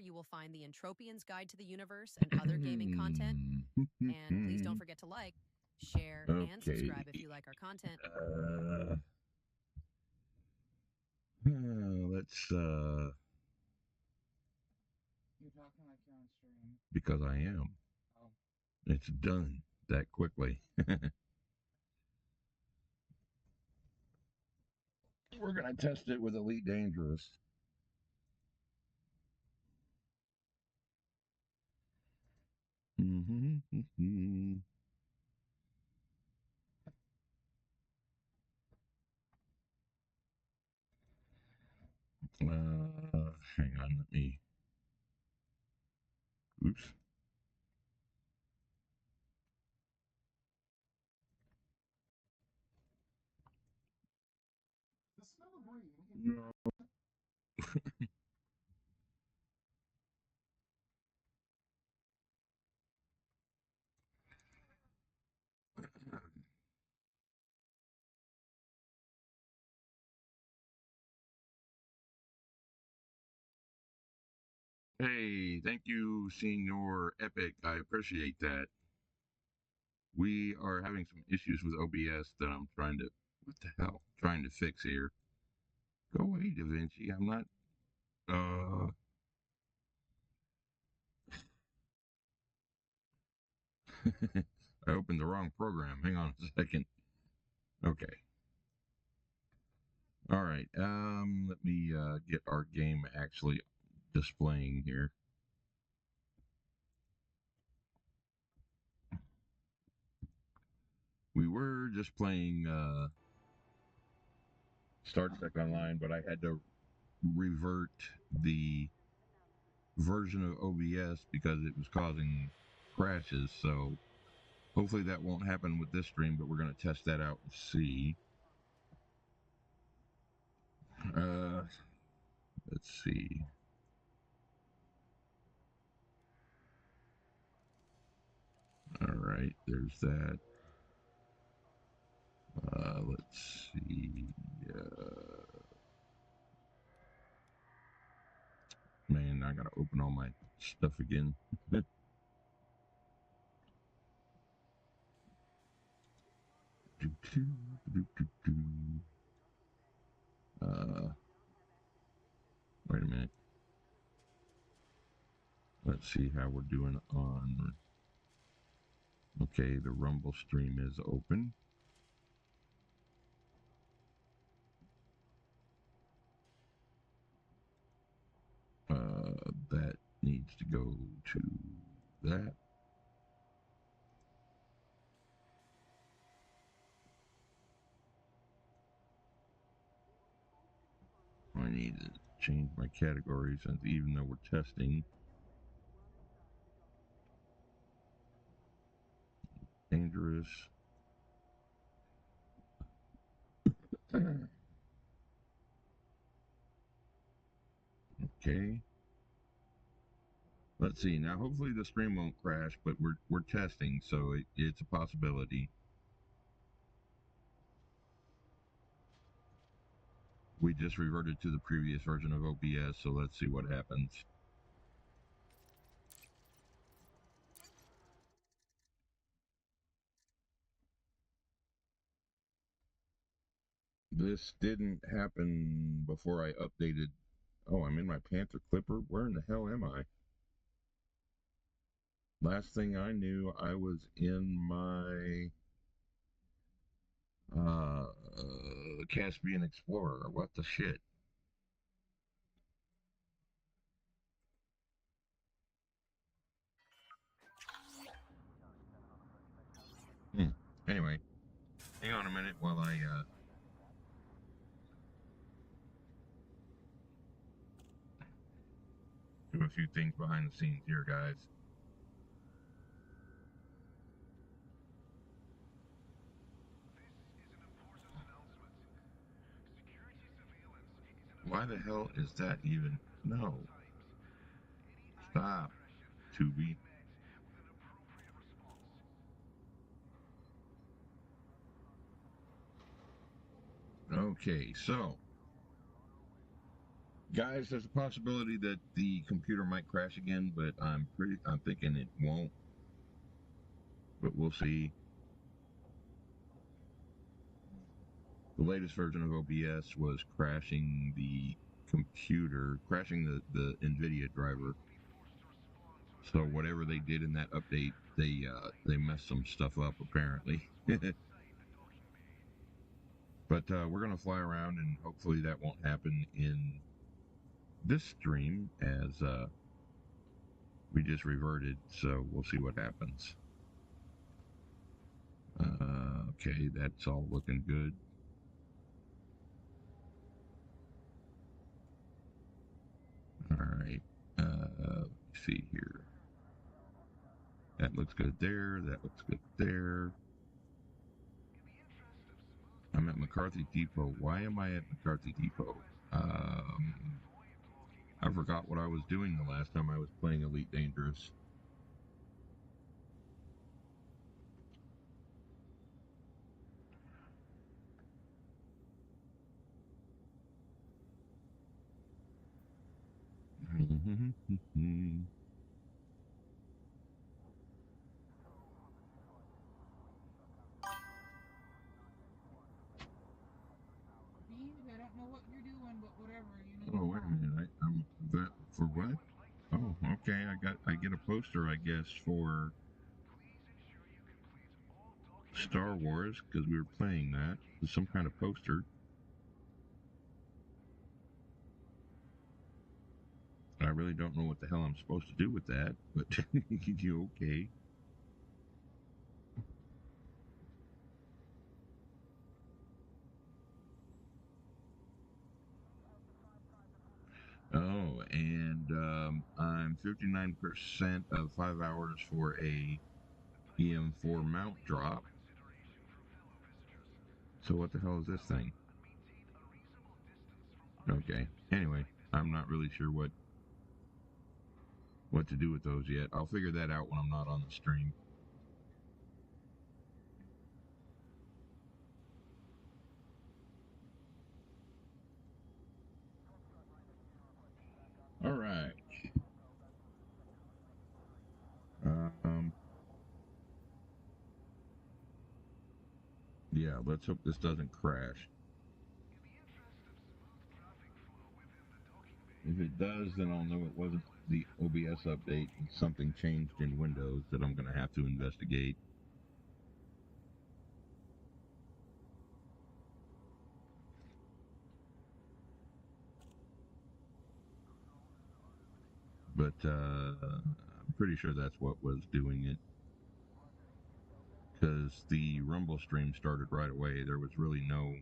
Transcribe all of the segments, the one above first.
you will find the Entropian's Guide to the Universe and other gaming content. And please don't forget to like, share, and subscribe if you like our content. Let's You're talking like you're on stream. because I am. Oh. It's done that quickly. We're gonna test it with Elite Dangerous. Hang on, let me. Oops. The smell of rain. No. Hey, thank you, Senor Epic. I appreciate that. We are having some issues with OBS that I'm trying to, what the hell, trying to fix here. Go away, Da Vinci. I'm not, I opened the wrong program. Hang on a second. Okay. All right. Let me get our game actually displaying here. We were just playing Star Trek Online, but I had to revert the version of OBS because it was causing crashes. So hopefully that won't happen with this stream, but we're going to test that out and see. Let's see. All right, there's that. Let's see. Man, I gotta open all my stuff again. Wait a minute. Let's see how we're doing on. Okay, the Rumble stream is open. That needs to go to that. I need to change my categories, and even though we're testing. Dangerous. Okay. Let's see. Now, hopefully the stream won't crash, but we're testing, so it's a possibility. We just reverted to the previous version of OBS, so let's see what happens. This didn't happen before I updated. Oh, I'm in my Panther Clipper? Where in the hell am I? Last thing I knew, I was in my Caspian Explorer. What the shit? Anyway, hang on a minute while I do a few things behind the scenes here, guys. Why the hell is that even? No. Stop, Tubi. Okay, so Guys, there's a possibility that the computer might crash again, but I'm thinking it won't. But we'll see. The latest version of OBS was crashing the computer, crashing the NVIDIA driver. So whatever they did in that update, they messed some stuff up apparently. But we're gonna fly around, and hopefully that won't happen in this stream, as we just reverted. So we'll see what happens. Okay, that's all looking good. All right. Let's see here. That looks good there. That looks good there. I'm at McCarthy Depot. Why am I at McCarthy Depot? I forgot what I was doing the last time I was playing Elite Dangerous. Beans, I don't know what you're doing, but whatever, you need Oh, wait a minute. I'm that for what? Oh, okay. I get a poster, I guess, for Star Wars, because we were playing that. There's some kind of poster. I really don't know what the hell I'm supposed to do with that, but you okay? Oh, and I'm 59% of 5 hours for a EM4 mount drop. So what the hell is this thing? Okay. Anyway, I'm not really sure what to do with those yet. I'll figure that out when I'm not on the stream. All right. Yeah, let's hope this doesn't crash. If it does, then I'll know it wasn't the OBS update. Something changed in Windows that I'm going to have to investigate. But I'm pretty sure that's what was doing it. Because the Rumble stream started right away. There was really no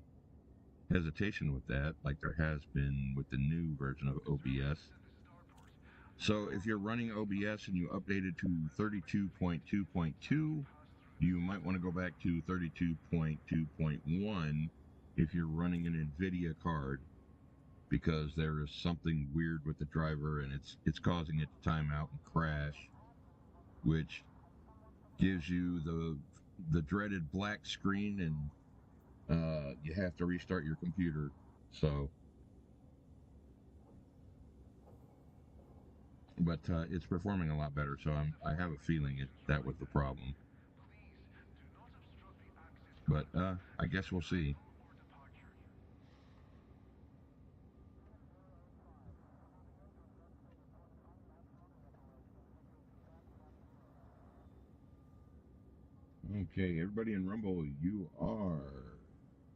hesitation with that, like there has been with the new version of OBS. So if you're running OBS and you updated to 32.2.2, you might want to go back to 32.2.1 if you're running an NVIDIA card, because there is something weird with the driver and it's causing it to time out and crash, which gives you the dreaded black screen, and you have to restart your computer. So, but it's performing a lot better, so I have a feeling that was the problem. But I guess we'll see. Okay, everybody in Rumble,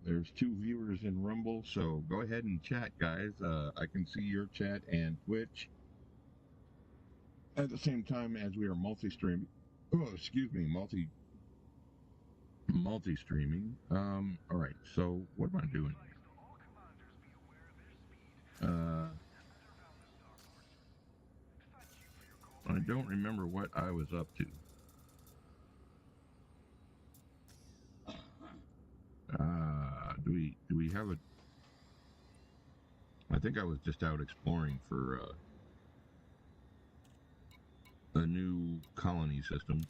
there's 2 viewers in Rumble, so go ahead and chat, guys. I can see your chat and Twitch at the same time as we are multi-streaming. Oh, excuse me, multi-streaming. All right, so what am I doing here? I don't remember what I was up to. Do we have a... I think I was just out exploring for a new colony system.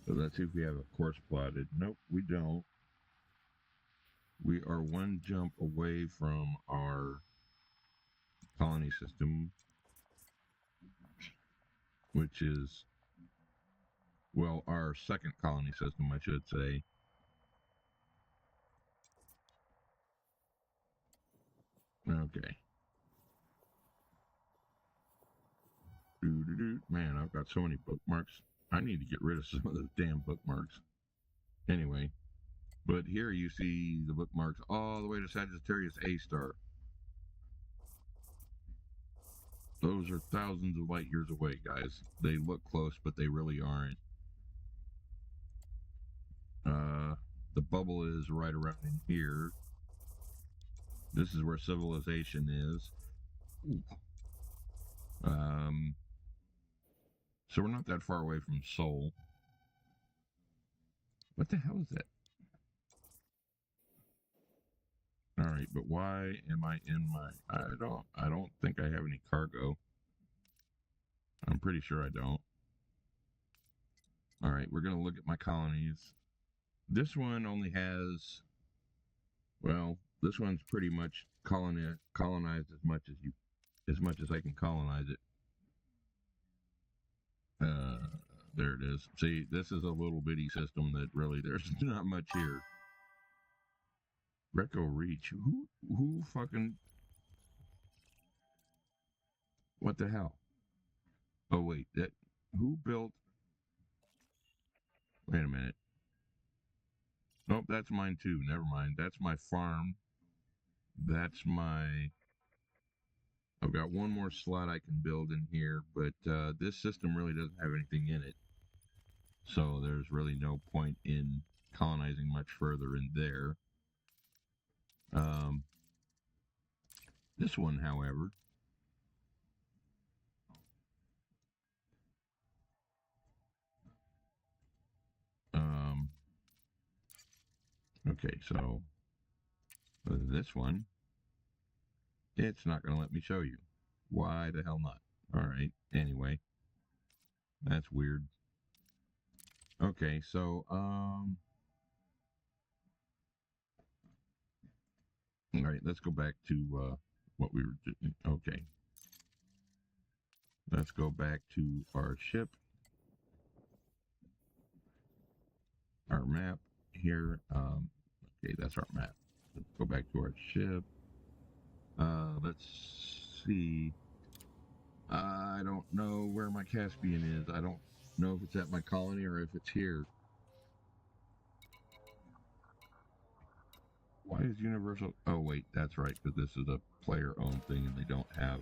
So let's see if we have a course plotted. Nope, we don't. We are 1 jump away from our colony system, which is, well, our second colony system, I should say. Okay. Man, I've got so many bookmarks. I need to get rid of some of those damn bookmarks. Anyway, but here you see the bookmarks all the way to Sagittarius A star. Those are thousands of light years away, guys. They look close, but they really aren't. The bubble is right around in here. This is where civilization is. So we're not that far away from Sol. What the hell is that? All right, but why am I in my? I don't think I have any cargo. I'm pretty sure I don't. All right, we're gonna look at my colonies. This one only has, well, this one's pretty much colonized as much as I can colonize it. There it is. See, this is a little bitty system that really there's not much here. Greco Reach. Who fucking? What the hell? Oh wait, who built? Wait a minute. Nope, that's mine too. Never mind. That's my farm. That's my. I've got one more slot I can build in here, but this system really doesn't have anything in it. So there's really no point in colonizing much further in there. This one, however, okay, so this one, it's not going to let me show you. Why the hell not? All right, anyway, that's weird. Okay, so, all right, let's go back to what we were doing. Okay. Let's go back to our ship. Our map here. Okay, that's our map. Let's go back to our ship. Let's see. I don't know where my Caspian is. I don't know if it's at my colony or if it's here. Why is Universal? Oh, wait, that's right, because this is a player-owned thing and they don't have.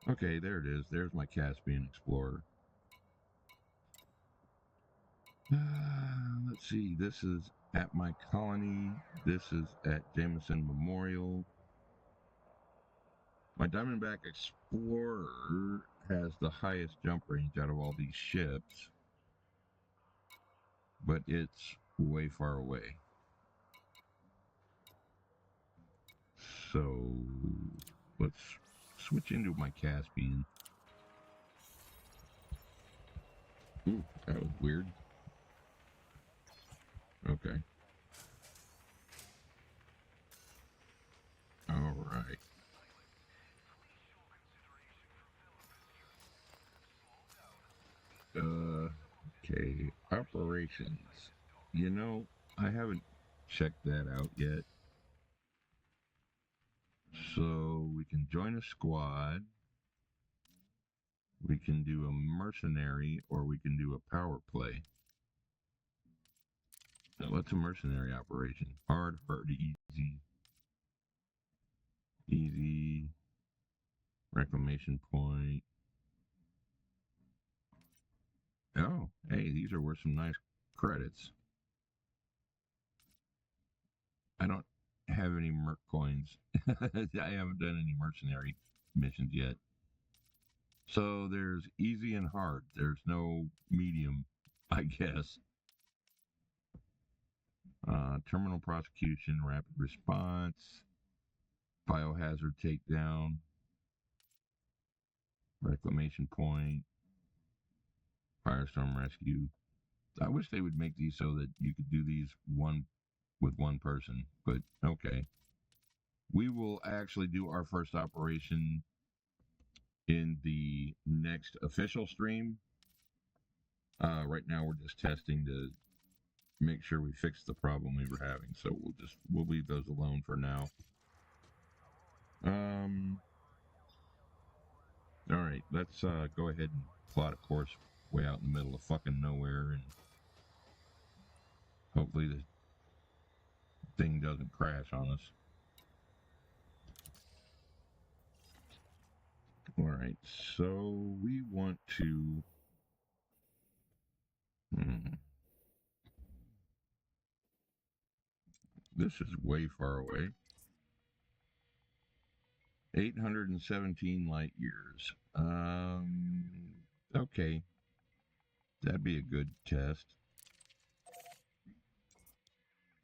Okay, there it is. There's my Caspian Explorer. Let's see. This is at my colony. This is at Jameson Memorial. My Diamondback Explorer has the highest jump range out of all these ships, but it's way far away. So let's switch into my Caspian. Ooh, that was weird. Okay. All right. Okay, operations. You know, I haven't checked that out yet. So we can join a squad. We can do a mercenary, or we can do a power play. Now, what's a mercenary operation? Hard, easy. Easy. Reclamation point. Oh, hey, these are worth some nice credits. I don't have any merc coins. I haven't done any mercenary missions yet. So there's easy and hard. There's no medium, I guess. Terminal prosecution, rapid response, biohazard takedown, reclamation point, firestorm rescue. I wish they would make these so that you could do these with one person, but okay. We will actually do our first operation in the next official stream. Right now we're just testing to make sure we fix the problem we were having, so we'll leave those alone for now. Alright, let's go ahead and plot a course way out in the middle of fucking nowhere, and hopefully the thing doesn't crash on us. Alright, so we want to... This is way far away. 817 light years. Okay. That'd be a good test.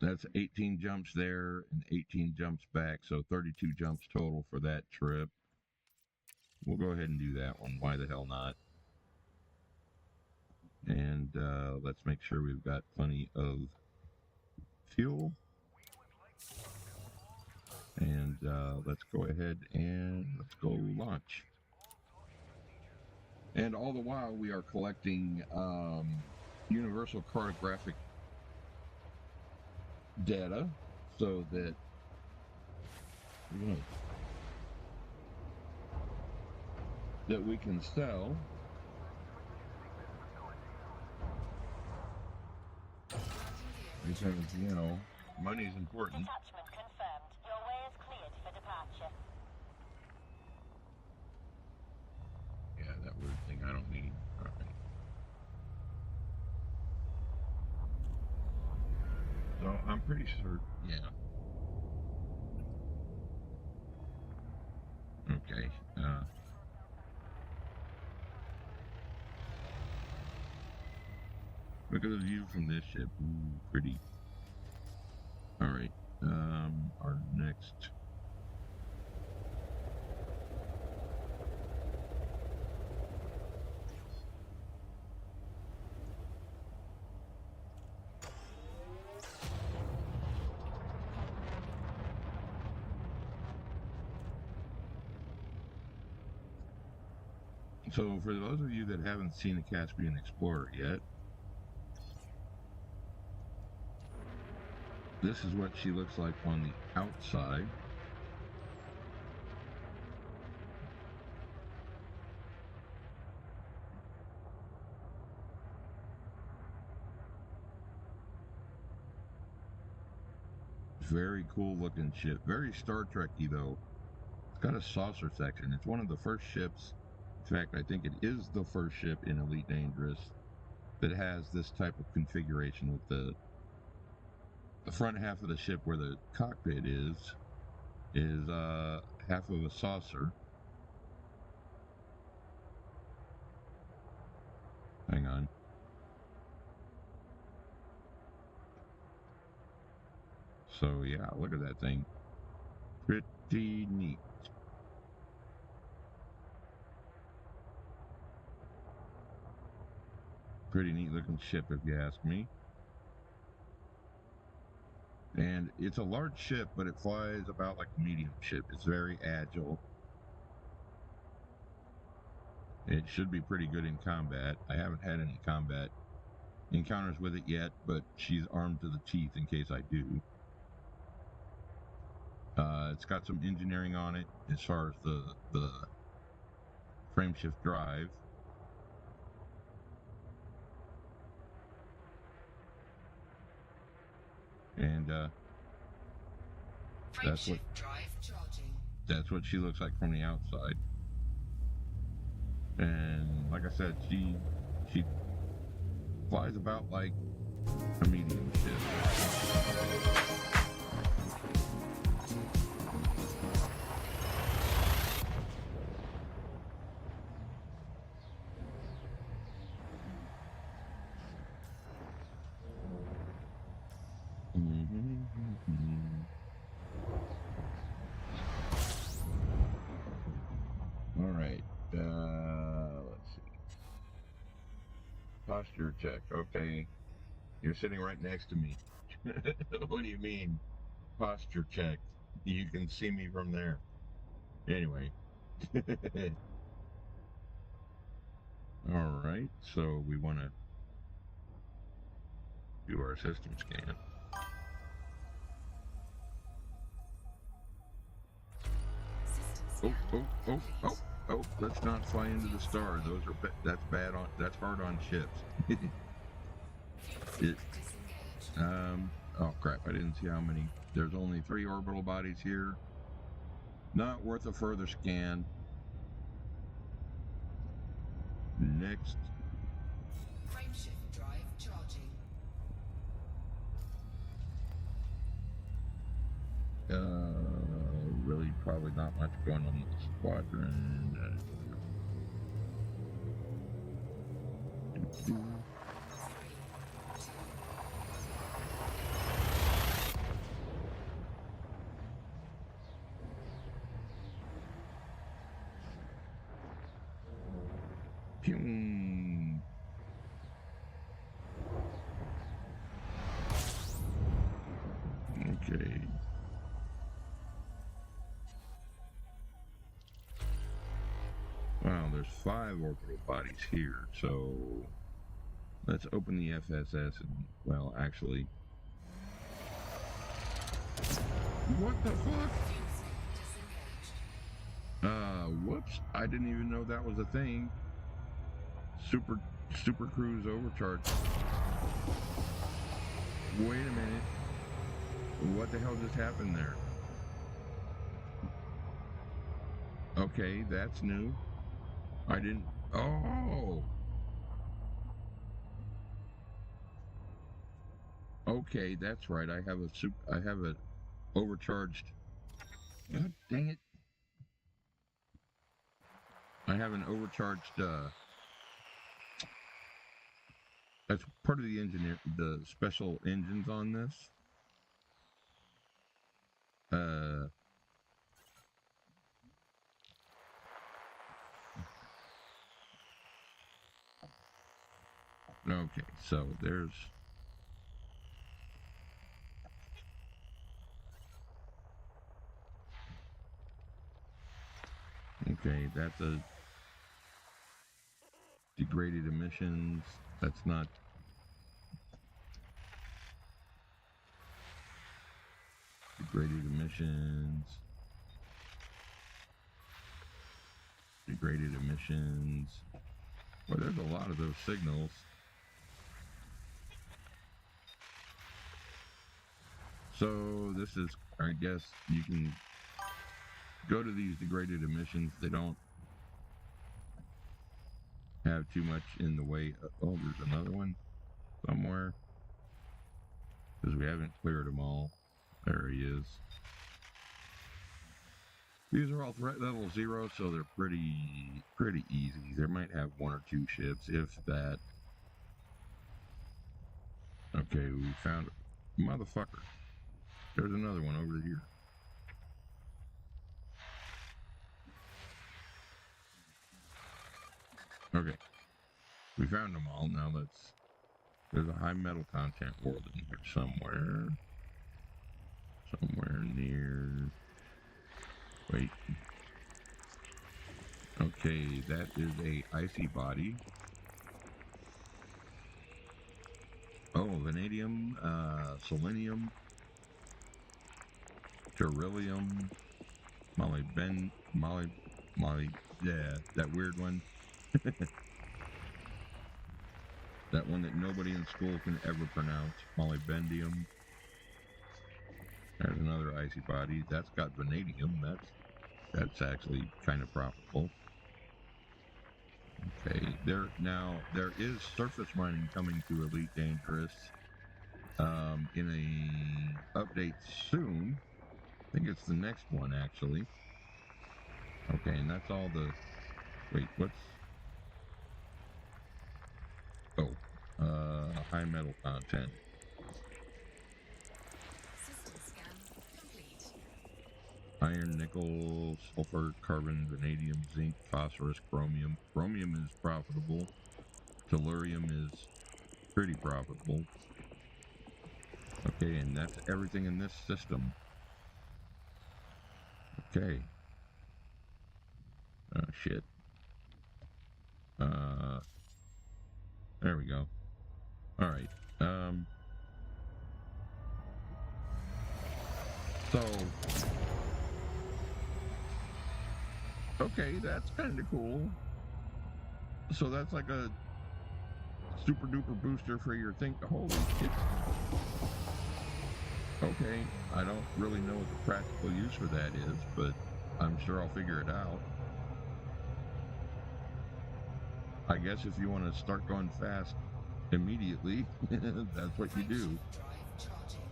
That's 18 jumps there and 18 jumps back, so 32 jumps total for that trip. We'll go ahead and do that one. Why the hell not? And let's make sure we've got plenty of fuel. And let's go ahead and let's go launch. And all the while we are collecting universal cartographic data so that we can sell because, you know, money's important. Detachment confirmed. Your way is cleared for departure. Yeah, that weird thing I don't need. All right. So I'm pretty sure, yeah. Okay. Look at the view from this ship. Ooh, pretty. All right. Our next. So, for those of you that haven't seen a Caspian Explorer yet, this is what she looks like on the outside. Very cool looking ship. Very Star Trek-y though. It's got a saucer section. It's one of the first ships. In fact, I think it is the first ship in Elite Dangerous that has this type of configuration with the front half of the ship where the cockpit is half of a saucer. Hang on. So yeah, look at that thing. Pretty neat. Pretty neat looking ship if you ask me. And it's a large ship, but it flies about like a medium ship. It's very agile. It should be pretty good in combat. I haven't had any combat encounters with it yet, but she's armed to the teeth in case I do. It's got some engineering on it as far as the frameshift drive. And that's what she looks like from the outside. And like I said, she flies about like a medium ship. All right. Let's see. Posture check. Okay. You're sitting right next to me. What do you mean? Posture check. You can see me from there. Anyway. All right, so we want to do our system scan. Oh, let's not fly into the star. Those are that's bad on, that's hard on ships. Oh crap, I didn't see how many. There's only 3 orbital bodies here. Not worth a further scan. Next. Frameshift drive charging. Really probably not much going on with the squadron. Pew. Okay. Wow, there's 5 orbital bodies here, so let's open the FSS and, well, actually... What the fuck? Whoops, I didn't even know that was a thing. Super Cruise overcharge. Wait a minute. What the hell just happened there? Okay, that's new. I didn't... Oh! Okay, that's right. I have a overcharged... God dang it. I have an overcharged, that's part of the special engines on this. Okay, so there's... Okay, that's a degraded emissions. That's not... Degraded emissions. Degraded emissions. Well, there's a lot of those signals. So this is, I guess, you can go to these degraded emissions. They don't have too much in the way of, oh, there's another one somewhere. Because we haven't cleared them all. There he is. These are all threat level 0, so they're pretty easy. They might have 1 or 2 ships, if that. Okay, we found a motherfucker. There's another one over here. Okay. We found them all. Now let's... There's a high metal content world in here somewhere. Somewhere near... Wait. Okay, that is a icy body. Oh, vanadium, selenium, beryllium, yeah, that weird one. That one that nobody in school can ever pronounce, molybdendium. There's another icy body. That's got vanadium. That's actually kind of profitable. Okay, there is surface mining coming to Elite Dangerous in a update soon. I think it's the next one actually. Okay, and that's all the... Wait, what's... Oh, high metal content. System scan complete. Iron, nickel, sulfur, carbon, vanadium, zinc, phosphorus, chromium. Chromium is profitable. Tellurium is pretty profitable. Okay, and that's everything in this system. Okay. Oh, shit. There we go. All right. So, okay, that's kind of cool. So that's like a super duper booster for your thing. Holy shit. Okay, I don't really know what the practical use for that is, but I'm sure I'll figure it out. I guess if you want to start going fast immediately, that's what you do. Frameshift drive charging.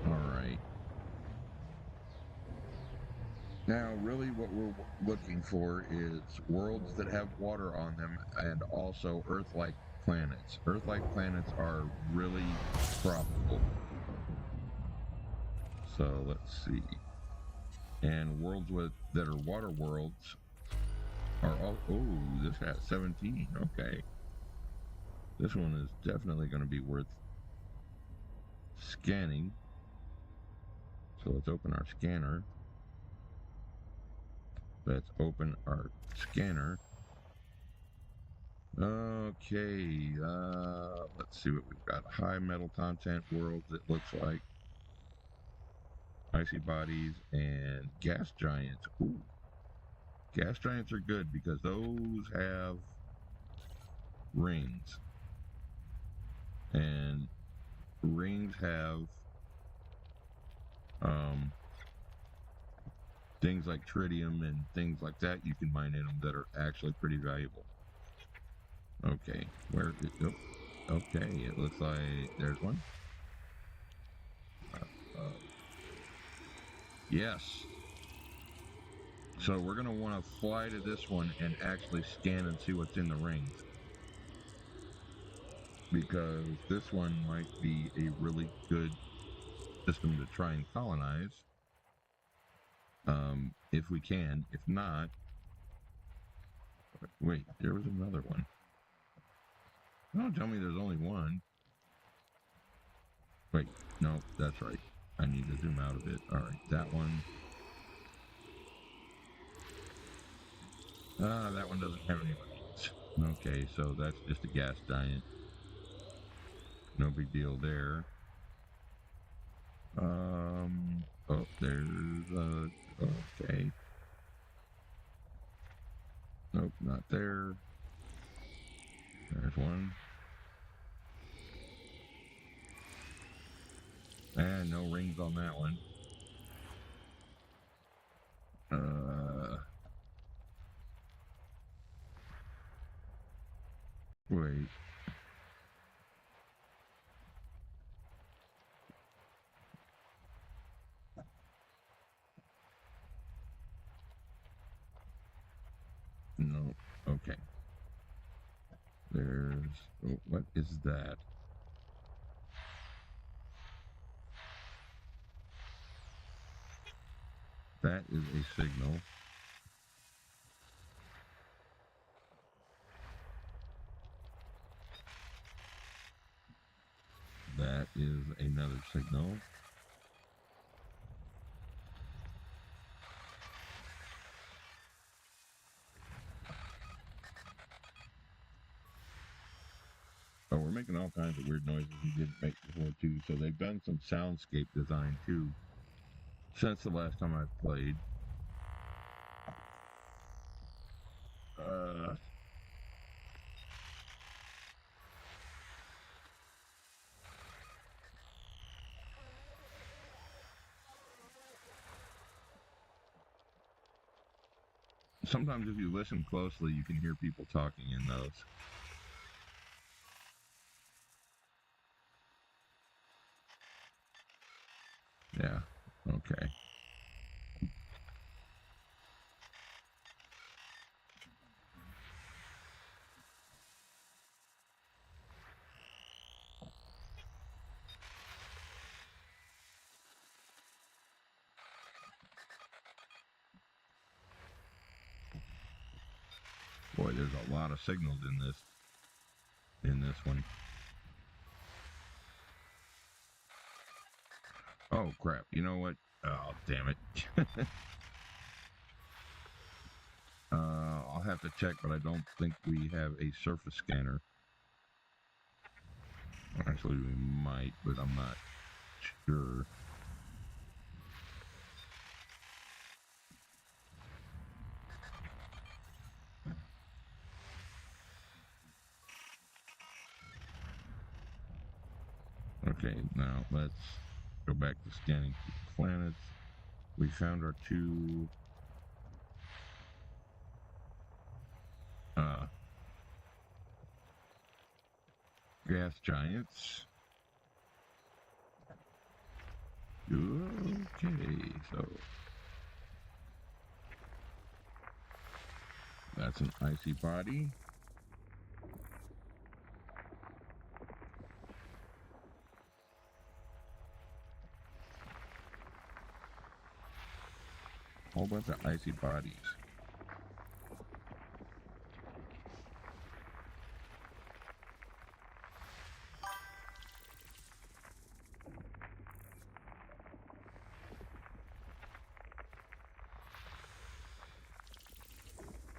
All right. Now, really what we're looking for is worlds that have water on them and also Earth-like planets. Earth-like planets are really probable. So let's see. And worlds that are water worlds are all... Oh, this has 17. Okay. This one is definitely going to be worth scanning. So let's open our scanner. Let's open our scanner. Okay, let's see what we've got. High metal content worlds, it looks like. Icy bodies and gas giants. Ooh. Gas giants are good because those have rings. And rings have things like tritium and things like that you can mine in them that are actually pretty valuable. Okay, where is it? Oh, okay, it looks like there's one. Yes. So we're going to want to fly to this one and actually scan and see what's in the rings. Because this one might be a really good system to try and colonize. If we can. If not... Wait, there was another one. Don't tell me there's only one. Wait, no, that's right. I need to zoom out a bit. Alright, that one. That one doesn't have any rings. Okay, so that's just a gas giant. No big deal there. Oh, there's, okay. Nope, not there. There's one. And no rings on that one. Wait. No. Okay. There's... Oh, what is that? That is a signal. That is another signal. Oh, we're making all kinds of weird noises we didn't make before too. So they've done some soundscape design too since the last time I played. Sometimes if you listen closely, you can hear people talking in those. Yeah, okay. Boy, there's a lot of signals in this one. Oh crap! You know what? Oh damn it! I'll have to check, but I don't think we have a surface scanner. Actually, we might, but I'm not sure. Okay, now let's go back to scanning planets. We found our two gas giants. Okay, so that's an icy body. Whole bunch of icy bodies.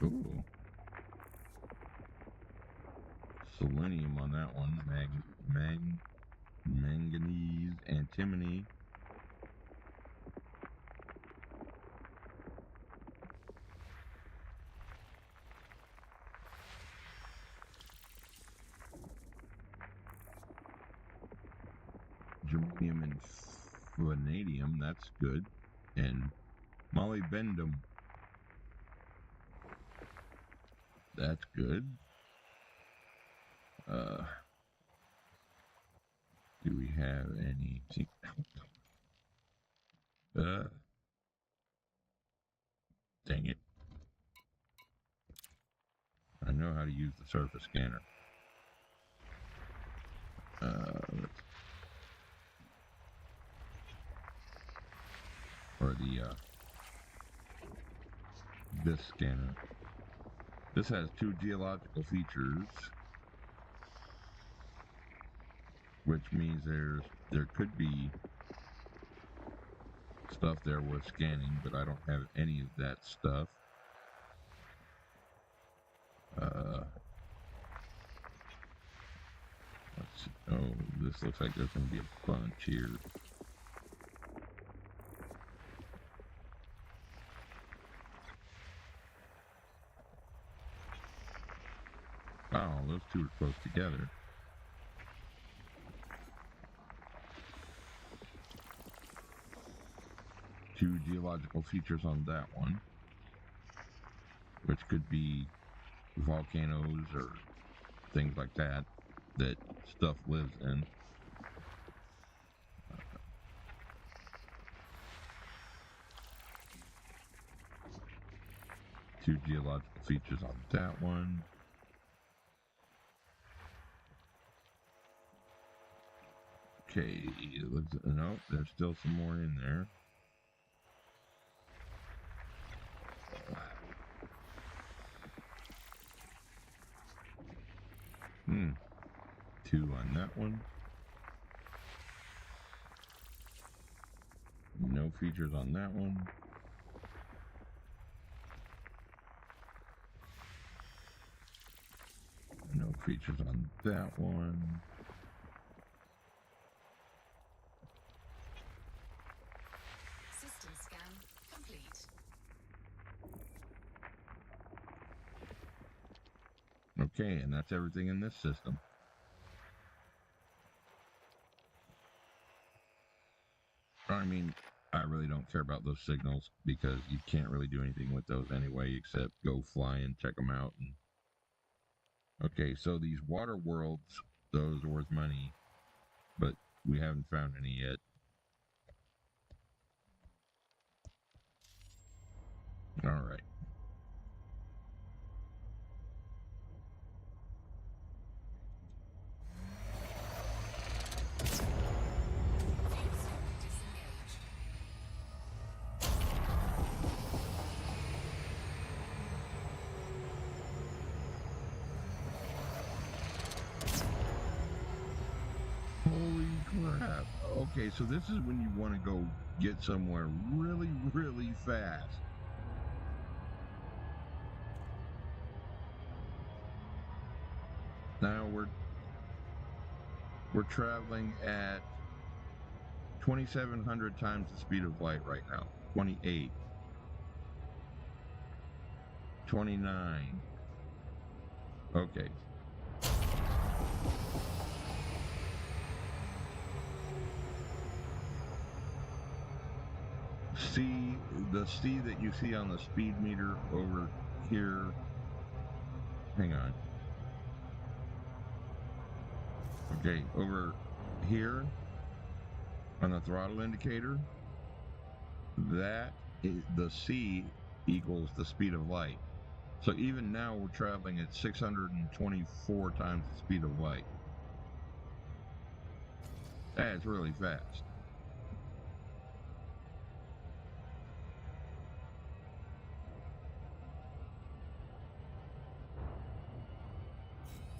Ooh. Selenium on that one. Manganese, antimony. Germanium and vanadium, that's good. And molybdenum. That's good. Do we have any? Dang it. I know how to use the surface scanner. This scanner. This has two geological features, which means there could be stuff there worth scanning, but I don't have any of that stuff. Let's see. Oh, this looks like there's going to be a bunch here. Wow, those two are close together. Two geological features on that one, which could be volcanoes or things like that stuff lives in. Two geological features on that one. Okay, no, there's still some more in there. Two on that one. No features on that one. No features on that one. System scan complete. Okay, and that's everything in this system. I mean, I really don't care about those signals because you can't really do anything with those anyway except go fly and check them out. Okay, so these water worlds, those are worth money, but we haven't found any yet. All right. crap. Okay, so this is when you want to go get somewhere really, really fast. Now we're traveling at 2,700 times the speed of light right now. 28. 29. Okay. The C that you see on the speed meter over here. Hang on. Okay, over here on the throttle indicator, that is the C equals the speed of light. So even now we're traveling at 624 times the speed of light. That's really fast.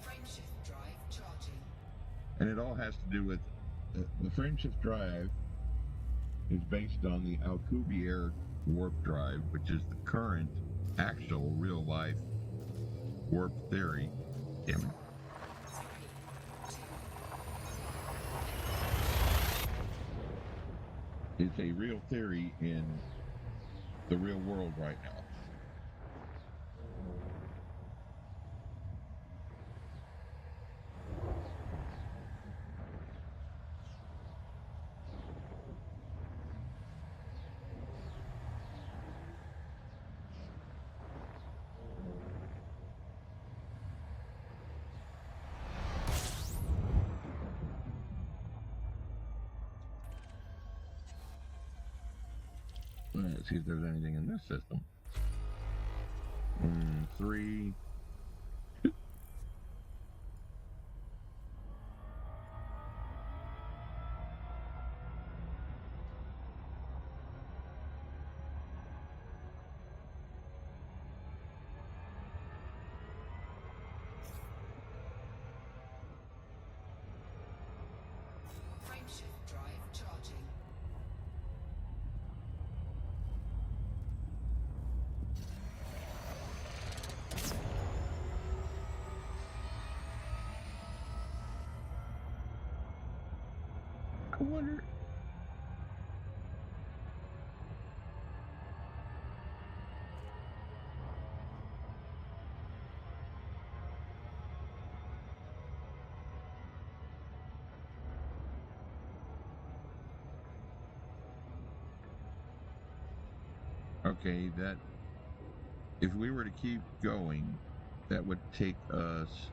Frameshift drive charging. And it all has to do with the frameshift drive is based on the Alcubierre warp drive, which is the current actual real life warp theory. Damn it. 3, 2. It's a real theory in the real world right now. Let's see if there's anything in this system. 3. Frameshift drive charging. I wonder. Okay, that if we were to keep going, that would take us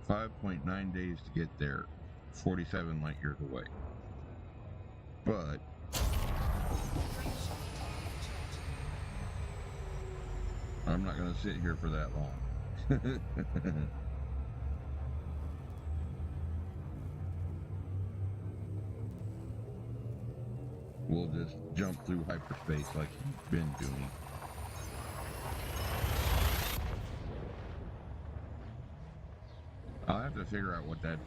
5.9 days to get there, 47 light years away. But I'm not going to sit here for that long. We'll just jump through hyperspace like you've been doing. I'll have to figure out what that's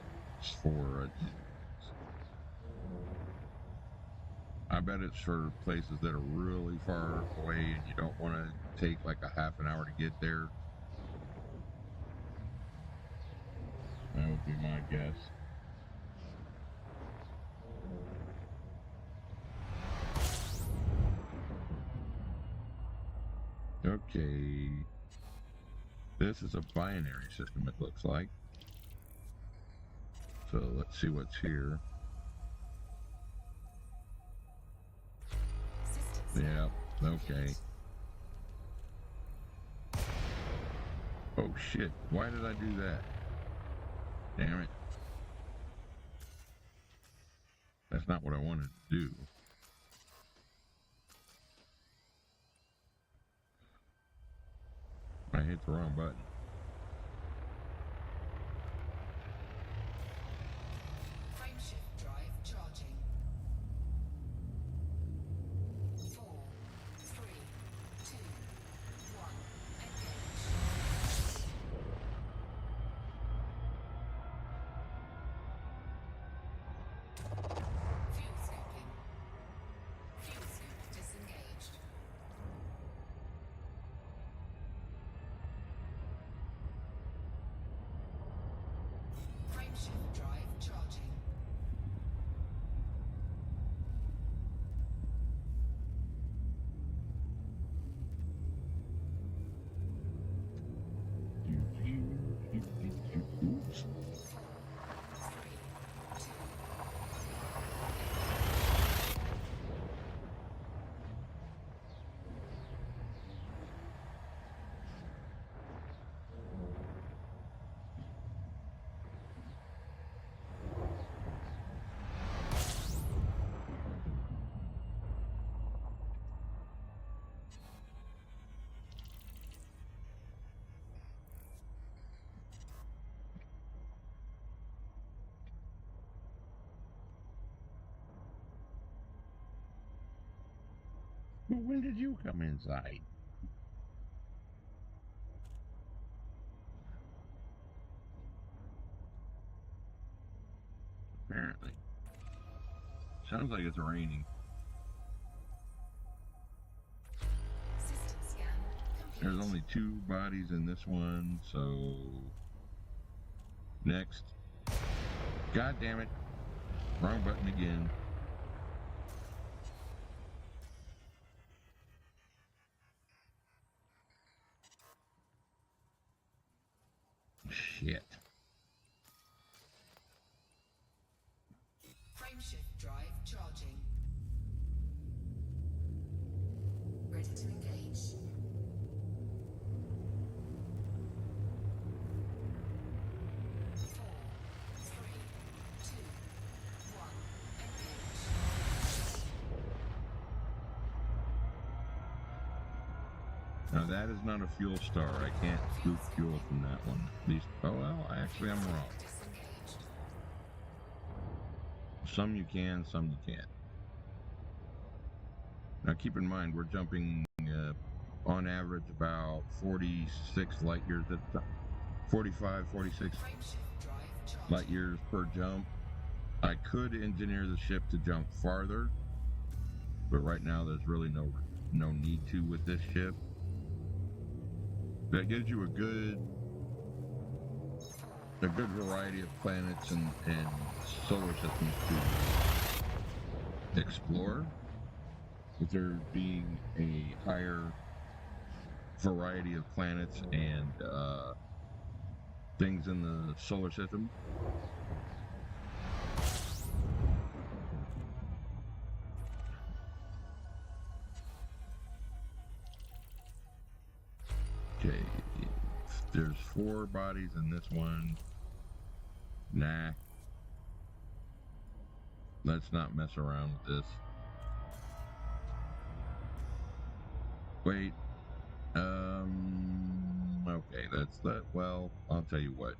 for. I bet it's for places that are really far away and you don't want to take like a half an hour to get there. That would be my guess. Okay. This is a binary system, it looks like. So let's see what's here. Yeah, okay. Oh shit, why did I do that? Damn it. That's not what I wanted to do. I hit the wrong button. Frameshift drive charging. 4, 3, 2, 1. Engage. When did you come inside? Apparently. Sounds like it's raining. System scan complete. There's only 2 bodies in this one, so... Next. God damn it. Wrong button again. Shit. Frameshift drive charging. Ready to engage. Four, three, two, one, engage. Now that is not a fuel star. I can't scoop fuel from that one. At least, oh well, actually I'm wrong. Disengaged. Some you can, some you can't. Now keep in mind, we're jumping on average about 46 light years at a time. 45, 46 Frameshift drive charging. light years per jump. I could engineer the ship to jump farther, but right now there's really no need to with this ship. That gives you a good variety of planets and solar systems to explore, with there being a higher variety of planets and things in the solar system. Okay, there's 4 bodies in this one. Nah. Let's not mess around with this. Wait. Okay, that's that. Well, I'll tell you what.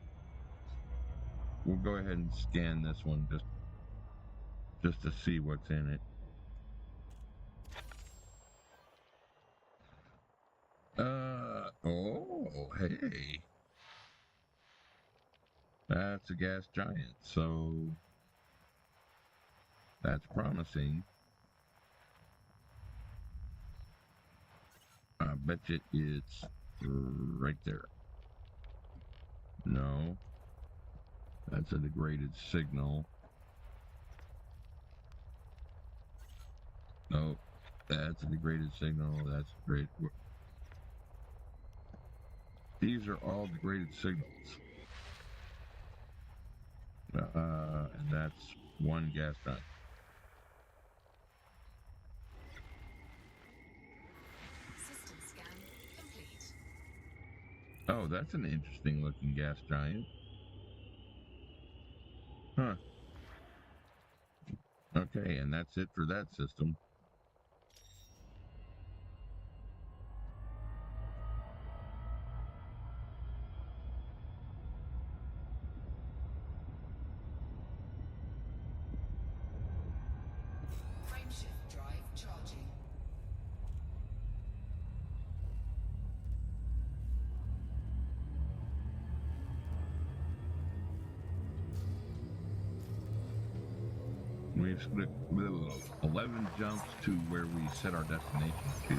We'll go ahead and scan this one just to see what's in it. Oh, hey. That's a gas giant, so that's promising. I bet you it's right there. No. That's a degraded signal. No. That's a degraded signal. That's great. These are all degraded signals. And that's one gas giant. System scan complete. Oh, that's an interesting looking gas giant. Huh. Okay, and that's it for that system. Frameshift drive charging. We've split 11 jumps to where we set our destination to.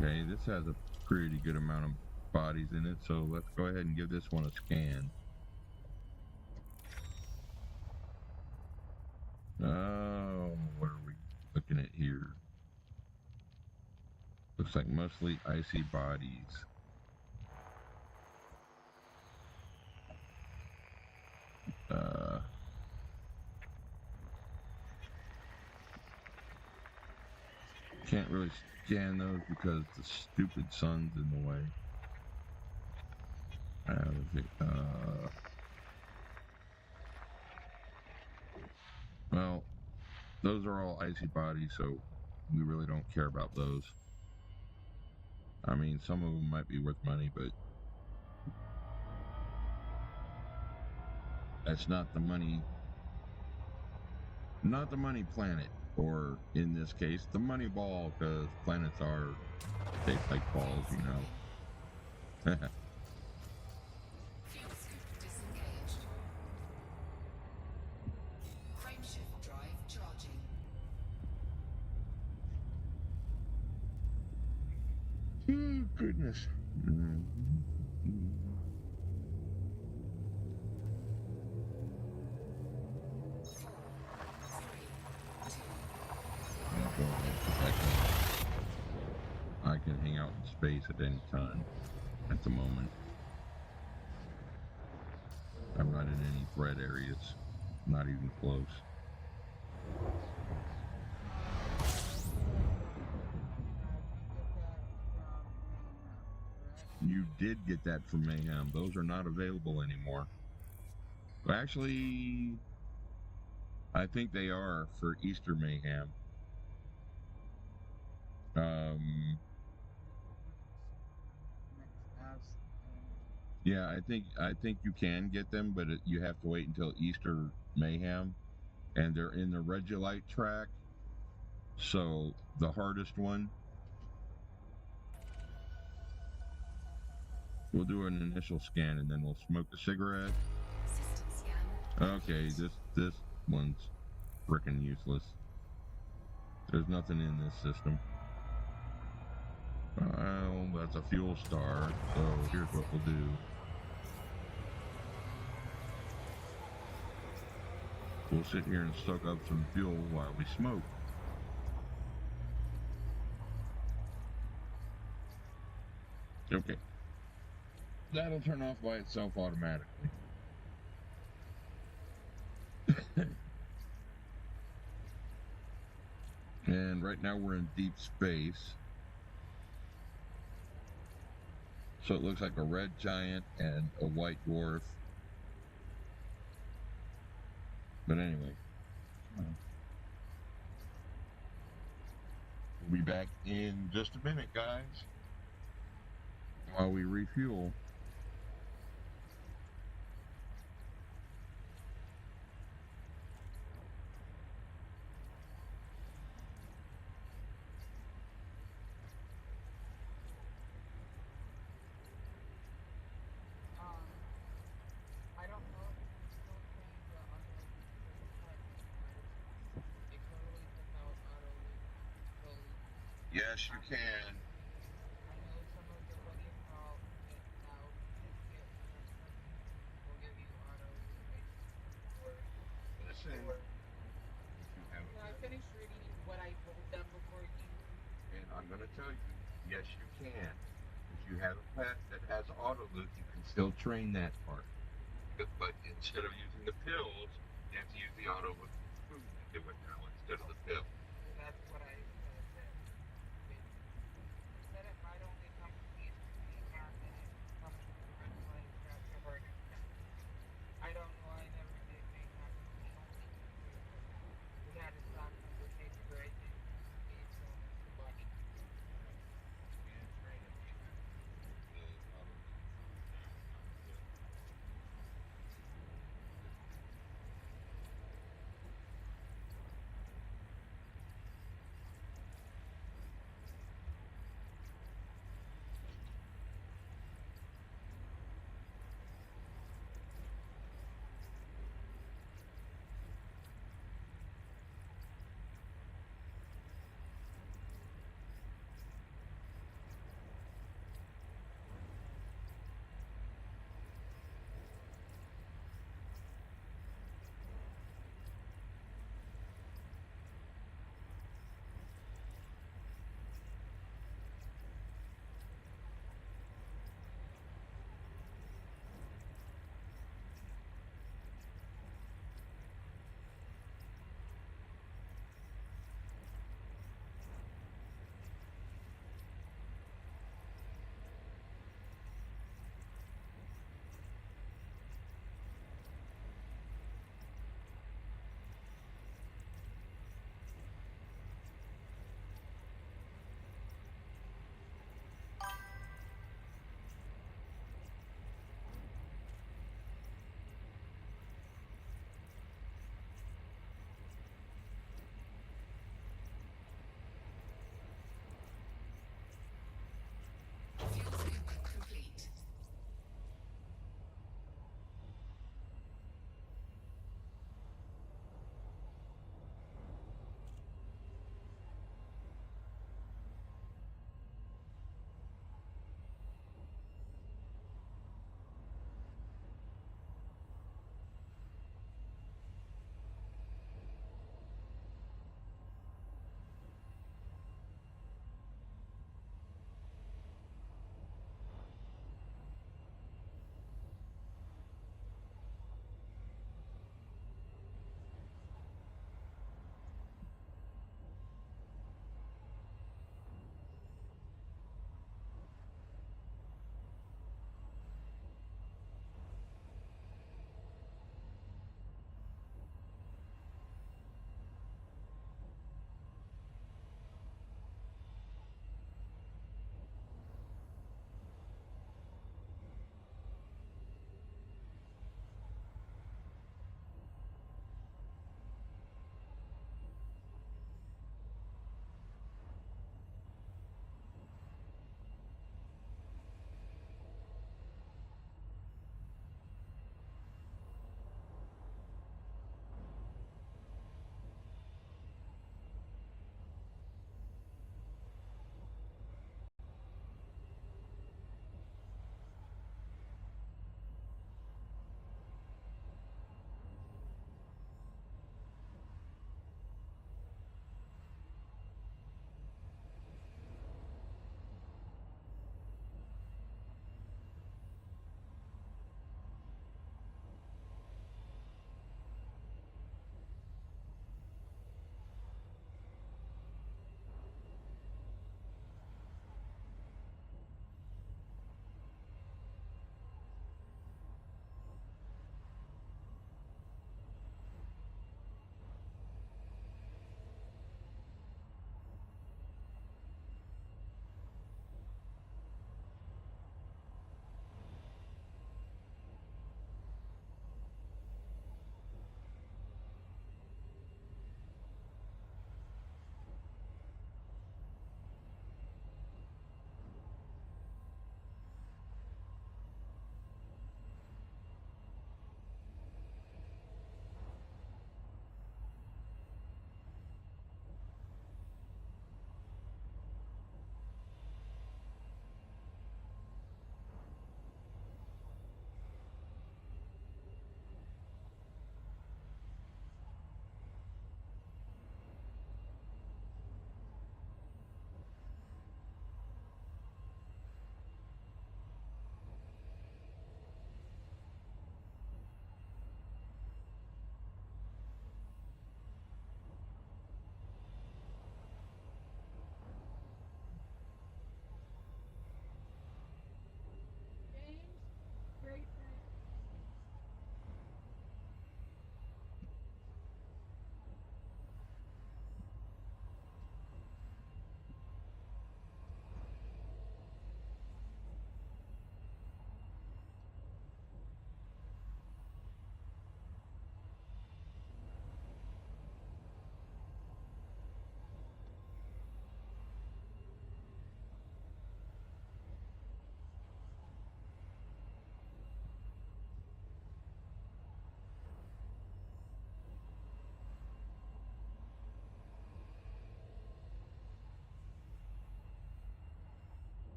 Okay, this has a pretty good amount of bodies in it, so let's go ahead and give this one a scan. Oh, what are we looking at here? Looks like mostly icy bodies. Can't really scan those because the stupid sun's in the way. Well, those are all icy bodies, so we really don't care about those. I mean, some of them might be worth money, but that's not the money planet, or in this case, the money ball, because planets are shaped like balls, you know. Fuel scoop disengaged. Frameshift drive charging. Oh, goodness. I can hang out in space at any time at the moment. I'm not in any threat areas, not even close. You did get that from Mayhem. Those are not available anymore. Well, actually, I think they are for Easter Mayhem. Yeah, I think you can get them, but you have to wait until Easter Mayhem, and they're in the Regolite track. So the hardest one. We'll do an initial scan and then we'll smoke a cigarette. System scan. Okay, this one's frickin' useless. There's nothing in this system. Well, that's a fuel star, so here's what we'll do. We'll sit here and soak up some fuel while we smoke. Okay. That'll turn off by itself automatically. And right now we're in deep space. So it looks like a red giant and a white dwarf. But anyway. We'll be back in just a minute, guys. While we refuel. I don't know if you can still change the underlying it clearly took out auto fully. Yes, you can. I know some of the running now just get will give you auto or Listen. I finished reading what I would have done before you. And I'm going to tell you, yes, you can. If you have a pet that has auto loop, you can still train that part. But instead of using the pills, you have to use the auto loop food to do it now instead of the pill. That's what I said. Said it might only come to me and it comes to the red flag after burning. I don't know, I never did make that. We had to stop and go take a break and eat some bunny. And train it.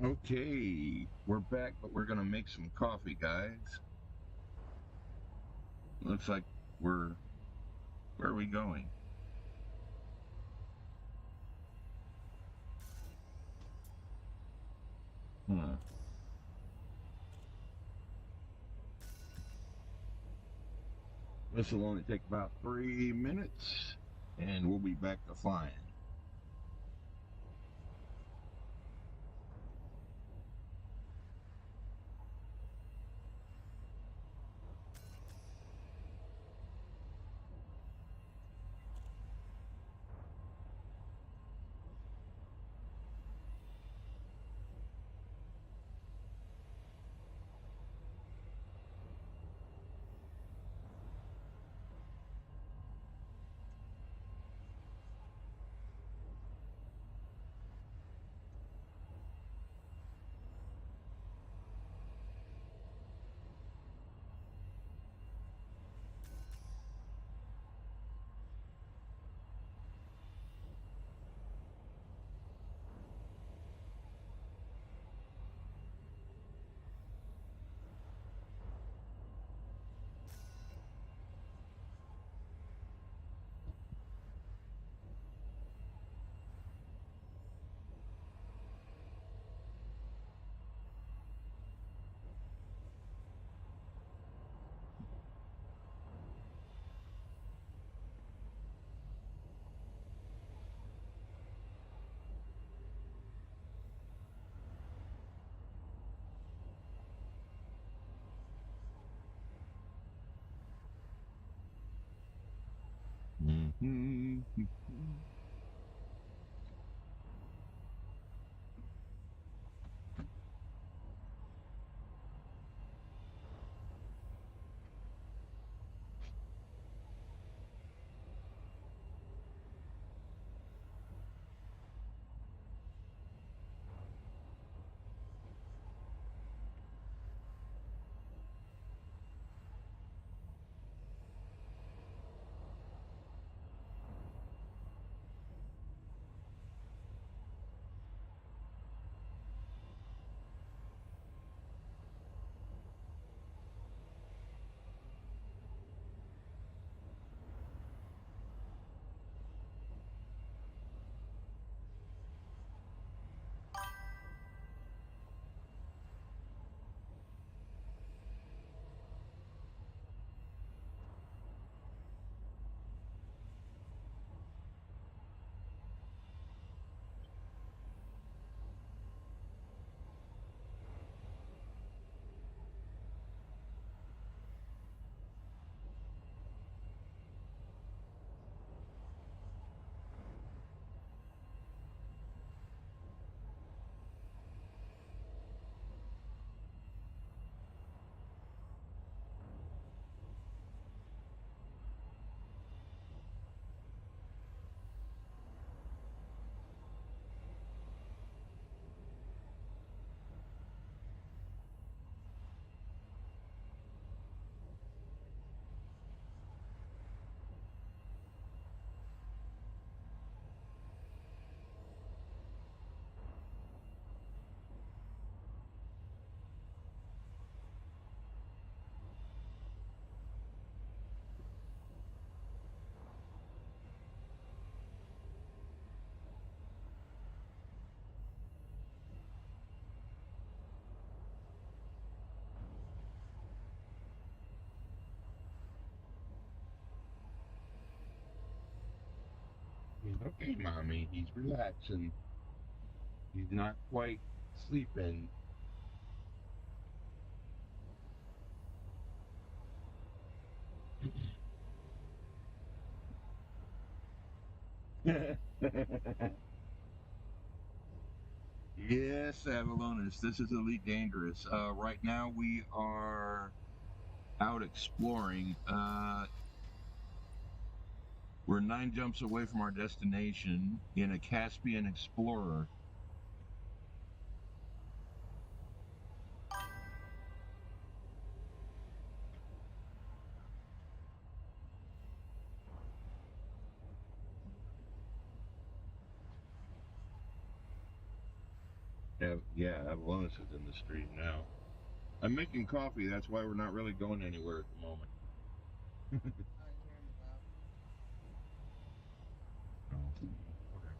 Okay, we're back, but we're gonna make some coffee, guys. Looks like where are we going? Huh. This will only take about 3 minutes, and we'll be back to flying. Mm-hmm. Okay, mommy, he's relaxing. He's not quite sleeping. Yes, Avalonus, this is Elite Dangerous. Right now we are out exploring. We're 9 jumps away from our destination in a Caspian Explorer. Yeah, Avalonis is in the stream now. I'm making coffee. That's why we're not really going anywhere at the moment. I hear him about. Oh, whatever.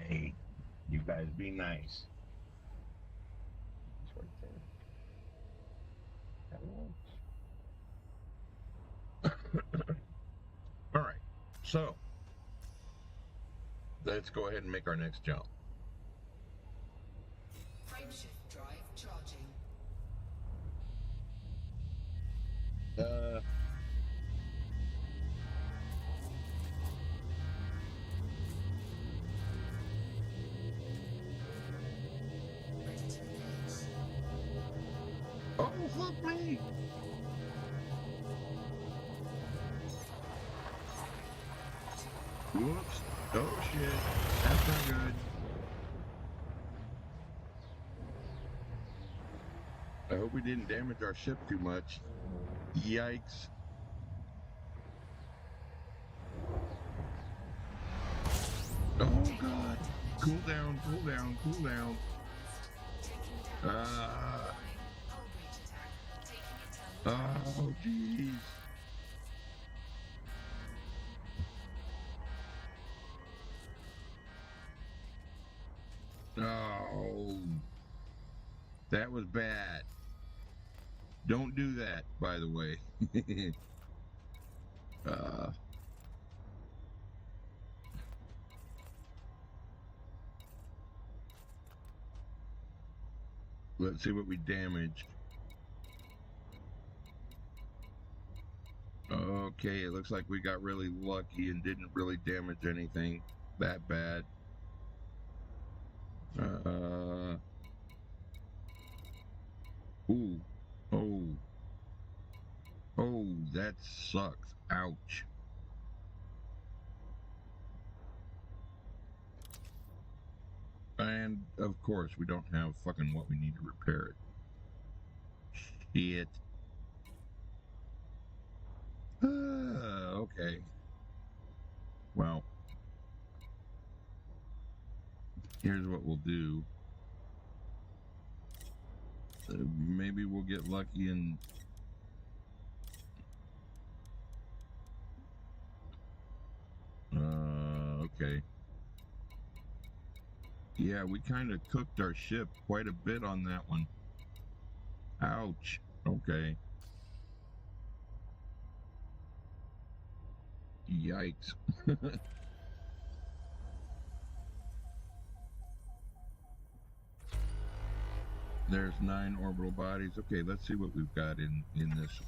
Hey, you guys be nice. It's right there. All right, so let's go ahead and make our next jump. Frameshift drive charging. Ready to engage. Oh, fuck me! Whoops. Oh, shit. That's not good. I hope we didn't damage our ship too much. Yikes. Oh, God. Cool down, cool down, cool down. Taking damage. Hull breach attack. Taking internal Oh, jeez. Oh, that was bad. Don't do that, by the way. uh, let's see what we damaged. Okay, it looks like we got really lucky and didn't really damage anything that bad. Ooh. Oh. Oh, that sucks. Ouch. And, of course, we don't have fucking what we need to repair it. Shit. Okay. Well, here's what we'll do. Maybe we'll get lucky and... okay. Yeah, we kind of cooked our ship quite a bit on that one. Ouch. Okay. Yikes. There's 9 orbital bodies. Okay, let's see what we've got in this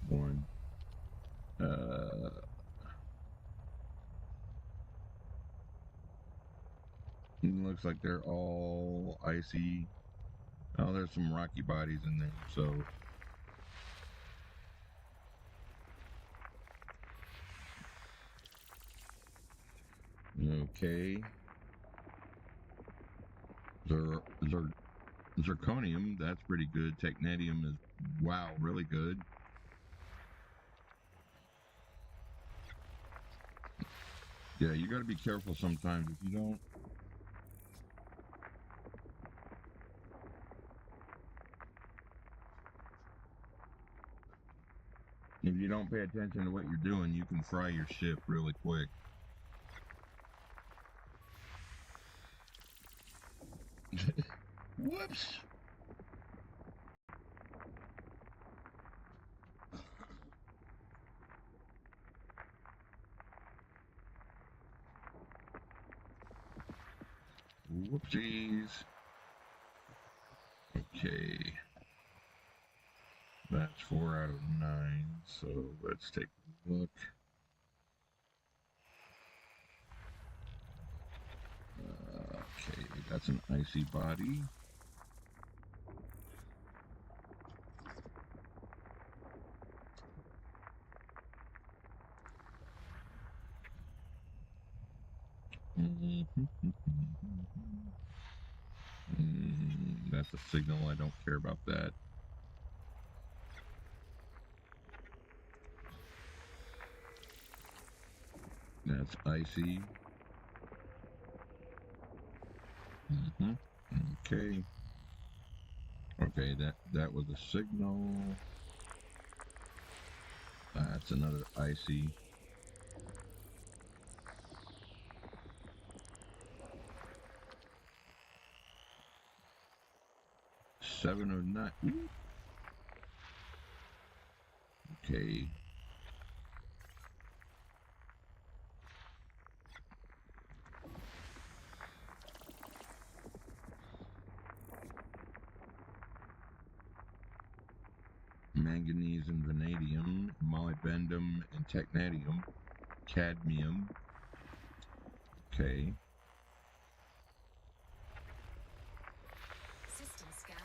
one. It looks like they're all icy. Oh, there's some rocky bodies in there, so... Okay. Zirconium, that's pretty good. Technetium is, wow, really good. Yeah, you gotta be careful sometimes. If you don't pay attention to what you're doing, you can fry your ship really quick. Whoops! Whoopsies. Okay. That's 4 out of 9, so let's take a look. Okay, that's an icy body. That's a signal. I don't care about that. That's icy. Okay. Okay, that was a signal. That's another icy. Seven of 9. Okay. Manganese and vanadium, molybdenum and technetium, cadmium. Okay. System scan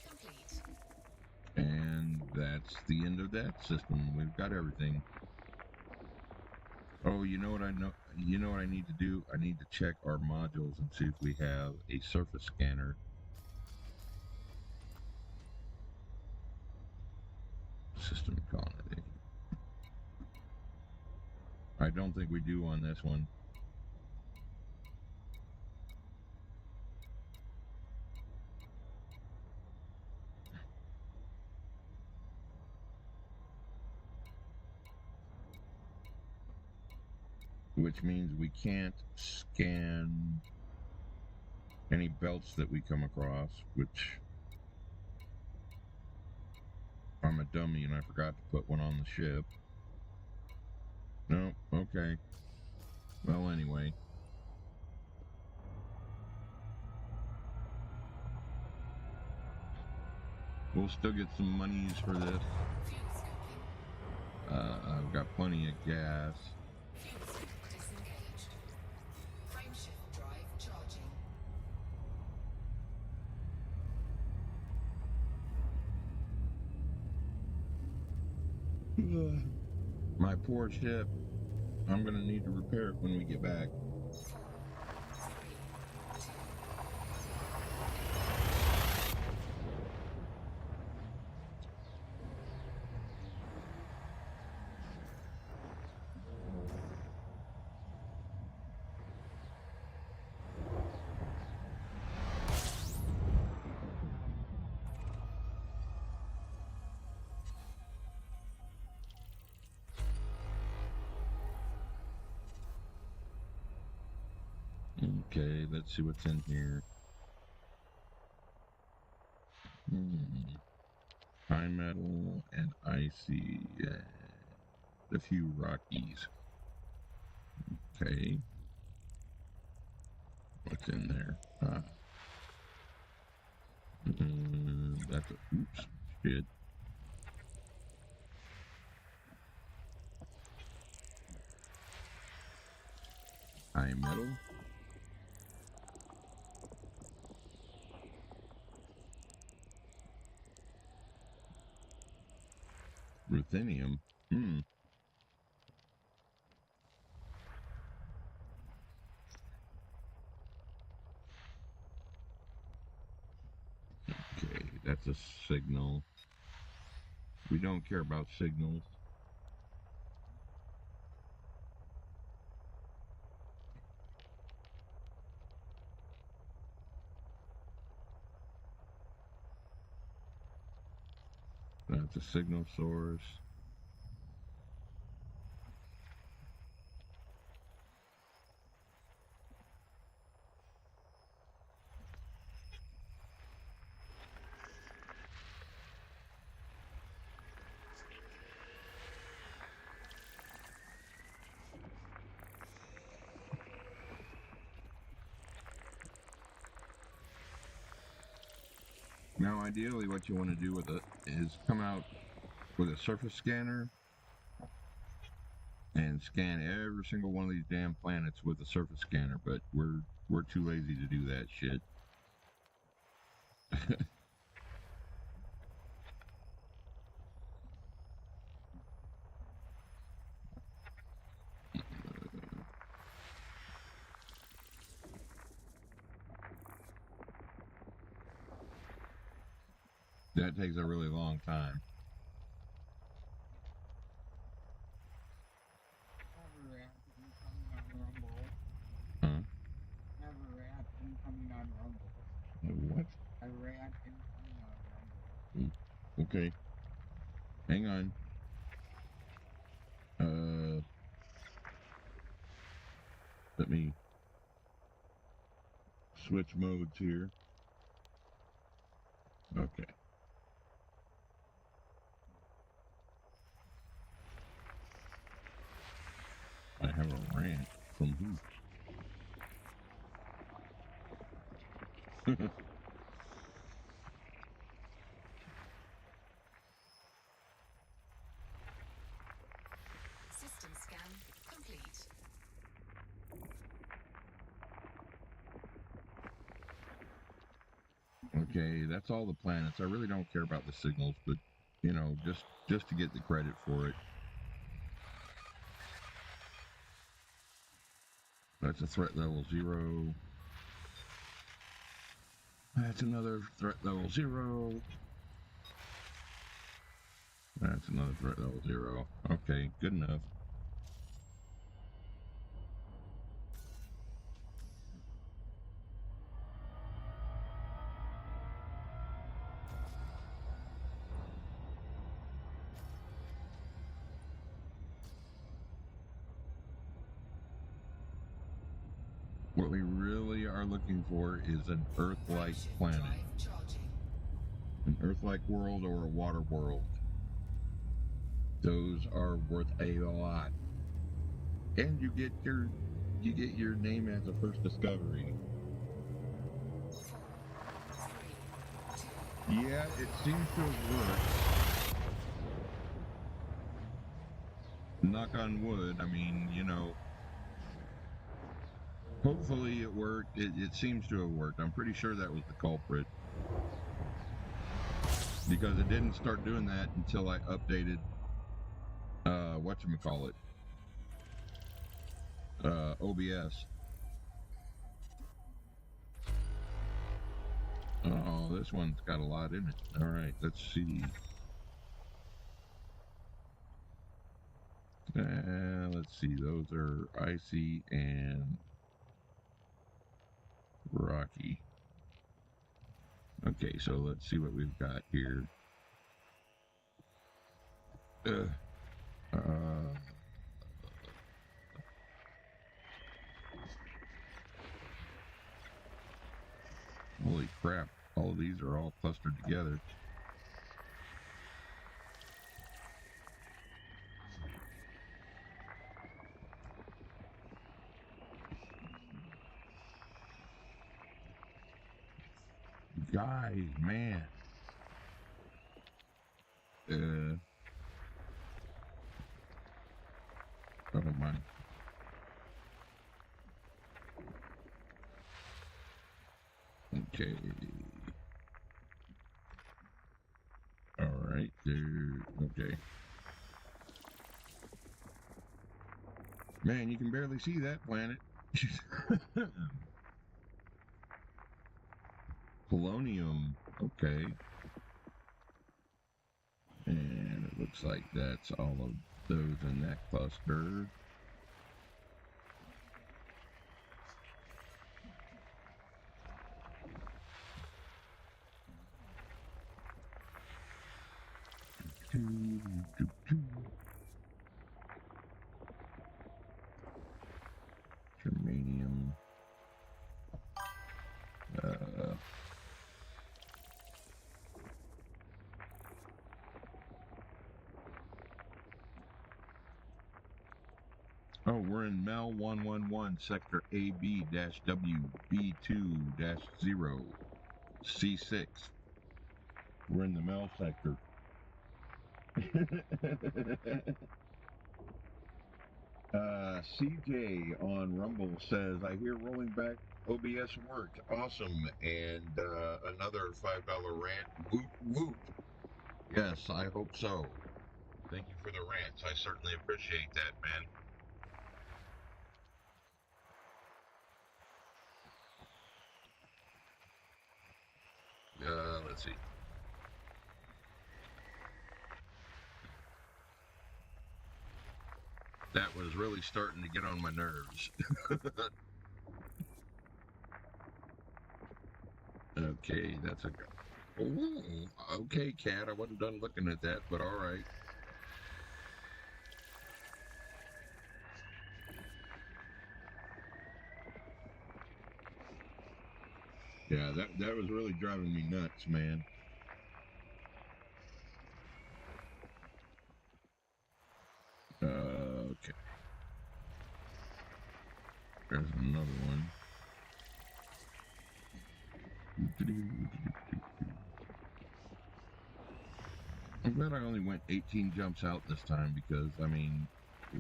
complete. And that's the end of that system. We've got everything. Oh, you know what I know? You know what I need to do? I need to check our modules and see if we have a surface scanner. System quality. I don't think we do on this one. Which means we can't scan any belts that we come across, which I'm a dummy and I forgot to put one on the ship. No, okay. Well, anyway. We'll still get some monies for this. Fuel scoping. I've got plenty of gas. Fuel scope disengaged. Frameshift drive charging. My poor ship. I'm gonna need to repair it when we get back. 4, 3, 2. Okay, let's see what's in here. High metal and icy. A few Rockies. Okay. What's in there? That's a. Oops. Shit. High metal. Ruthenium. a signal. We don't care about signals. That's a signal source. Now, ideally, what you want to do with it is come out with a surface scanner and scan every single one of these damn planets with a surface scanner, but we're too lazy to do that shit. That takes a really long time. Never rat incoming on Rumble. Huh? Never rat incoming on Rumble. What? A rat incoming on Rumble. Okay. Hang on. Let me switch modes here. Okay. I have a rant from who? System scan complete. Okay, that's all the planets. I really don't care about the signals, but you know, just to get the credit for it. That's a threat level 0. That's another threat level 0. That's another threat level 0. Okay, good enough. What we really are looking for is an Earth-like Frameshift planet. drive charging. An Earth-like world or a water world. Those are worth a lot. And you get your name as a first discovery. 4, 3, 2. Yeah, it seems to have worked. Knock on wood, I mean, you know, hopefully it worked. It seems to have worked. I'm pretty sure that was the culprit. Because it didn't start doing that until I updated, whatchamacallit, OBS. Oh, this one's got a lot in it. All right, let's see. Let's see. Those are icy and rocky. Okay, so let's see what we've got here. Holy crap. All of these are all clustered together. Guys, man. Oh my. Okay. All right, there. Okay. Man, you can barely see that planet. Polonium. Okay. Looks like that's all of those in that cluster. Germanium. Oh, we're in Mel 111, Sector AB-WB2-0, C6. We're in the Mel sector. CJ on Rumble says, I hear rolling back OBS worked. Awesome. And another $5 rant. Woot woot. Yes, I hope so. Thank you for the rants. I certainly appreciate that, man. Let's see. That was really starting to get on my nerves. Okay, that's a... Oh, okay, cat. I wasn't done looking at that, but all right. Yeah, that was really driving me nuts, man. Okay. There's another one. I'm glad I only went 18 jumps out this time because, I mean,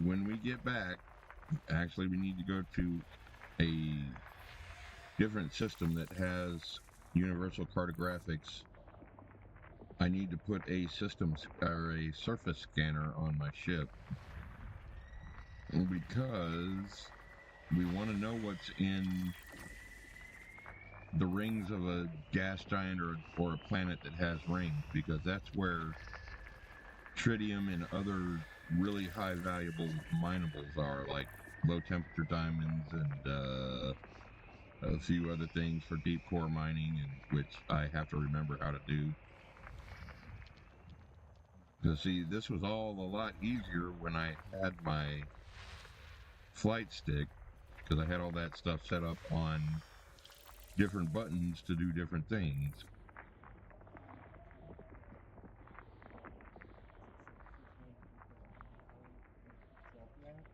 when we get back, actually we need to go to a different system that has universal cartographics. I need to put a a surface scanner on my ship because we want to know what's in the rings of a gas giant or a planet that has rings, because that's where tritium and other really high valuable minables are, like low temperature diamonds and a few other things for deep core mining, and which I have to remember how to do. Because see, this was all a lot easier when I had my flight stick, because I had all that stuff set up on different buttons to do different things.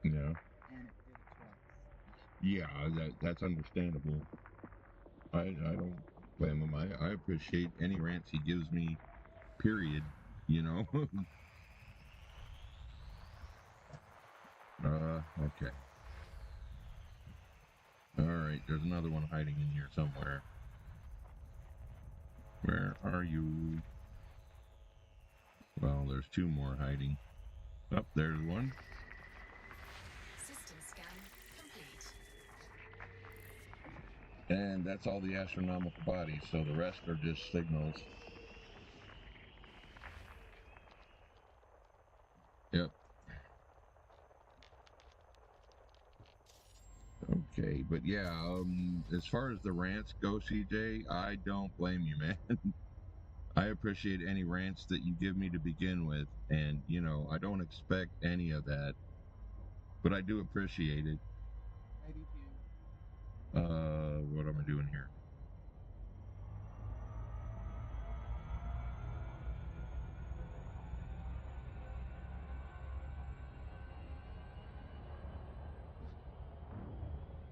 Yeah. Yeah, that's understandable. I don't blame him. I appreciate any rants he gives me, period, you know? Okay. Alright, there's another one hiding in here somewhere. Where are you? Well, there's two more hiding. Oh, there's one. System scan complete. And that's all the astronomical bodies, so the rest are just signals. Yep. Okay, but yeah, as far as the rants go, CJ, I don't blame you, man. I appreciate any rants that you give me to begin with, and, you know, I don't expect any of that, but I do appreciate it. I do too. What am I doing here?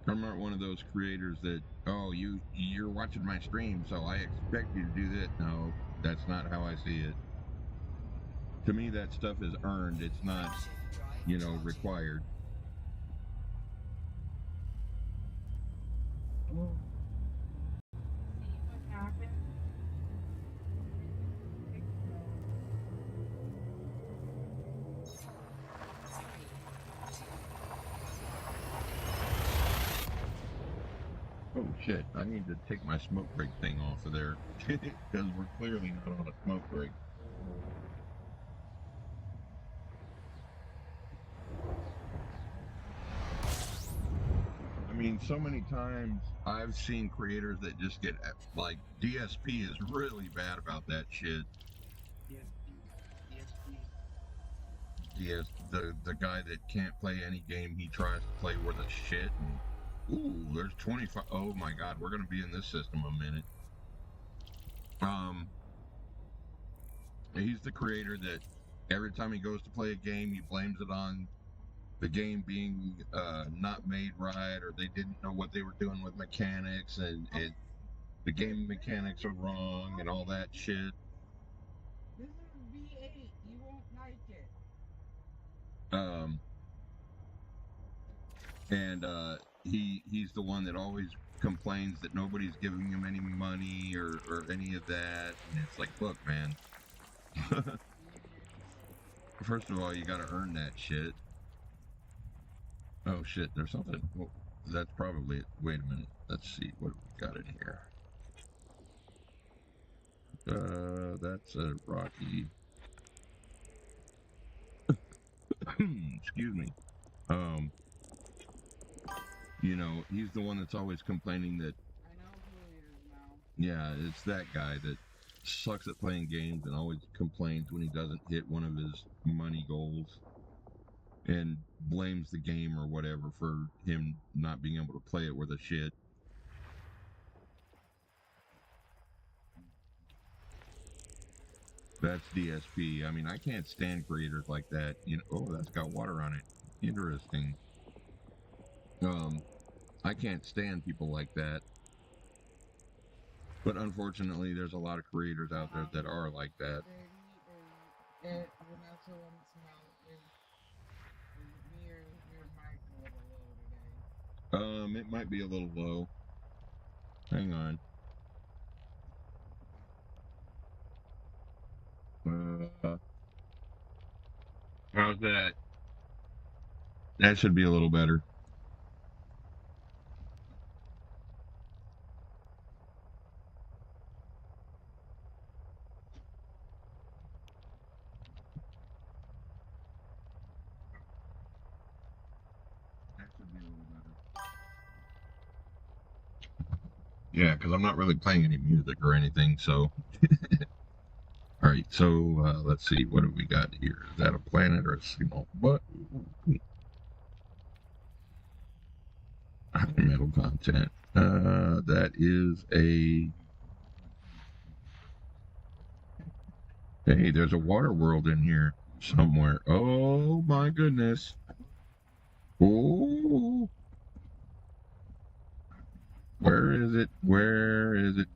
I'm not one of those creators that, oh, you're watching my stream, so I expect you to do that. No, that's not how I see it. To me, that stuff is earned. It's not, you know, required. See what happened? Oh shit, I need to take my smoke break thing off of there because we're clearly not on a smoke break. so many times I've seen creators that just get, like, DSP is really bad about that shit. The guy that can't play any game he tries to play worth a shit. And, ooh, there's 25. Oh my god, we're gonna be in this system a minute. He's the creator that every time he goes to play a game, he blames it on the game being not made right, or they didn't know what they were doing with mechanics, and the game mechanics are wrong, and all that shit. This is V8. You won't like it. He's the one that always complains that nobody's giving him any money or any of that, and it's like, look, man. First of all, you gotta earn that shit. Oh shit, there's something. Well, that's probably it. Wait a minute. Let's see what we got in here. That's a Rocky. Excuse me. You know, he's the one that's always complaining that. I know who he is now. Yeah, it's that guy that sucks at playing games and always complains when he doesn't hit one of his money goals, and blames the game or whatever for him not being able to play it worth a shit. That's DSP. I mean, I can't stand creators like that. You know, oh, that's got water on it. Interesting. I can't stand people like that. But unfortunately, there's a lot of creators out there that are like that. Vanessa wants to know is your mic a little low today? It might be a little low. Hang on. How's that? That should be a little better. Yeah, because I'm not really playing any music or anything, so. Alright, so let's see, what have we got here? Is that a planet or a signal? What? Metal content. That is a. Hey, there's a water world in here somewhere. Oh my goodness. Oh. Where is it? Where is it?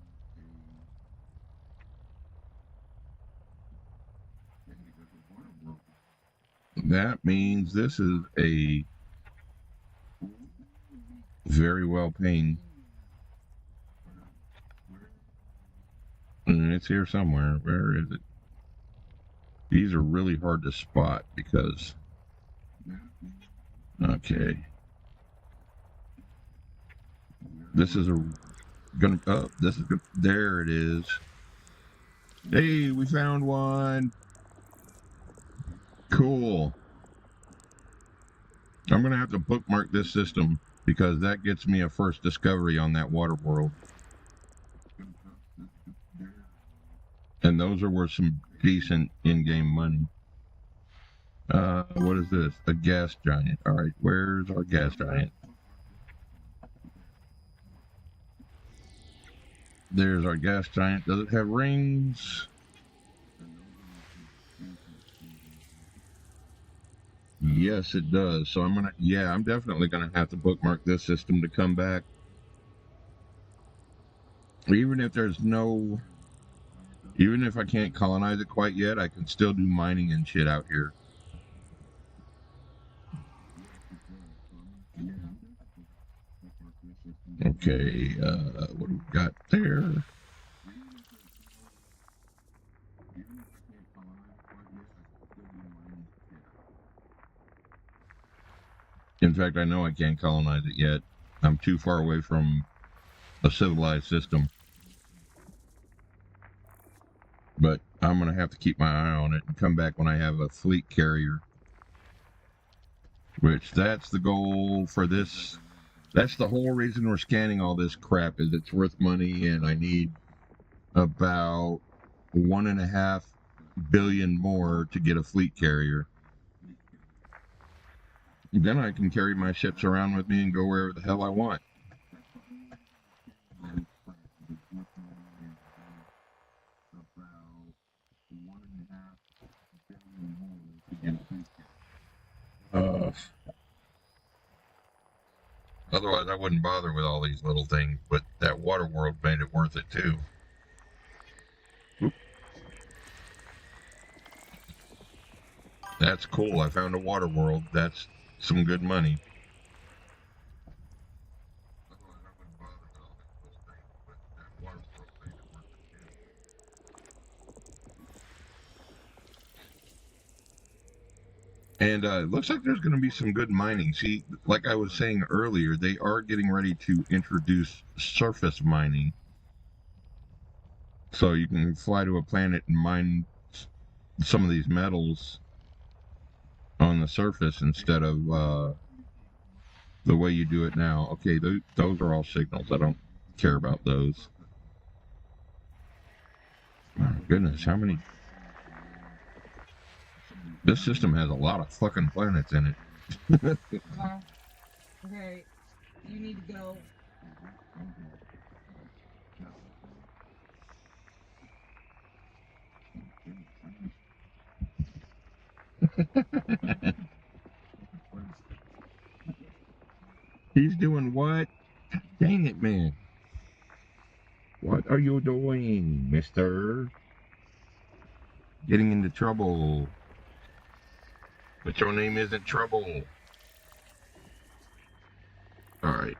That means this is a very well paying. And it's here somewhere. Where is it? These are really hard to spot because. Okay. This is gonna. Oh, this is good. There it is. Hey, we found one. Cool. I'm gonna have to bookmark this system because that gets me a first discovery on that water world. And those are worth some decent in-game money. What is this? A gas giant. Alright, where's our gas giant? There's our gas giant. Does it have rings? Yes, it does. So I'm definitely gonna have to bookmark this system to come back. Even if I can't colonize it quite yet, I can still do mining and shit out here. Okay, what do we got there? In fact, I know I can't colonize it yet. I'm too far away from a civilized system. But I'm going to have to keep my eye on it and come back when I have a fleet carrier. Which, that's the goal for this That's the whole reason we're scanning all this crap, is it's worth money, and I need about 1.5 billion more to get a fleet carrier. Then I can carry my ships around with me and go wherever the hell I want. Otherwise, I wouldn't bother with all these little things, but that water world made it worth it too. Oop. That's cool. I found a water world. That's some good money. Otherwise, I wouldn't bother with all these little things, but that water world made it worth it too. And it looks like there's going to be some good mining. See, like I was saying earlier, they are getting ready to introduce surface mining. So you can fly to a planet and mine some of these metals on the surface instead of the way you do it now. Okay, those are all signals. I don't care about those. Oh, goodness, how many... This system has a lot of fucking planets in it. Okay, you need to go. He's doing what? Dang it, man. What are you doing, mister? Getting into trouble. But your name isn't Trouble. Alright.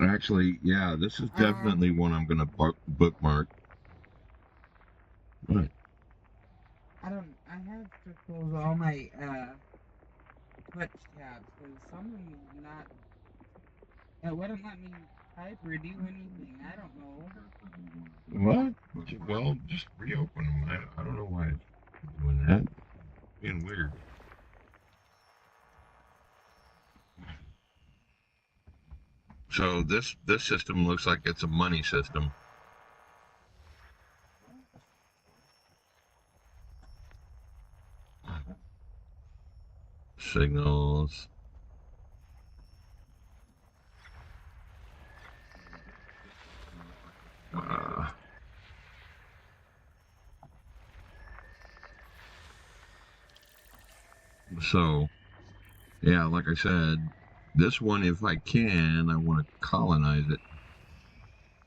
Actually, yeah, this is definitely one I'm gonna bookmark. What? I have to close all my clutch tabs because something's not. It wouldn't let me type or do anything. I don't know. What? Well, just reopen them. I don't know why it's doing that. Being weird. So this system looks like it's a money system. Signals. So, yeah, like I said, this one, if I can, I want to colonize it.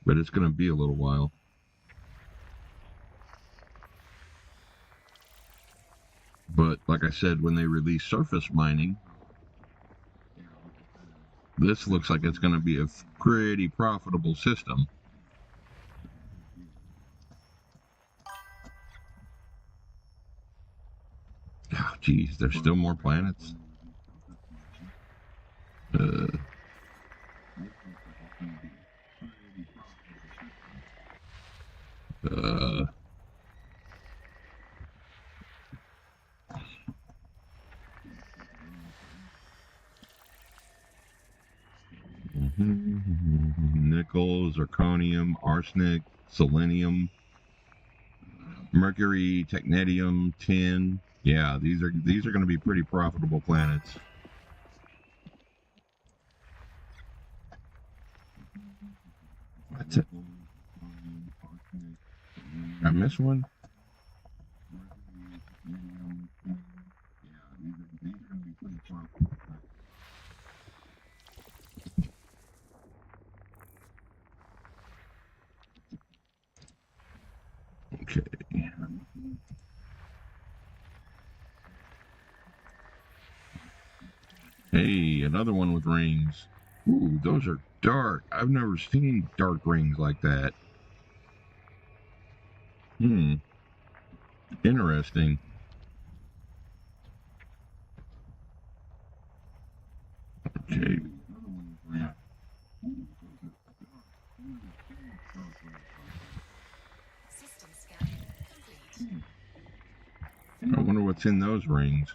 But it's going to be a little while. But like I said, when they release surface mining, this looks like it's going to be a pretty profitable system. Oh, geez, there's still more planets. Nickel, zirconium, arsenic, selenium, mercury, technetium, tin. Yeah, these are going to be pretty profitable planets. That's it. I missed one. Okay. Hey, another one with rings. Ooh, those are dark. I've never seen dark rings like that. Interesting. Okay. System scan complete. I wonder what's in those rings.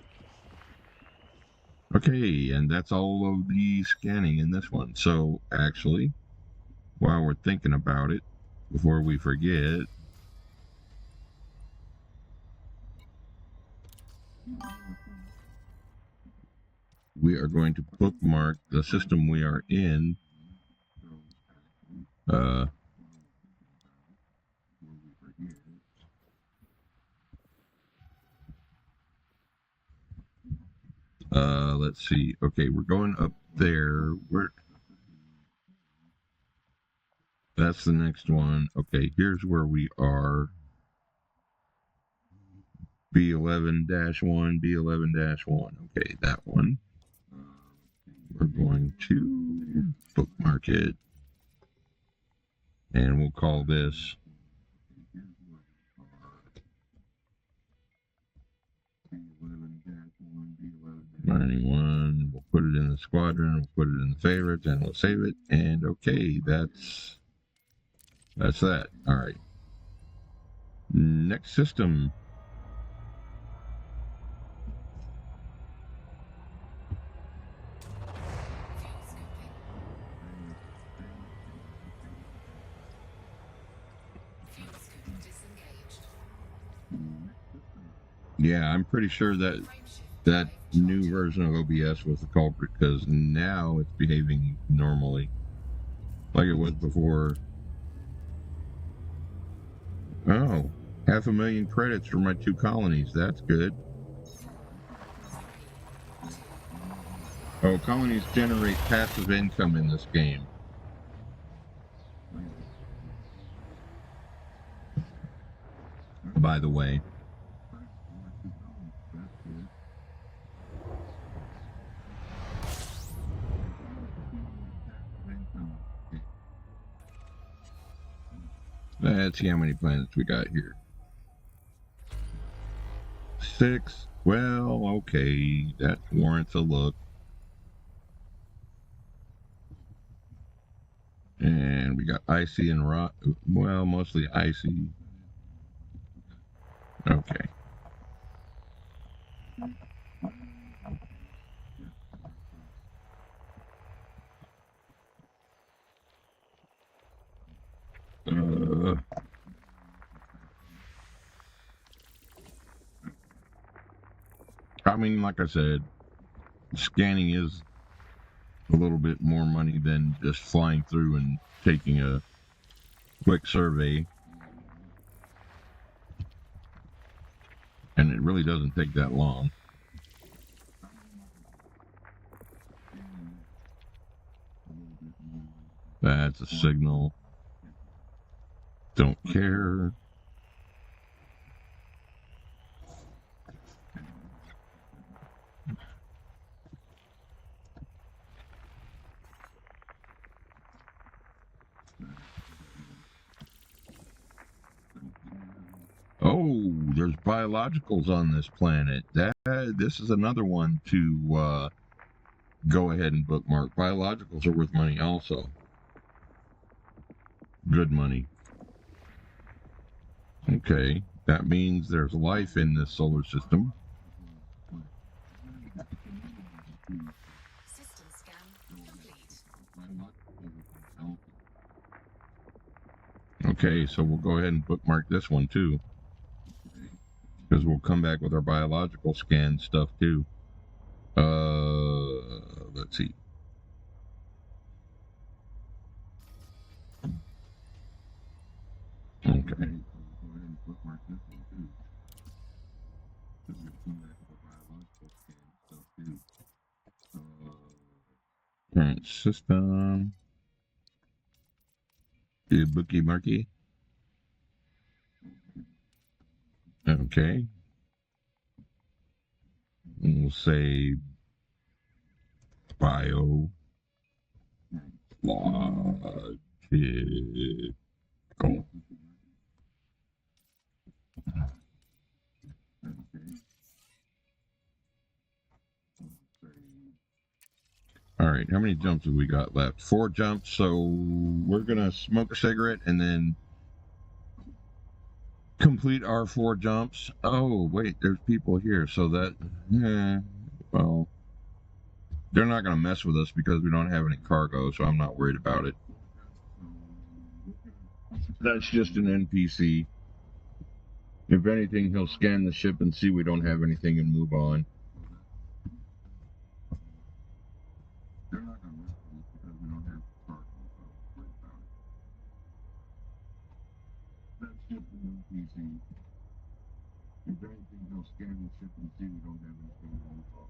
Okay, and that's all of the scanning in this one. So, actually, while we're thinking about it, before we forget, we are going to bookmark the system we are in. Let's see. Okay, we're going up there. That's the next one. Okay, here's where we are. B11-1, B11-1. Okay, that one. We're going to bookmark it. And we'll call this 91. We'll put it in the squadron, we'll put it in the favorites, and we'll save it. And okay, that's that. All right. Next system. Fuel scoop disengaged. Yeah, I'm pretty sure that that new version of OBS was the culprit, because now it's behaving normally, like it was before. Oh, 500,000 credits for my 2 colonies. That's good. Oh, colonies generate passive income in this game. By the way. Let's see how many planets we got here. 6. Well, okay. That warrants a look. And we got icy and rock. Well, mostly icy. Okay. I mean, like I said, scanning is a little bit more money than just flying through and taking a quick survey. And it really doesn't take that long. That's a signal. Don't care. Oh, there's biologicals on this planet. This is another one to go ahead and bookmark. Biologicals are worth money also. Good money. Okay, that means there's life in this solar system. System scan complete. Okay, so we'll go ahead and bookmark this one too, because we'll come back with our biological scan stuff too. Let's see. Okay. Current system. Bookie Marky. Okay. We'll say bio logical. All right, how many jumps have we got left? 4 jumps, so we're gonna smoke a cigarette and then complete our 4 jumps. Oh, wait, there's people here, so that, well, they're not gonna mess with us because we don't have any cargo, so I'm not worried about it. That's just an NPC. If anything, he'll scan the ship and see we don't have anything and move on. They're not gonna mess with us because we don't have cargo, so I'm not worried about it. That's just an NPC. If anything, he'll scan the ship and see we don't have anything and move on.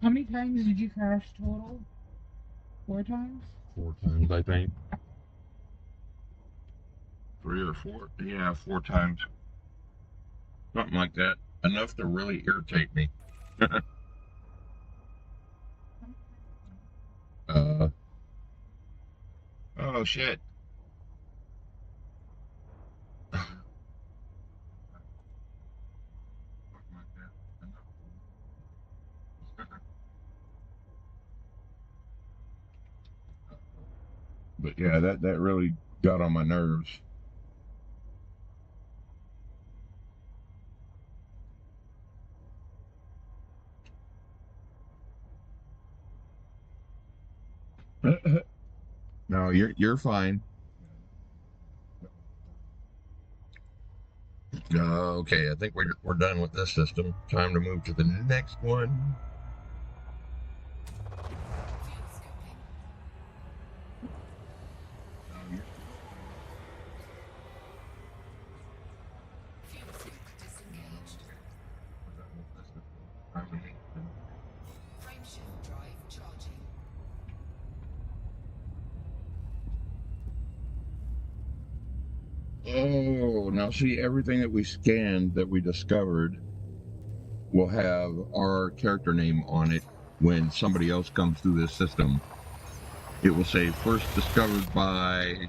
How many times did you crash total? 4 times? 4 times, I think. 3 or 4. Yeah, 4 times. Something like that. Enough to really irritate me. Oh shit. But yeah, that really got on my nerves. No, you're fine. Okay, I think we're done with this system. Time to move to the next one. Fuel scoping. Fuel scope disengaged. Frameshift drive charging. Oh, now see, everything that we scanned that we discovered will have our character name on it when somebody else comes through this system. It will say first discovered by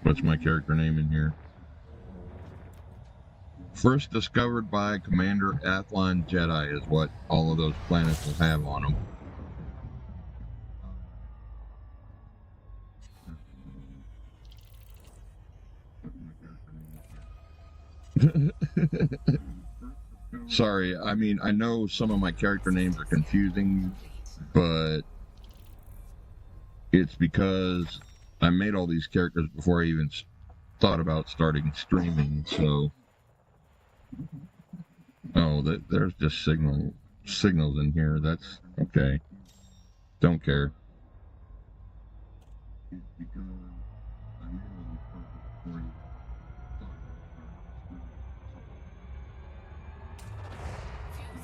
what's my character name in here? First discovered by Commander Athlon Jedi is what all of those planets will have on them. Sorry, I mean, I know some of my character names are confusing, but it's because I made all these characters before I even thought about starting streaming, so... Oh, there's just signals in here, that's... okay. Don't care. Fuel scoping. Fuel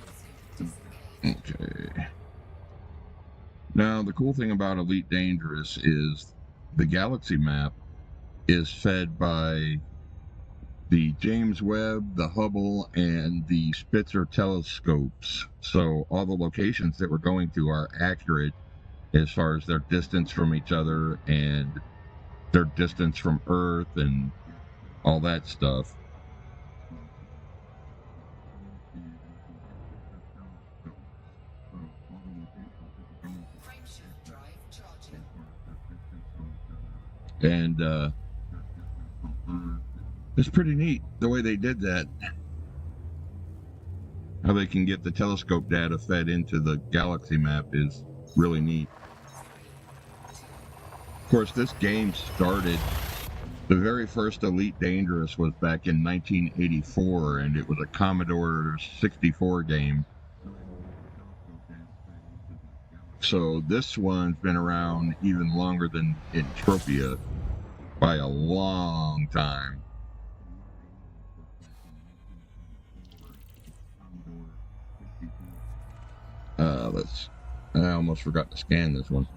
scope disengaged. Okay. Now, the cool thing about Elite Dangerous is the galaxy map is fed by the James Webb, the Hubble, and the Spitzer telescopes. So all the locations that we're going to are accurate as far as their distance from each other and their distance from Earth and all that stuff. Frameshift drive charging. And it's pretty neat the way they did that. How they can get the telescope data fed into the galaxy map is really neat. Of course, this game started, the very first Elite Dangerous was back in 1984, and it was a Commodore 64 game. So this one's been around even longer than Entropia by a long time. I almost forgot to scan this one.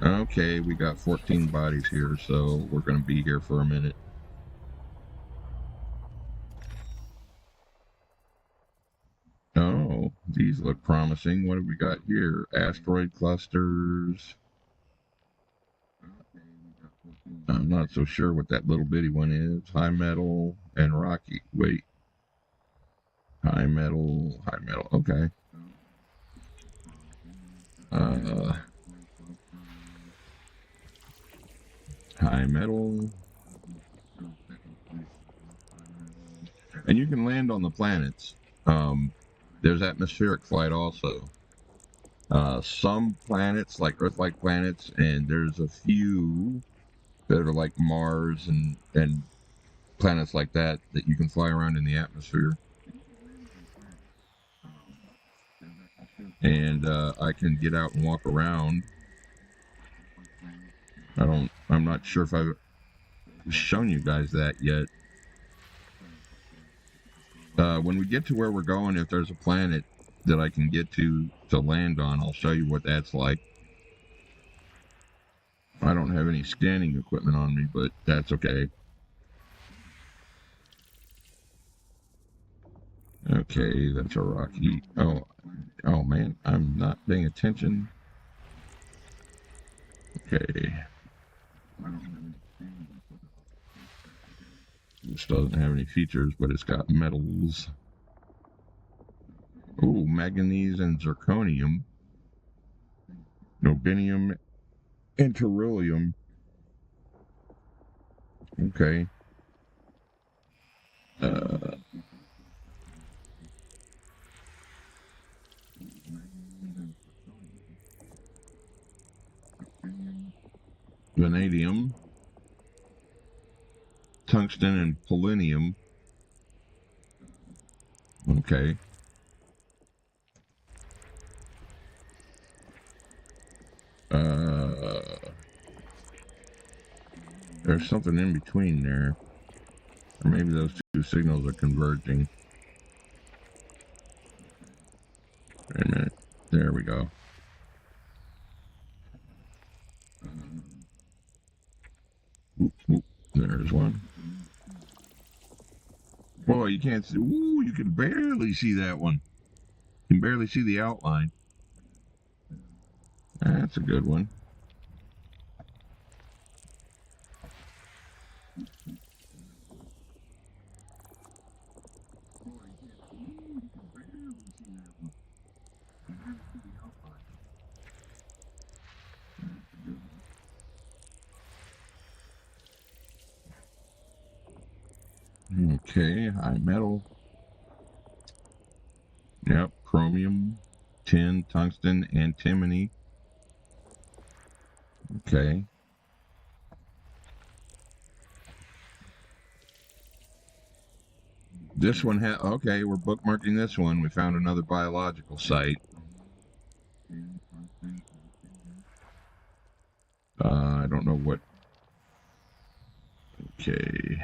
Okay, we got 14 bodies here, so we're going to be here for a minute. Oh, these look promising. What have we got here? Asteroid clusters. I'm not so sure what that little bitty one is. High metal and rocky. Wait. High metal. Okay. High metal. And you can land on the planets. There's atmospheric flight also. Some planets, like Earth-like planets, and there's a few that are like Mars and planets like that you can fly around in the atmosphere. And I can get out and walk around. I I'm not sure if I've shown you guys that yet. When we get to where we're going, if there's a planet that I can get to land on, I'll show you what that's like. I don't have any scanning equipment on me, but that's okay. Okay, that's a rocky. Oh man, I'm not paying attention. Okay. This doesn't have any features, but it's got metals. Oh, manganese and zirconium. Nobinium and beryllium. Okay. Vanadium. Tungsten and polonium. Okay. There's something in between there. Or maybe those two signals are converging. Wait a minute. There we go. Oop, oop. There's one. Boy, you can't see. Ooh, you can barely see that one. You can barely see the outline. That's a good one. Okay, high metal. Yep, chromium, tin, tungsten, antimony. Okay. This one okay, we're bookmarking this one. We found another biological site. I don't know what. Okay.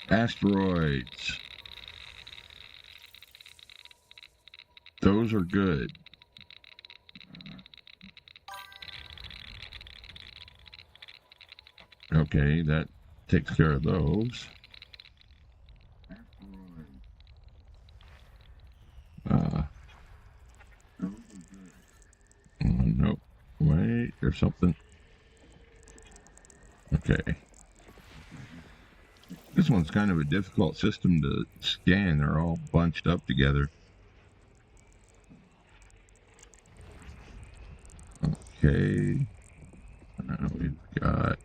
Asteroids. Those are good. Okay, that takes care of those. Nope. Wait, there's something. Okay. This one's kind of a difficult system to scan. They're all bunched up together. Okay. Now we've got.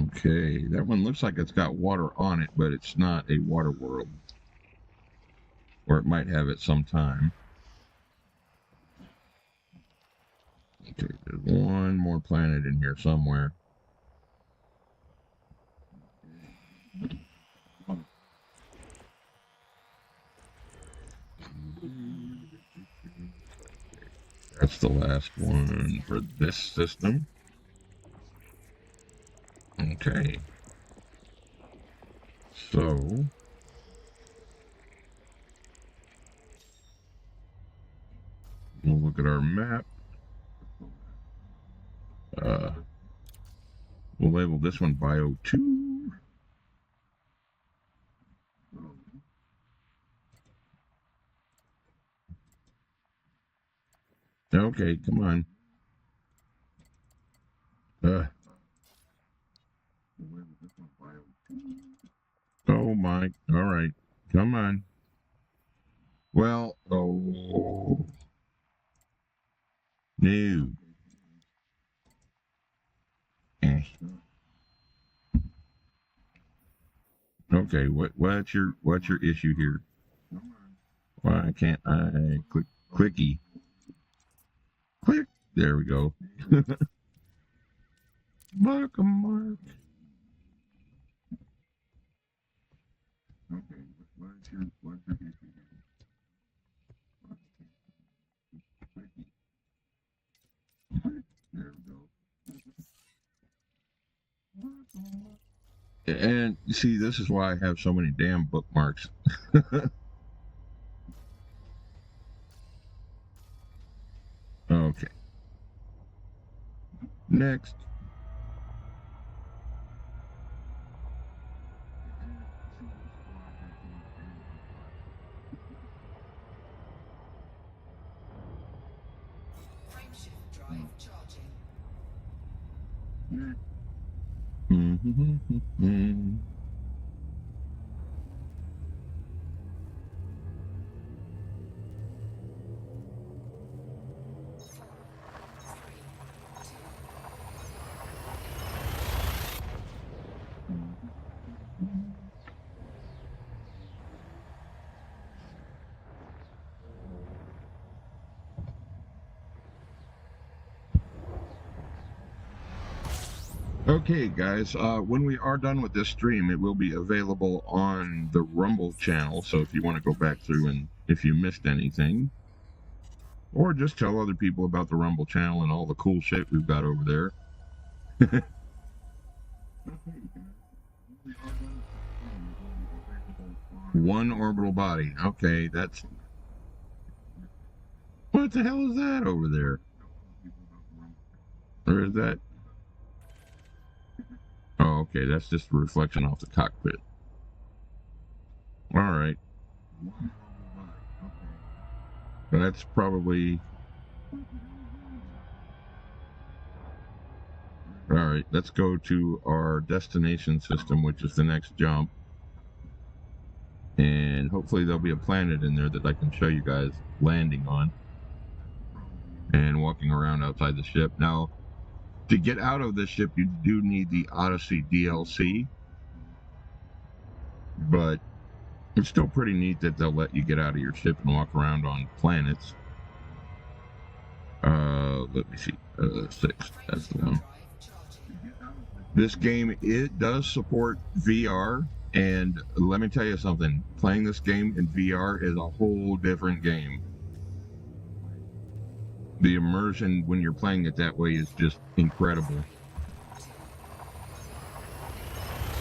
Okay, that one looks like it's got water on it, but it's not a water world. Or it might have it sometime. Okay, there's one more planet in here somewhere. That's the last one for this system. Okay. So we'll look at our map. We'll label this one Bio 2. Okay, come on. Oh my, all right, come on. Well, oh, no. Okay, what's your issue here? Why can't I clicky? Click. There we go. Mark a mark. Okay, what's your issue here? There we go. And see, this is why I have so many damn bookmarks. Okay. Next. Frameshift drive charging. Okay, guys, when we are done with this stream, it will be available on the Rumble channel, so if you want to go back through and if you missed anything, or just tell other people about the Rumble channel and all the cool shit we've got over there. One orbital body. Okay, that's... What the hell is that over there? Or is that... Oh, okay, that's just a reflection off the cockpit. Alright. That's probably... Alright, let's go to our destination system, which is the next jump. And hopefully there'll be a planet in there that I can show you guys landing on. And walking around outside the ship. Now, to get out of the ship, you do need the Odyssey DLC. But it's still pretty neat that they'll let you get out of your ship and walk around on planets. Let me see. 6. That's the one. This game, it does support VR. And let me tell you something. Playing this game in VR is a whole different game. The immersion when you're playing it that way is just incredible.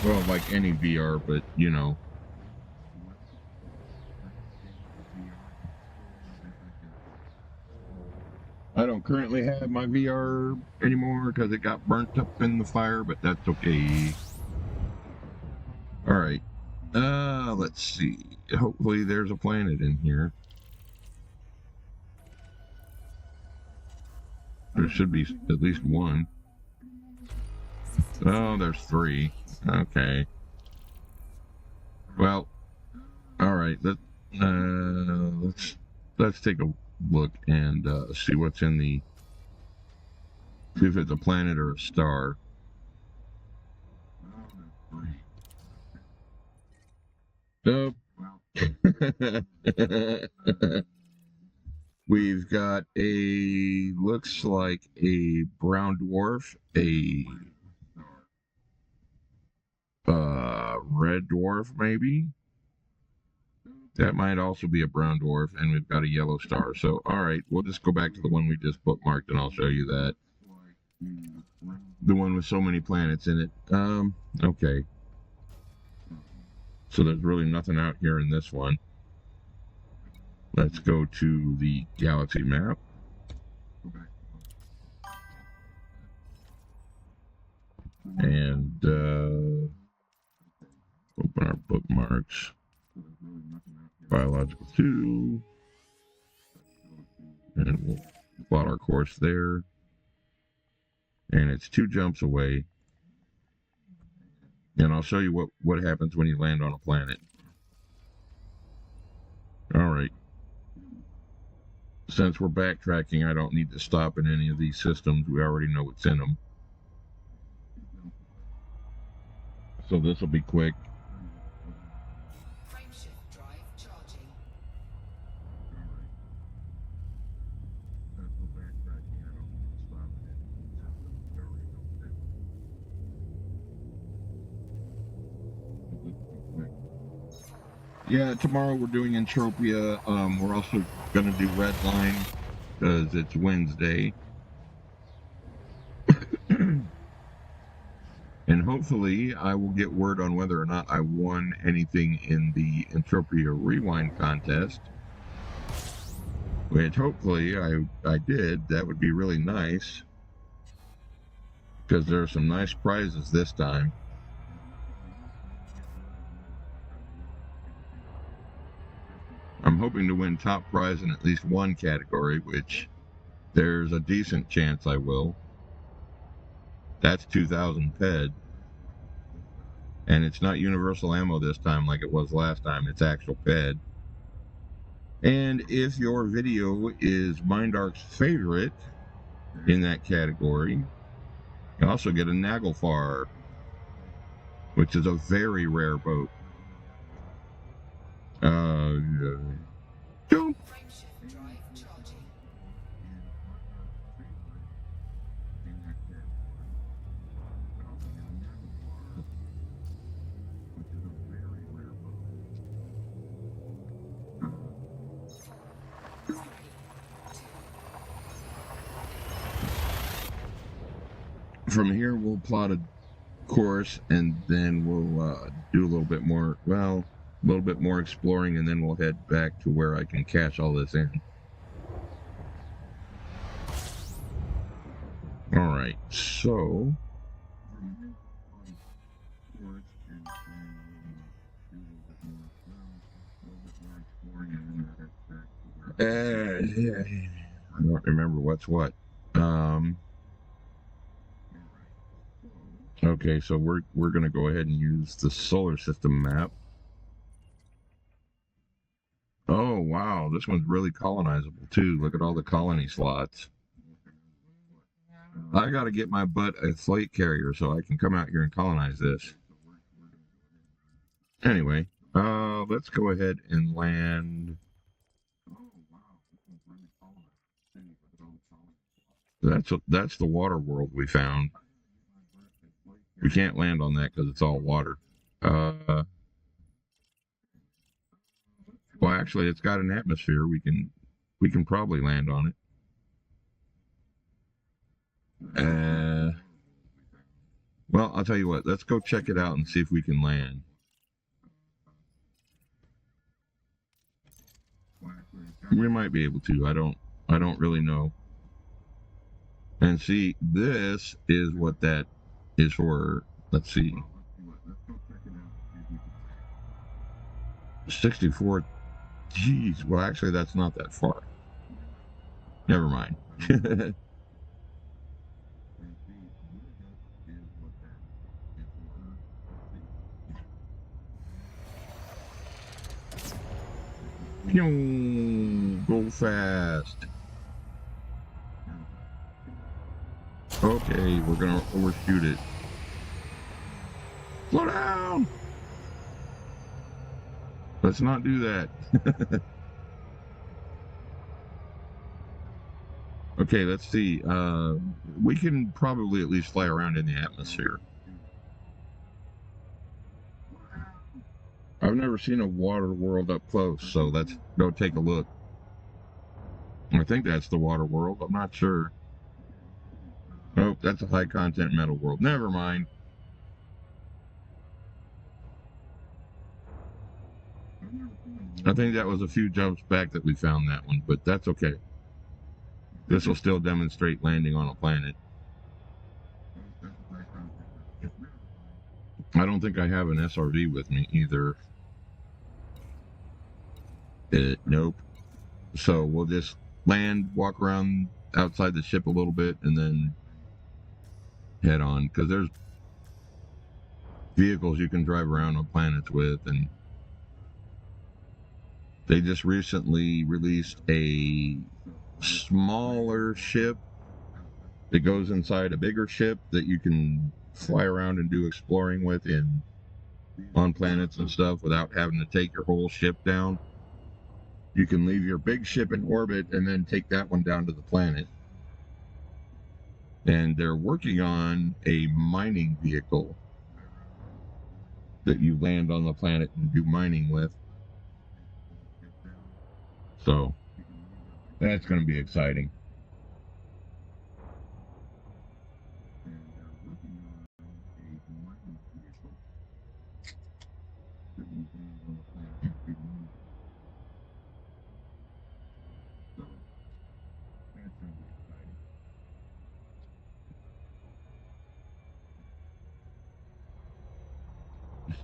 Well, like any VR, but you know. I don't currently have my VR anymore because it got burnt up in the fire, but that's okay. Alright. Let's see. Hopefully there's a planet in here. There should be at least one. Oh, there's 3. Okay. Well, alright, let's take a look and see what's in the... See if it's a planet or a star. Oh. We've got a... looks like a brown dwarf, a... red dwarf, maybe? That might also be a brown dwarf, and we've got a yellow star. So, alright, we'll just go back to the one we just bookmarked, and I'll show you that. The one with so many planets in it. Okay. So there's really nothing out here in this one. Let's go to the galaxy map. And, open our bookmarks. Biological 2. And we'll plot our course there. And it's 2 jumps away. And I'll show you what happens when you land on a planet. Alright. Since we're backtracking, I don't need to stop in any of these systems. We already know what's in them. So this will be quick. Yeah, tomorrow we're doing Entropia. We're also gonna do Redline because it's Wednesday. And hopefully I will get word on whether or not I won anything in the Entropia Rewind contest. Which hopefully I did. That would be really nice. Because there are some nice prizes this time. I'm hoping to win top prize in at least one category, which there's a decent chance I will. That's 2,000 PED. And it's not universal ammo this time like it was last time. It's actual PED. And if your video is Mindark's favorite in that category, you also get a Naglfar, which is a very rare boat. Jump! Frameshift drive charging. From here, we'll plot a course, and then we'll do a little bit more, well, a little bit more exploring, and then we'll head back to where I can cash all this in. All right, so... yeah, I don't remember what's what. Okay, so we're gonna go ahead and use the solar system map. Oh wow, this one's really colonizable too. Look at all the colony slots. I gotta get my butt a flight carrier so I can come out here and colonize this. Anyway, let's go ahead and land. That's the water world we found. We can't land on that because it's all water. Well, actually, it's got an atmosphere. We can probably land on it. Well, I'll tell you what. Let's go check it out and see if we can land. We might be able to. I don't really know. And see, this is what that is for. Let's see. 64. Geez. Well, actually, that's not that far. Never mind. Go fast. Okay, we're gonna overshoot it. Slow down! Let's not do that. Okay, let's see. We can probably at least fly around in the atmosphere. I've never seen a water world up close, so let's go take a look. I think that's the water world. I'm not sure. Nope, that's a high content metal world. Never mind. I think that was a few jumps back that we found that one, but that's okay. This will still demonstrate landing on a planet. I don't think I have an SRV with me either. Nope. So we'll just land, walk around outside the ship a little bit, and then head on. Because there's vehicles you can drive around on planets with, and they just recently released a smaller ship that goes inside a bigger ship that you can fly around and do exploring with on planets and stuff without having to take your whole ship down. You can leave your big ship in orbit and then take that one down to the planet. And they're working on a mining vehicle that you land on the planet and do mining with. So that's going to be exciting.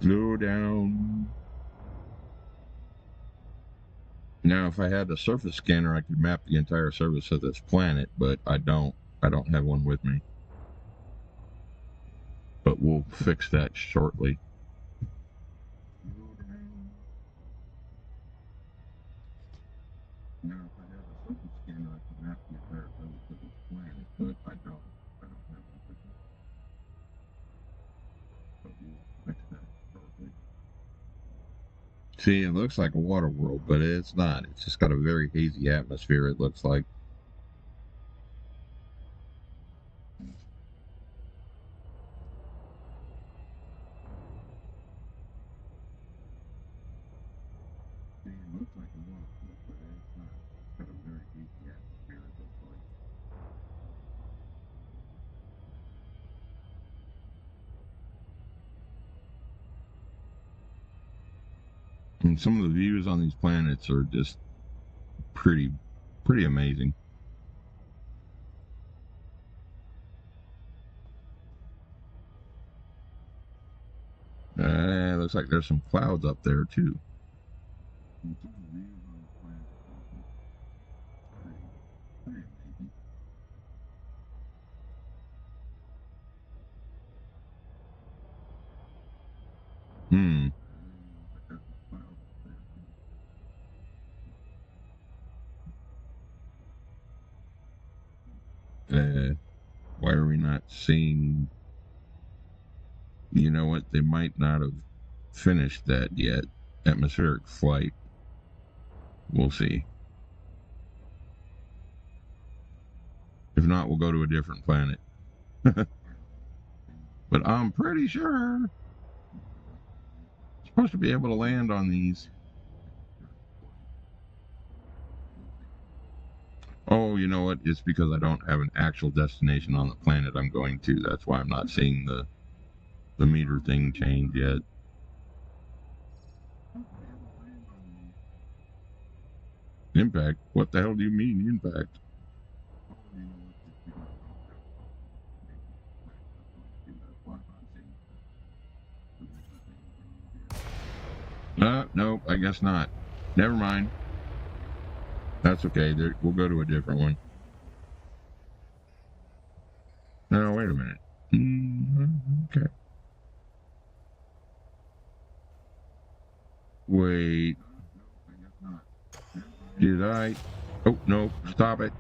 Slow down. Now, if I had a surface scanner, I could map the entire surface of this planet, but I don't. I don't have one with me. But we'll fix that shortly. Now, if I had a surface scanner, I could map the entire surface of this planet, but I don't. I don't have one with me. But we'll fix that shortly. See, it looks like a water world, but it's not. It's just got a very hazy atmosphere, it looks like. See, it looks like a water world, but it's not. It's got a very hazy atmosphere, it looks like. And some of the views on these planets are just pretty amazing. Looks like there's some clouds up there too. Why are we not seeing? You know what? They might not have finished that yet. Atmospheric flight. We'll see. If not, we'll go to a different planet. But I'm pretty sure I'm supposed to be able to land on these. Oh, you know what? It's because I don't have an actual destination on the planet I'm going to. That's why I'm not seeing the meter thing change yet. Impact? What the hell do you mean, impact? Nope, I guess not. Never mind. That's okay. We'll go to a different one. No, wait a minute. Okay. Wait. Did I? Oh, no. Stop it.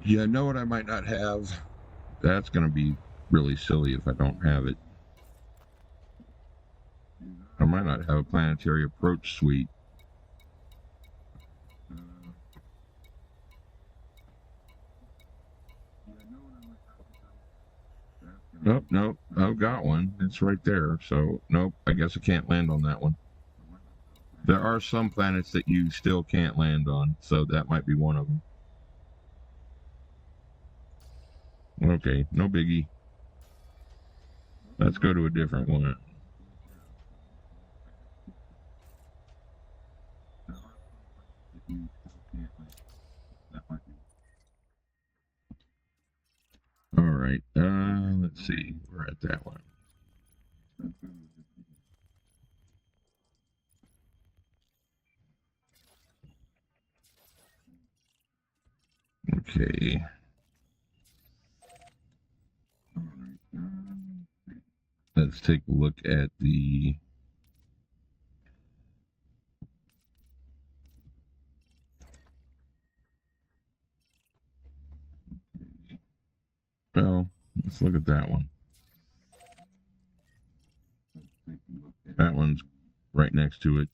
Yeah, know what I might not have? That's going to be really silly if I don't have it. I might not have a planetary approach suite. Nope, I've got one. It's right there. So, nope, I guess I can't land on that one. There are some planets that you still can't land on, so that might be one of them. Okay, no biggie. Let's go to a different one. All right, let's see. We're at that one. Okay. Let's take a look at the well, let's look at that one. That one's right next to it.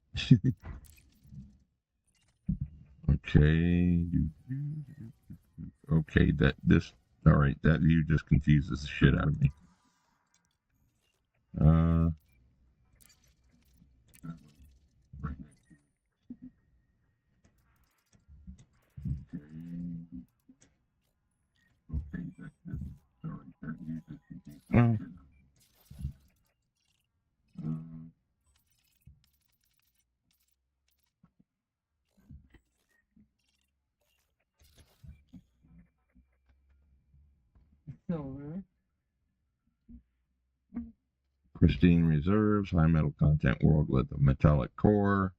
Okay. Okay, all right, that view just confuses the shit out of me. silver. Pristine reserves, high metal content world with a metallic core.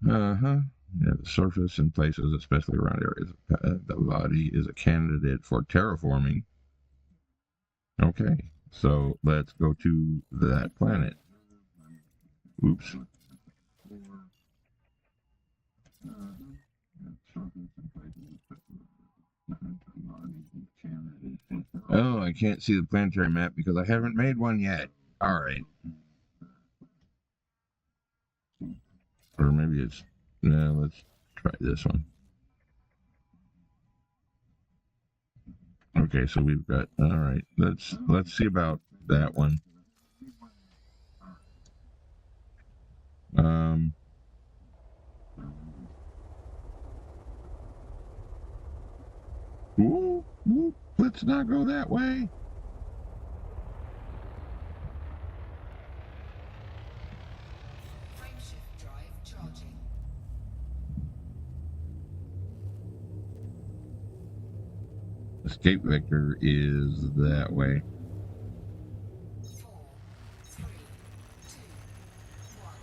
Yeah, the surface in places, especially around areas. The body is a candidate for terraforming. Okay, so let's go to that planet. Oops. Oh, I can't see the planetary map because I haven't made one yet. Alright. Or maybe it's... Yeah, let's try this one. Okay, so we've got... Alright, let's see about that one. Ooh, let's not go that way. Frameshift drive charging. Escape vector is that way. 4, 3, 2, 1.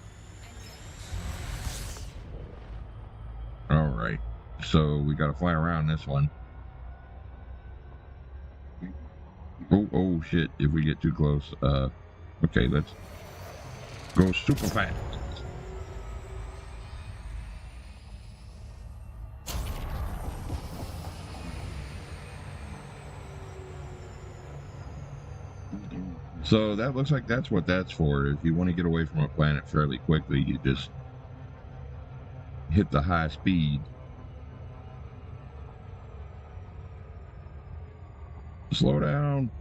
Engage. Alright, so we gotta fly around this one. Oh shit, if we get too close, okay, let's go super fast. So that looks like that's what that's for. If you want to get away from a planet fairly quickly, you just hit the high speed. Slow down.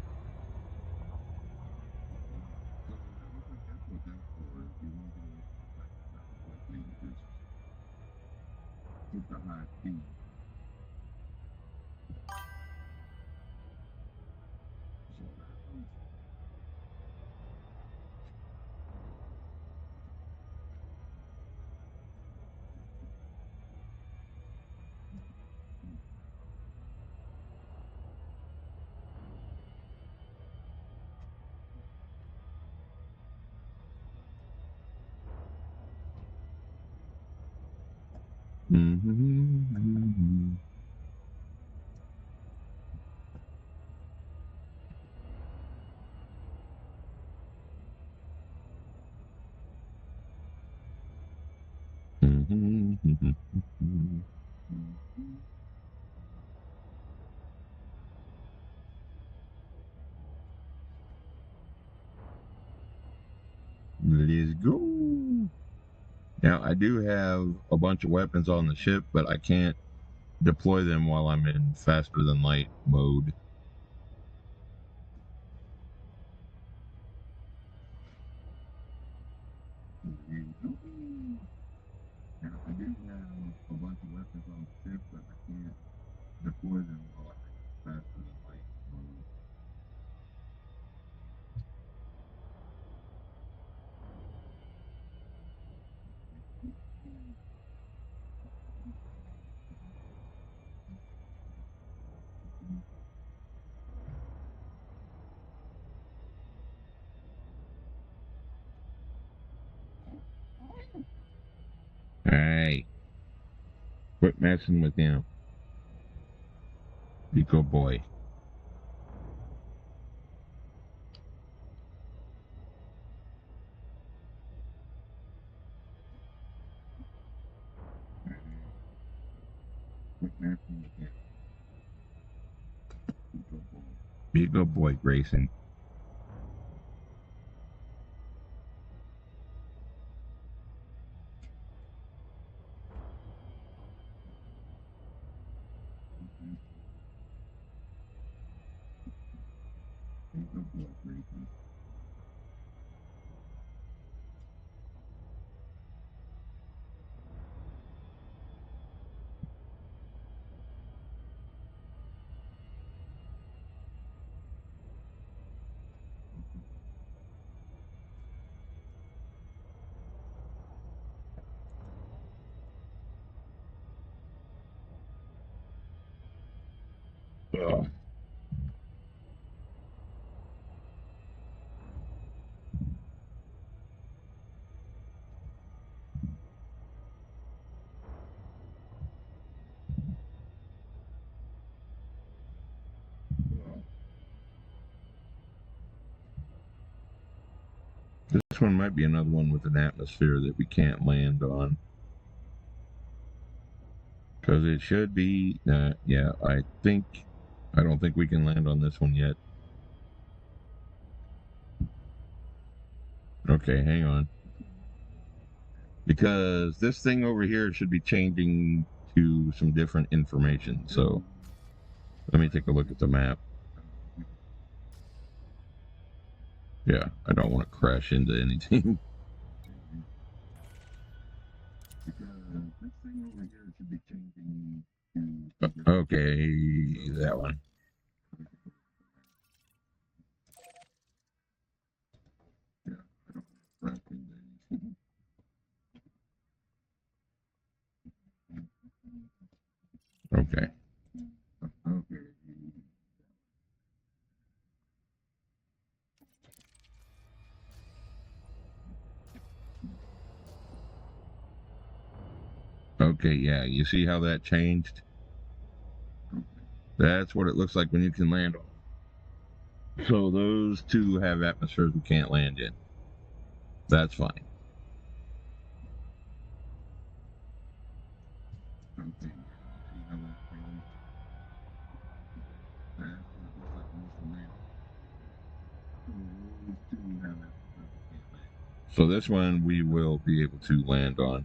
Let's go. Now, I do have a bunch of weapons on the ship, but I can't deploy them while I'm in faster than light mode. Now, I do have a bunch of weapons on the ship, but I can't deploy them while I'm in faster than light mode. Hey, quit messing with him. Be good boy. Quit messing with him. Be a good boy. Be a good boy, Grayson. Be a good boy, Grayson. Ugh. This one might be another one with an atmosphere that we can't land on. Because it should be... yeah, I don't think we can land on this one yet. Okay, hang on. Because this thing over here should be changing to some different information. So, let me take a look at the map. Yeah, I don't want to crash into anything. Okay, that one. Okay. Okay, yeah, you see how that changed? That's what it looks like when you can land on. So those two have atmospheres we can't land in. That's fine. So this one we will be able to land on.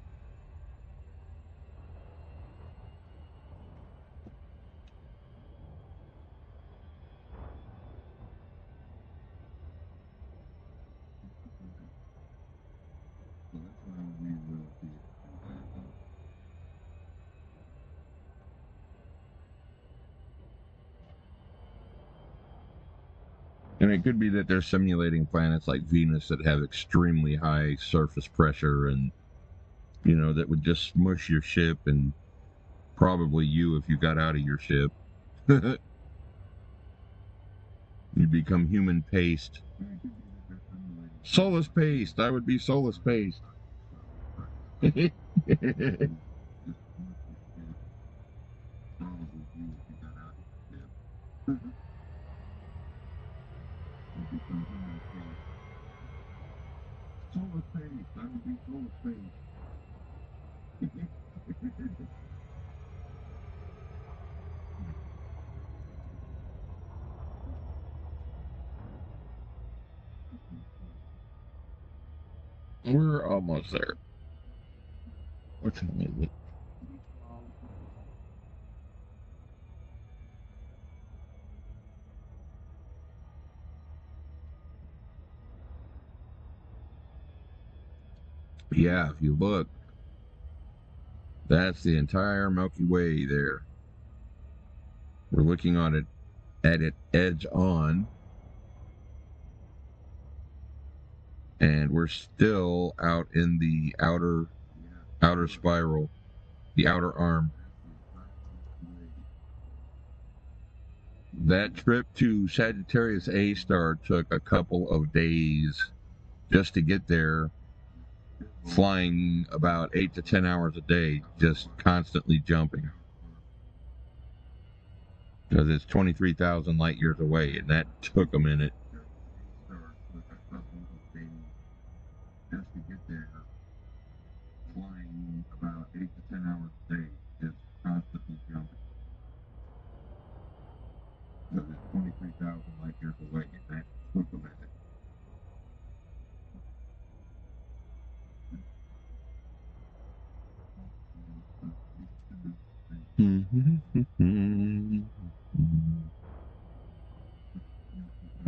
And it could be that they're simulating planets like Venus that have extremely high surface pressure and, you know, that would just smush your ship and probably you if you got out of your ship. You'd become human paste. Soulless paste! I would be soulless paste. We're almost there. What time is it? Yeah, if you look, that's the entire Milky Way there. We're looking on it at it edge on, and we're still out in the outer spiral, the outer arm. That trip to Sagittarius A star took a couple of days just to get there, flying about 8 to 10 hours a day, just constantly jumping. Because it's 23,000 light years away, and that took a minute. Just to get there, flying about 8 to 10 hours a day, just constantly jumping. Because it's 23,000 light years away, and that took a minute.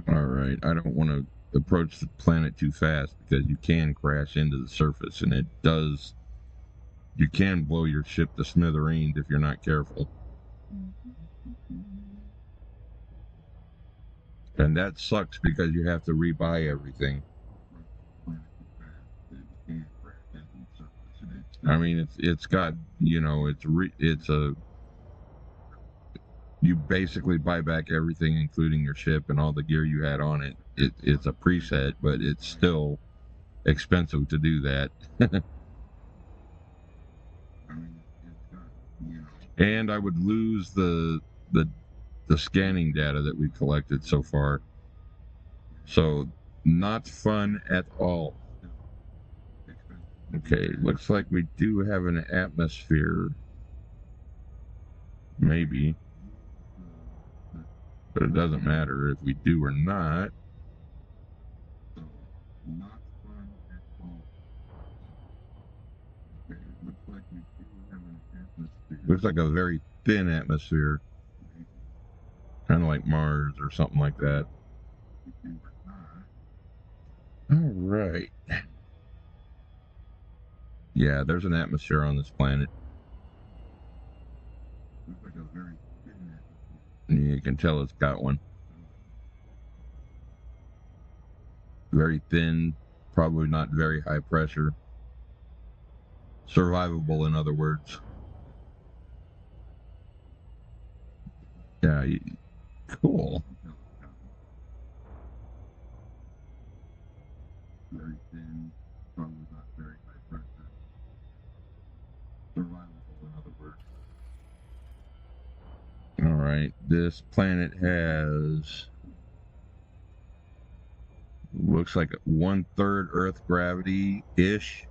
All right, I don't want to approach the planet too fast because you can crash into the surface, and it does. You can blow your ship to smithereens if you're not careful. And that sucks because you have to rebuy everything. I mean, it's got, you know, you basically buy back everything, including your ship and all the gear you had on it. It's a preset, but it's still expensive to do that. And I would lose the scanning data that we collected so far. So, not fun at all. Okay, looks like we do have an atmosphere. Maybe. But it doesn't matter if we do or not. So, not fun at all. Okay, looks like we do have an atmosphere. Looks like a very thin atmosphere. Kind of like Mars or something like that. Alright. Yeah, there's an atmosphere on this planet. Looks like a very thin atmosphere. You can tell it's got one. Very thin, probably not very high pressure. Survivable, in other words. Yeah, cool. Very thin, probably not very high pressure. Survivable, in other words. Alright, this planet has... looks like 1/3 Earth gravity-ish.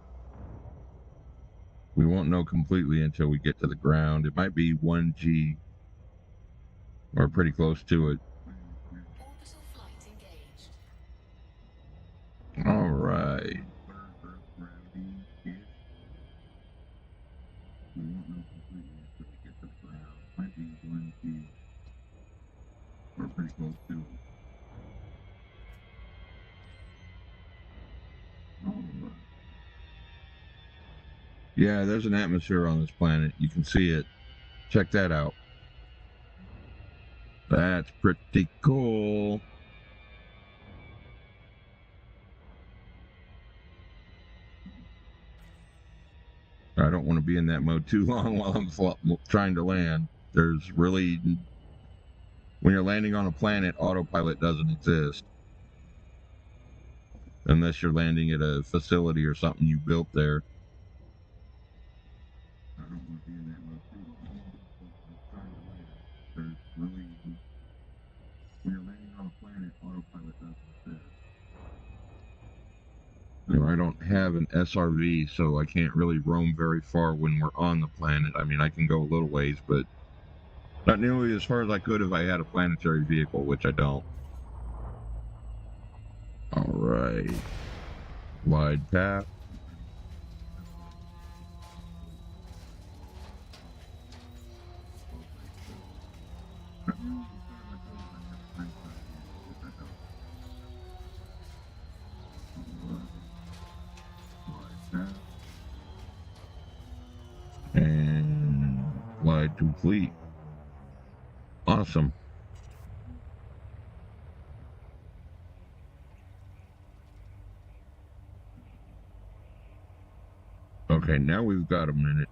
We won't know completely until we get to the ground. It might be 1G. Or pretty close to it. Orbital flight engaged. Alright. We won't know completely until we get to the ground. Might be 1G. Or pretty close to it. Alright. Yeah, there's an atmosphere on this planet. You can see it. Check that out. That's pretty cool. I don't want to be in that mode too long while I'm trying to land. There's really... when you're landing on a planet, autopilot doesn't exist. Unless you're landing at a facility or something you built there. I don't want to be in that mode too long. I'm trying to land. There's really... when you're landing on a planet, autopilot doesn't exist. You know, I don't have an SRV, so I can't really roam very far when we're on the planet. I mean, I can go a little ways, but not nearly as far as I could if I had a planetary vehicle, which I don't. Alright. Wide path. And glide complete. Awesome. Okay, now we've got a minute.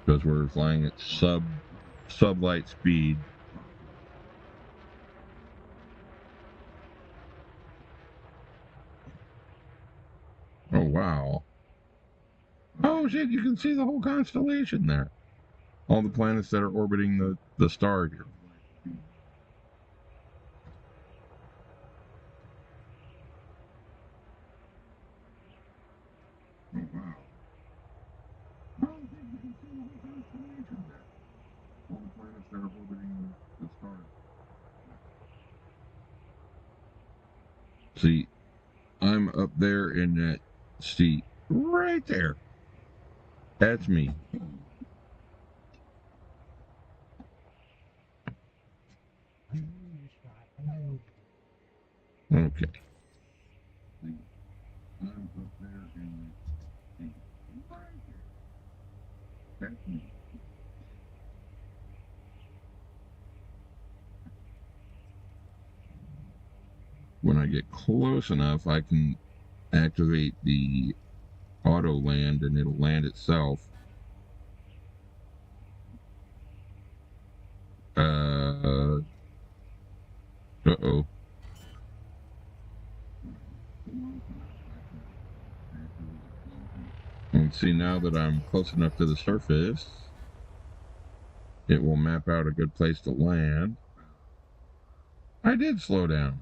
Because we're flying at sublight speed. Oh, wow. Oh, shit, you can see the whole constellation there. All the planets that are orbiting the star here. Oh, wow. Oh, you can see the whole constellation there. All the planets that are orbiting the star. See, I'm up there in that seat. Right there. That's me. Okay. I'm up there in the seat. Right there. That's me. When I get close enough, I can activate the auto land and it'll land itself. Uh-oh. And see, now that I'm close enough to the surface, it will map out a good place to land. I did slow down.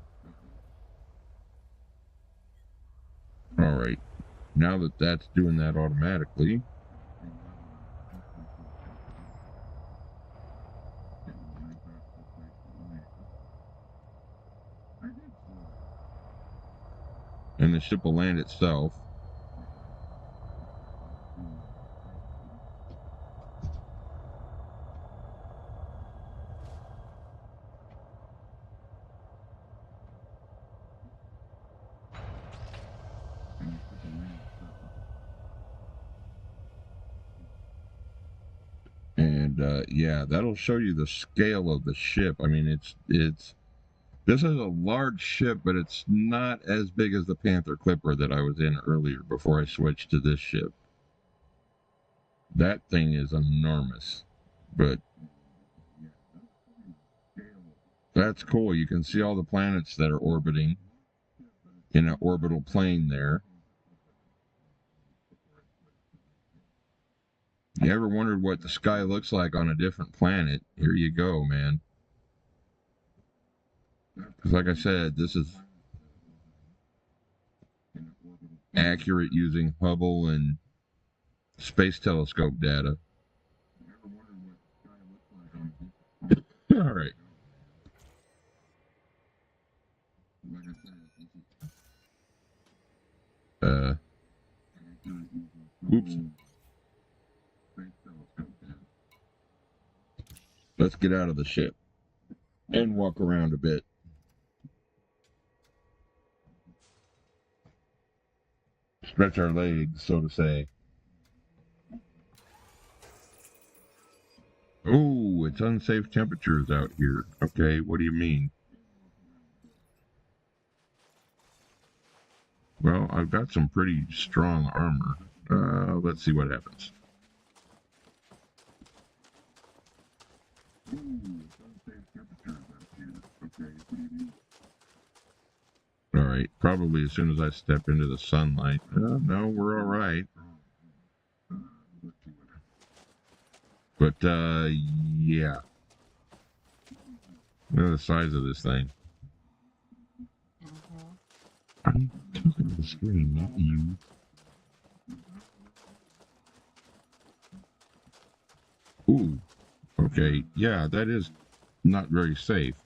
Alright. now that that's doing that automatically. And the ship will land itself. And yeah, that'll show you the scale of the ship. I mean, it's this is a large ship, but it's not as big as the Panther Clipper that I was in earlier before I switched to this ship. That thing is enormous, but that's cool. You can see all the planets that are orbiting in an orbital plane there. You ever wondered what the sky looks like on a different planet? Here you go, man. Because like I said, this is accurate using Hubble and space telescope data. All right. Oops. Let's get out of the ship and walk around a bit. Stretch our legs, so to say. Oh, it's unsafe temperatures out here. Okay, what do you mean? Well, I've got some pretty strong armor. Let's see what happens. Alright, probably as soon as I step into the sunlight. No, we're alright. But, yeah. Look at the size of this thing. I'm talking to the screen, not you. Ooh. Okay, yeah, that is not very safe.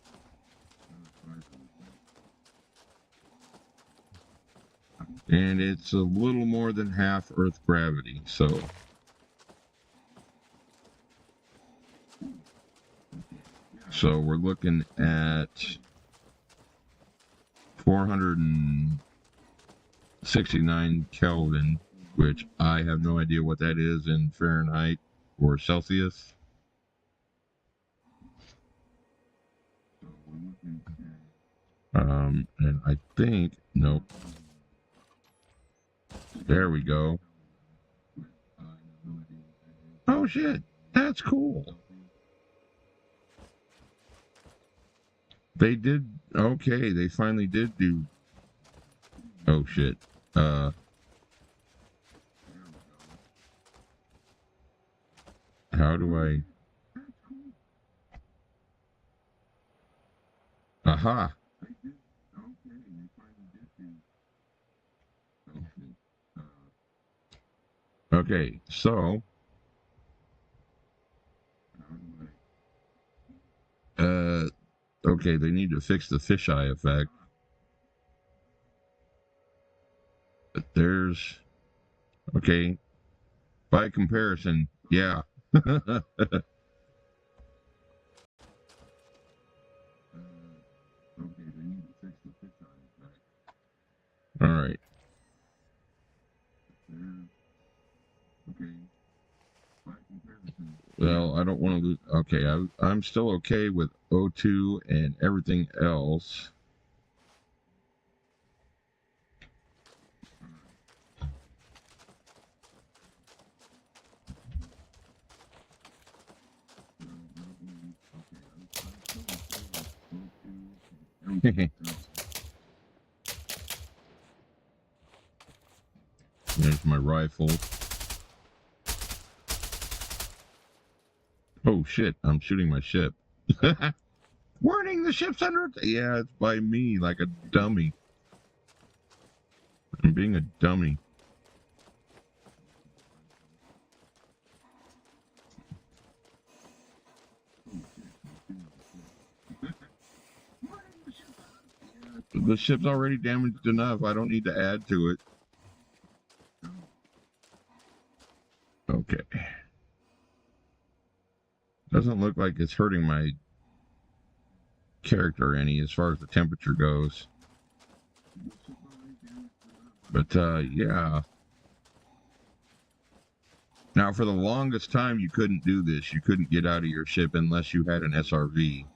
And it's a little more than half Earth gravity, so... So we're looking at 469 Kelvin, which I have no idea what that is in Fahrenheit or Celsius. And I think, nope. There we go. Oh shit, that's cool. They did, okay, they finally did do, oh shit, how do I, aha. Okay, so, okay, they need to fix the fisheye effect. But there's, okay, by comparison, yeah. All right. Well, I don't want to lose. Okay, I'm still okay with O2 and everything else. There's my rifle. Oh shit, I'm shooting my ship. Warning, the ship's under attack. Yeah, it's by me, like a dummy. I'm being a dummy. The ship's already damaged enough. I don't need to add to it. Okay. Doesn't look like it's hurting my character any as far as the temperature goes. But, yeah. Now, for the longest time, you couldn't do this. You couldn't get out of your ship unless you had an SRV.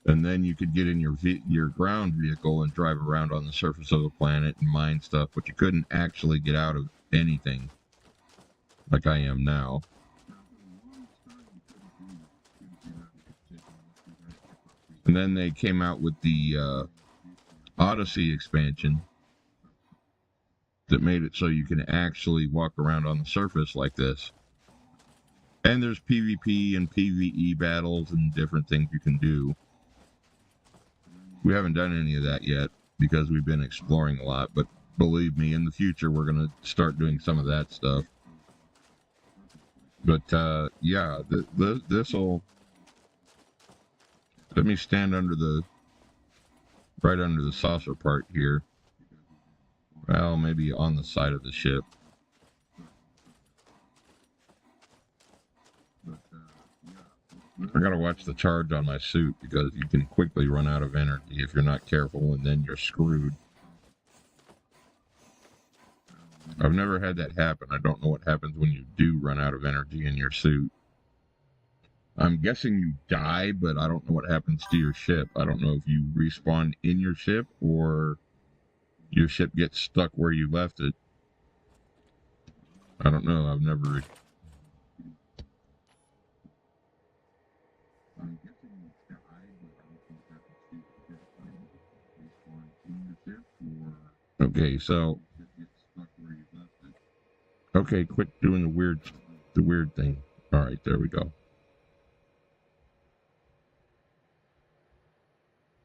And then you could get in your ground vehicle and drive around on the surface of the planet and mine stuff, but you couldn't actually get out of anything like I am now. And then they came out with the Odyssey expansion that made it so you can actually walk around on the surface like this. And there's PvP and PvE battles and different things you can do. We haven't done any of that yet because we've been exploring a lot, but believe me, in the future we're going to start doing some of that stuff. But, yeah, this'll... Let me stand right under the saucer part here. Well, maybe on the side of the ship. I gotta watch the charge on my suit because you can quickly run out of energy if you're not careful, and then you're screwed. I've never had that happen. I don't know what happens when you do run out of energy in your suit. I'm guessing you die, but I don't know what happens to your ship. I don't know if you respawn in your ship or your ship gets stuck where you left it. I don't know. I've never... Okay, so... Okay, quit doing the weird thing. Alright, there we go.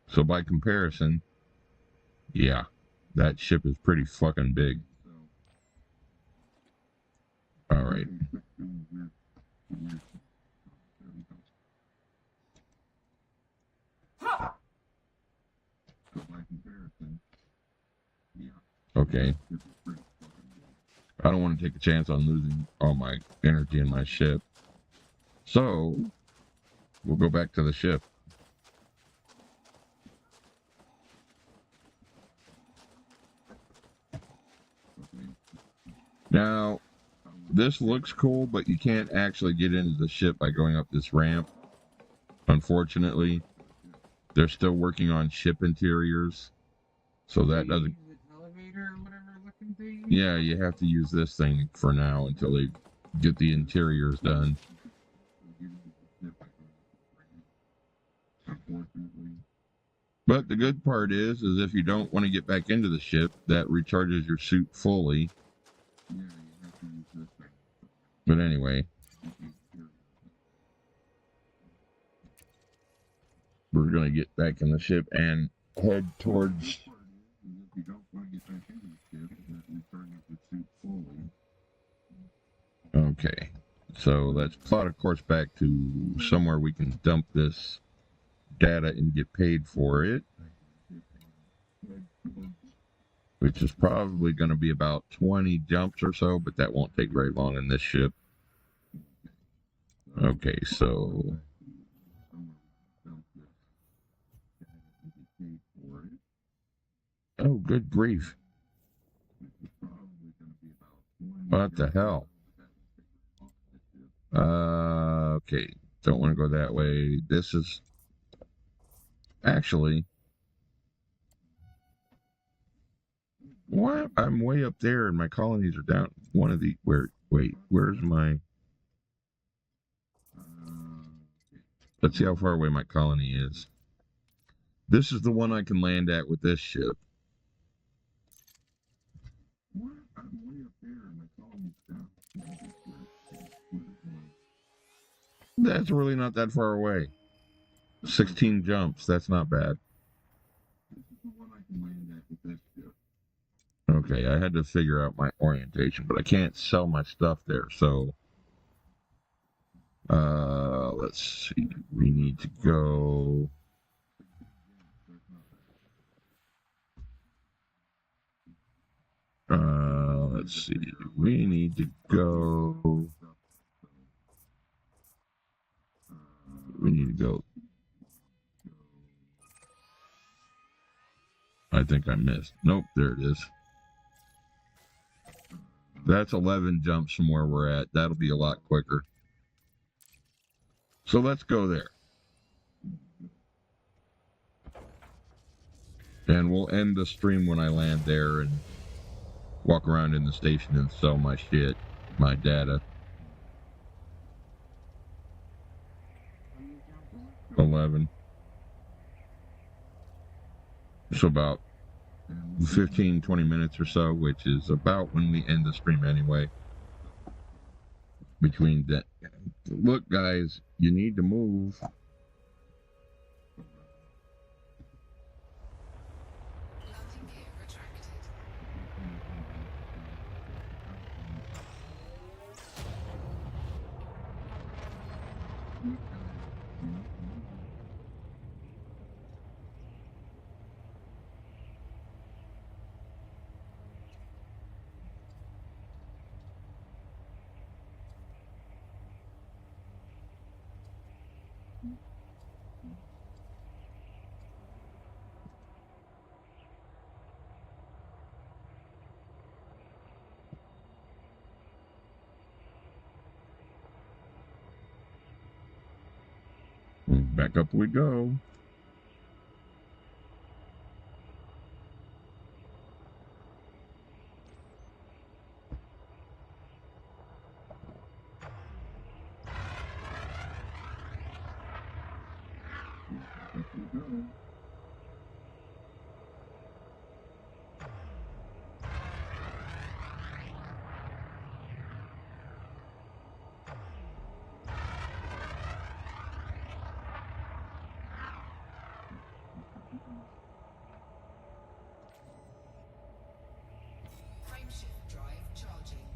So by comparison, yeah, that ship is pretty fucking big. Alright. Okay. I don't want to take a chance on losing all my energy in my ship. So, we'll go back to the ship. Now, this looks cool, but you can't actually get into the ship by going up this ramp. Unfortunately, they're still working on ship interiors, so that doesn't... Elevator or whatever looking thing? Yeah, you have to use this thing for now until they get the interiors done. But the good part is if you don't want to get back into the ship, that recharges your suit fully. But anyway, we're going to get back in the ship and head towards... Okay, so let's plot a course back to somewhere we can dump this data and get paid for it, which is probably going to be about 20 jumps or so, but that won't take very long in this ship. Okay, so... Oh, good grief. What the hell? Okay, don't want to go that way. This is... Actually... What? I'm way up there and my colonies are down. One of the... Wait, where's my... Let's see how far away my colony is. This is the one I can land at with this ship. What? I'm way up there and my colony's down. That's really not that far away. 16 jumps, that's not bad. This is the one I can land at with this ship. Okay, I had to figure out my orientation, but I can't sell my stuff there, so... let's see. We need to go... Let's see. We need to go. We need to go. I think I missed. Nope, there it is. That's 11 jumps from where we're at. That'll be a lot quicker. So let's go there. And we'll end the stream when I land there and walk around in the station and sell my shit, my data. 11. So about 15, 20 minutes or so, which is about when we end the stream anyway. Between that. Look, guys, you need to move. Landing gear retracted. Back up we go. Frameshift drive charging.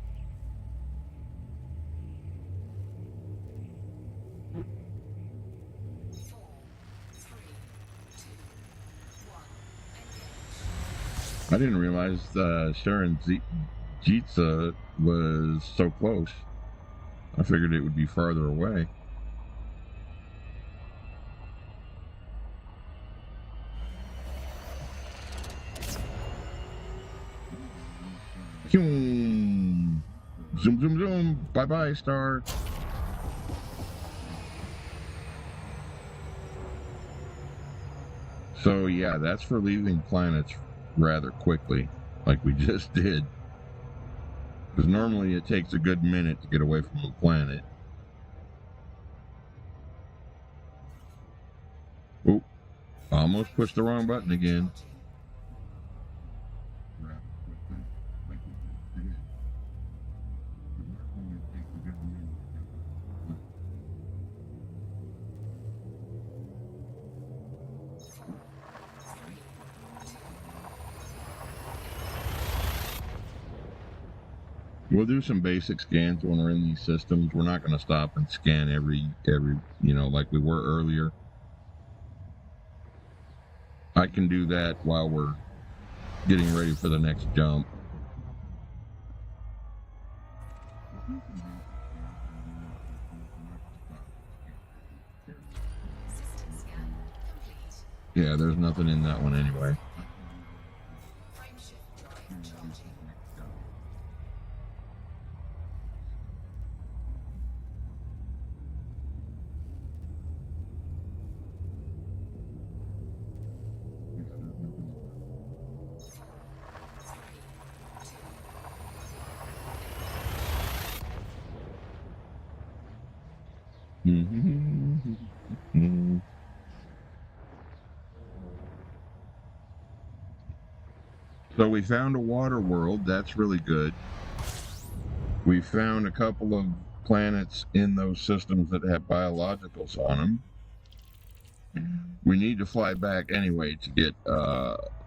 4, 3, 2, 1. Engage. I didn't realize Sharon Jitsa was so close. I figured it would be farther away. Zoom, zoom, zoom. Bye-bye, star. So, yeah, that's for leaving planets rather quickly, like we just did. Because normally it takes a good minute to get away from a planet. Oh, almost pushed the wrong button again. We'll do some basic scans when we're in these systems. We're not going to stop and scan every, like we were earlier. I can do that while we're getting ready for the next jump. System scan complete. Yeah, there's nothing in that one anyway. Frameshift drive charging. So we found a water world. That's really good. We found a couple of planets in those systems that have biologicals on them. We need to fly back anyway to get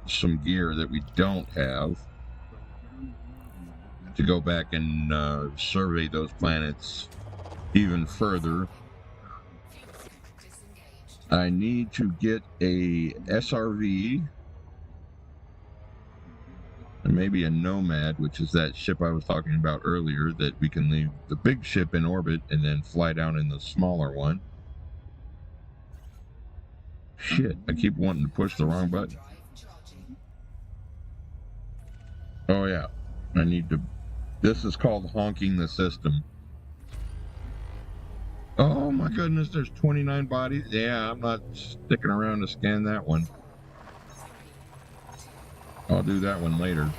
some gear that we don't have to go back and survey those planets even further. I need to get a SRV. Let maybe a Nomad, which is that ship I was talking about earlier, that we can leave the big ship in orbit and then fly down in the smaller one. Shit, I keep wanting to push the wrong button. Drive charging. Oh yeah, I need to... This is called honking the system. Oh my goodness, there's 29 bodies. Yeah, I'm not sticking around to scan that one. I'll do that one later.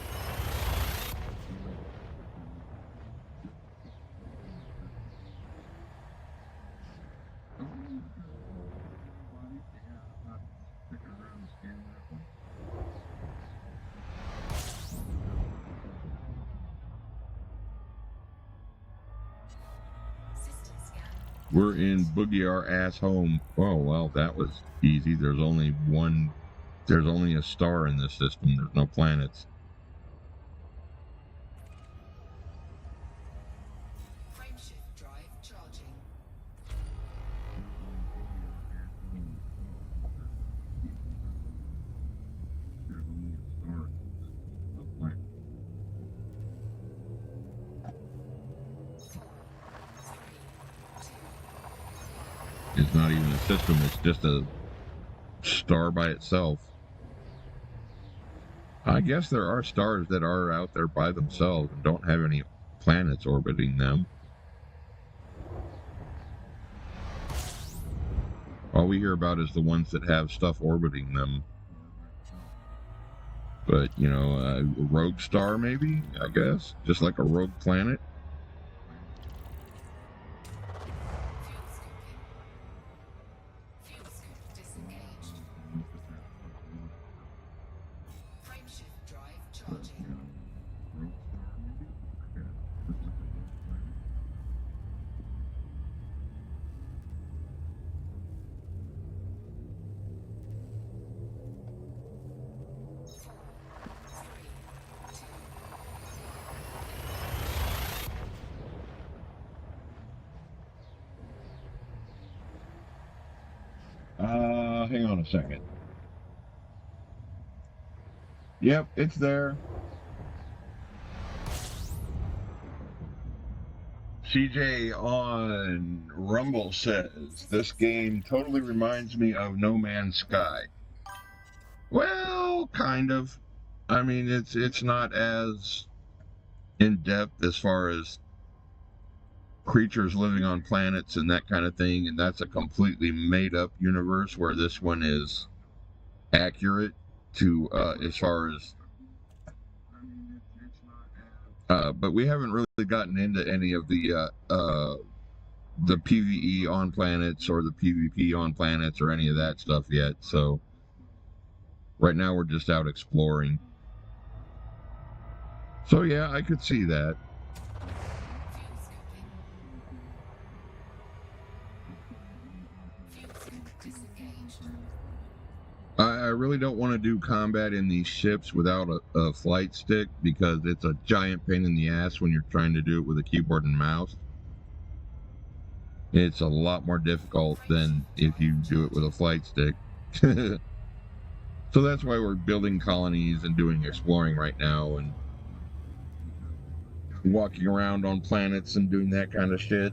System scan. We're in Boogie Our Ass Home. Oh, well, that was easy. There's only a star in this system. There's no planets. Frameshift drive charging. It's not even a system. It's just a star by itself. I guess there are stars that are out there by themselves and don't have any planets orbiting them. All we hear about is the ones that have stuff orbiting them. But, you know, a rogue star maybe, I guess? Just like a rogue planet? Fuel scoop disengaged. Frameshift drive charging. Hang on a second. Yep, it's there. CJ on Rumble says, this game totally reminds me of No Man's Sky. Well, kind of. I mean, it's not as in-depth as far as creatures living on planets and that kind of thing, and that's a completely made-up universe, where this one is accurate to as far as but we haven't really gotten into any of the PvE on planets or the PvP on planets or any of that stuff yet, so right now we're just out exploring. So yeah, I could see that. Fuel scoop disengaged. I really don't want to do combat in these ships without a flight stick, because it's a giant pain in the ass when you're trying to do it with a keyboard and mouse. It's a lot more difficult than if you do it with a flight stick. So that's why we're building colonies and doing exploring right now and walking around on planets and doing that kind of shit.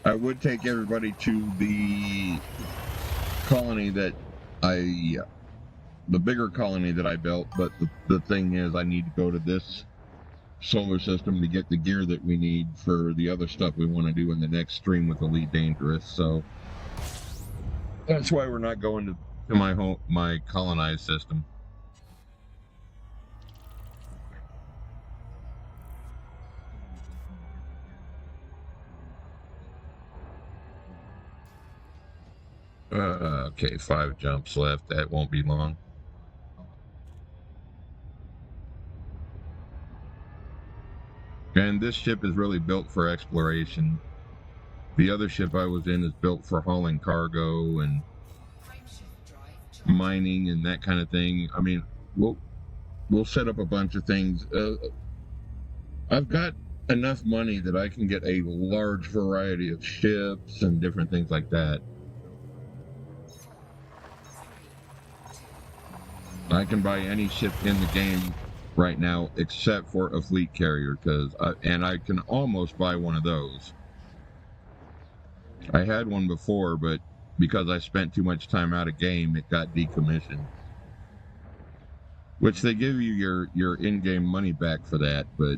I would take everybody to the colony that the bigger colony that I built, but the thing is, I need to go to this solar system to get the gear that we need for the other stuff we want to do in the next stream with Elite Dangerous, so that's why we're not going to my colonized system. Okay, 5 jumps left. That won't be long. And this ship is really built for exploration. The other ship I was in is built for hauling cargo and mining and that kind of thing. I mean, we'll set up a bunch of things. I've got enough money that I can get a large variety of ships and different things like that. I can buy any ship in the game right now except for a fleet carrier, and I can almost buy one of those. I had one before, but because I spent too much time out of game, it got decommissioned. Which they give you your in-game money back for that, but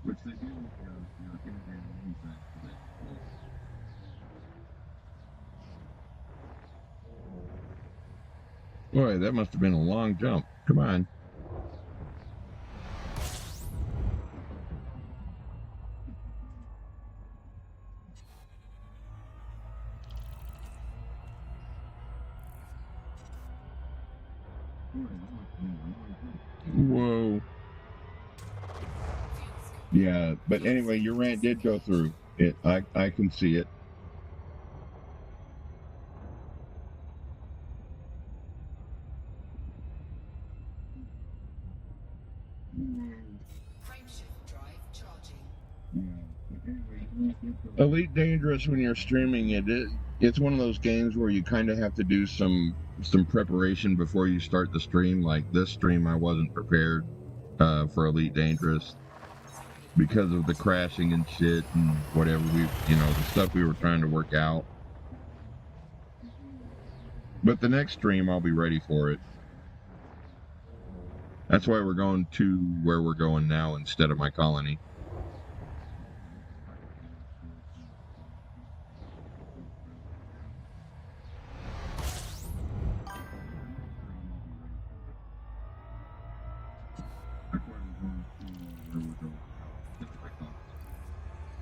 which they give you your in-game money back for that. Boy, that must have been a long jump. Come on. Whoa. Yeah, but anyway, your rant did go through. I can see it. Frameshift drive charging. Elite Dangerous, when you're streaming it's one of those games where you kind of have to do some preparation before you start the stream. Like this stream, I wasn't prepared for Elite Dangerous because of the crashing and shit and whatever the stuff we were trying to work out. But the next stream, I'll be ready for it. That's why we're going to where we're going now instead of my colony.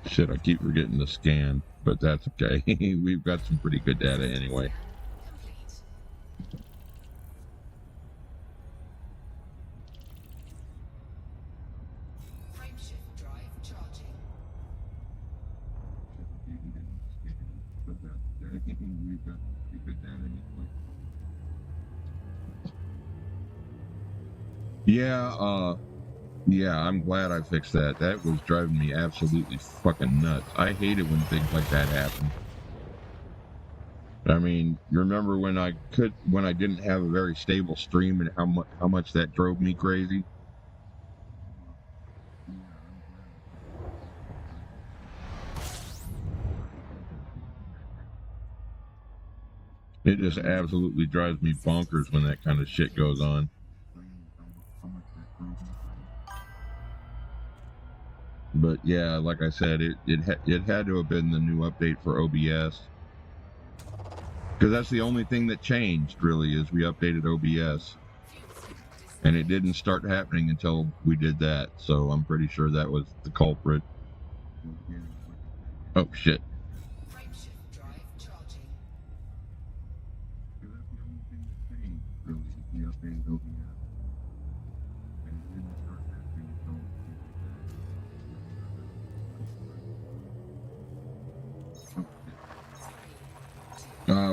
Shit, I keep forgetting to scan, but that's okay. We've got some pretty good data anyway. Complete. Frameshift drive charging. Yeah, I'm glad I fixed that. That was driving me absolutely fucking nuts. I hate it when things like that happen. I mean, remember when I didn't have a very stable stream and how much that drove me crazy? It just absolutely drives me bonkers when that kind of shit goes on. But yeah, like I said, it had to have been the new update for OBS. Because that's the only thing that changed, really, is we updated OBS. And it didn't start happening until we did that, so I'm pretty sure that was the culprit. Oh, shit. Frameshift drive charging.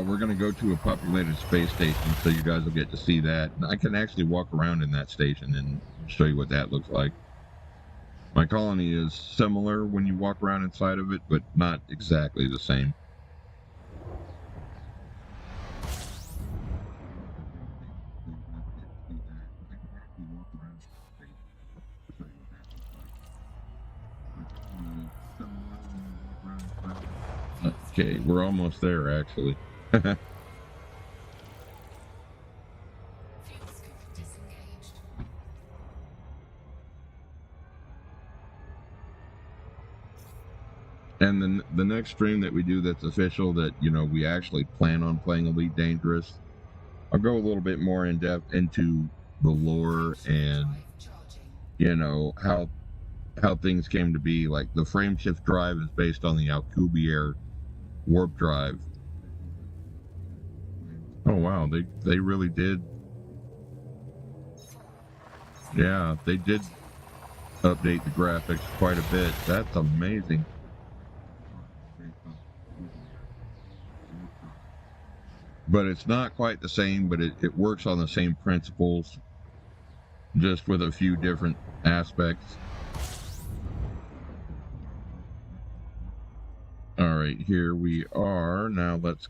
We're going to go to a populated space station, so you guys will get to see that. I can actually walk around in that station and show you what that looks like. My colony is similar when you walk around inside of it, but not exactly the same. Okay, we're almost there, actually. Fuel scoop disengaged. And then the next stream that we do that's official, that, we actually plan on playing Elite Dangerous, I'll go a little bit more in depth into the lore and, how things came to be. Like, the frameshift drive is based on the Alcubierre warp drive. Oh, wow, they really did. Yeah, they did update the graphics quite a bit. That's amazing. But it's not quite the same, but it works on the same principles. just with a few different aspects. Alright, here we are. Now let's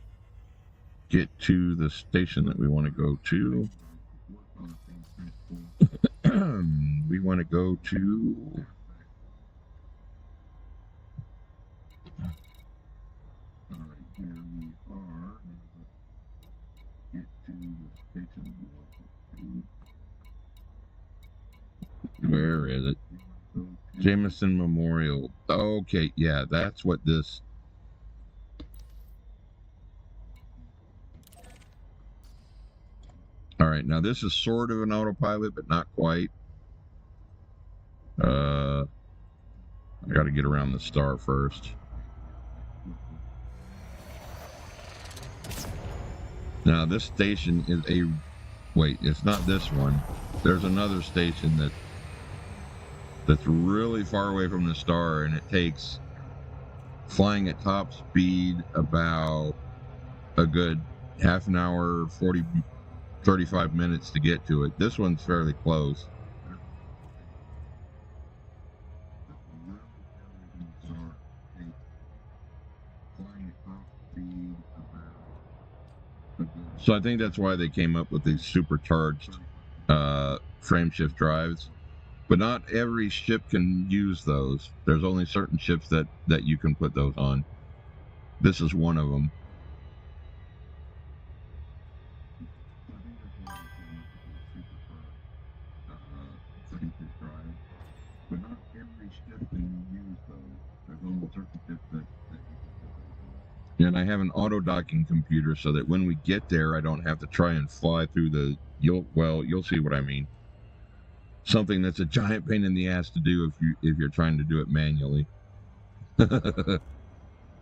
get to the station that we want to go to. We want to go to... Alright, here we are. Get to the station we want to. Where is it? Jameson Memorial. Okay, yeah, that's what this... Alright, now this is sort of an autopilot, but not quite. I gotta get around the star first. Now this station is a... Wait, it's not this one. There's another station that's really far away from the star, and it takes flying at top speed about a good half an hour, 35 minutes to get to it. This one's fairly close. So I think that's why they came up with these supercharged frameshift drives. But not every ship can use those. There's only certain ships that you can put those on. This is one of them. But not every ship can use those. There's only certain ships that you can put those on. And I have an auto docking computer so that when we get there, I don't have to try and fly through the... You'll see what I mean. Something that's a giant pain in the ass to do if you're trying to do it manually.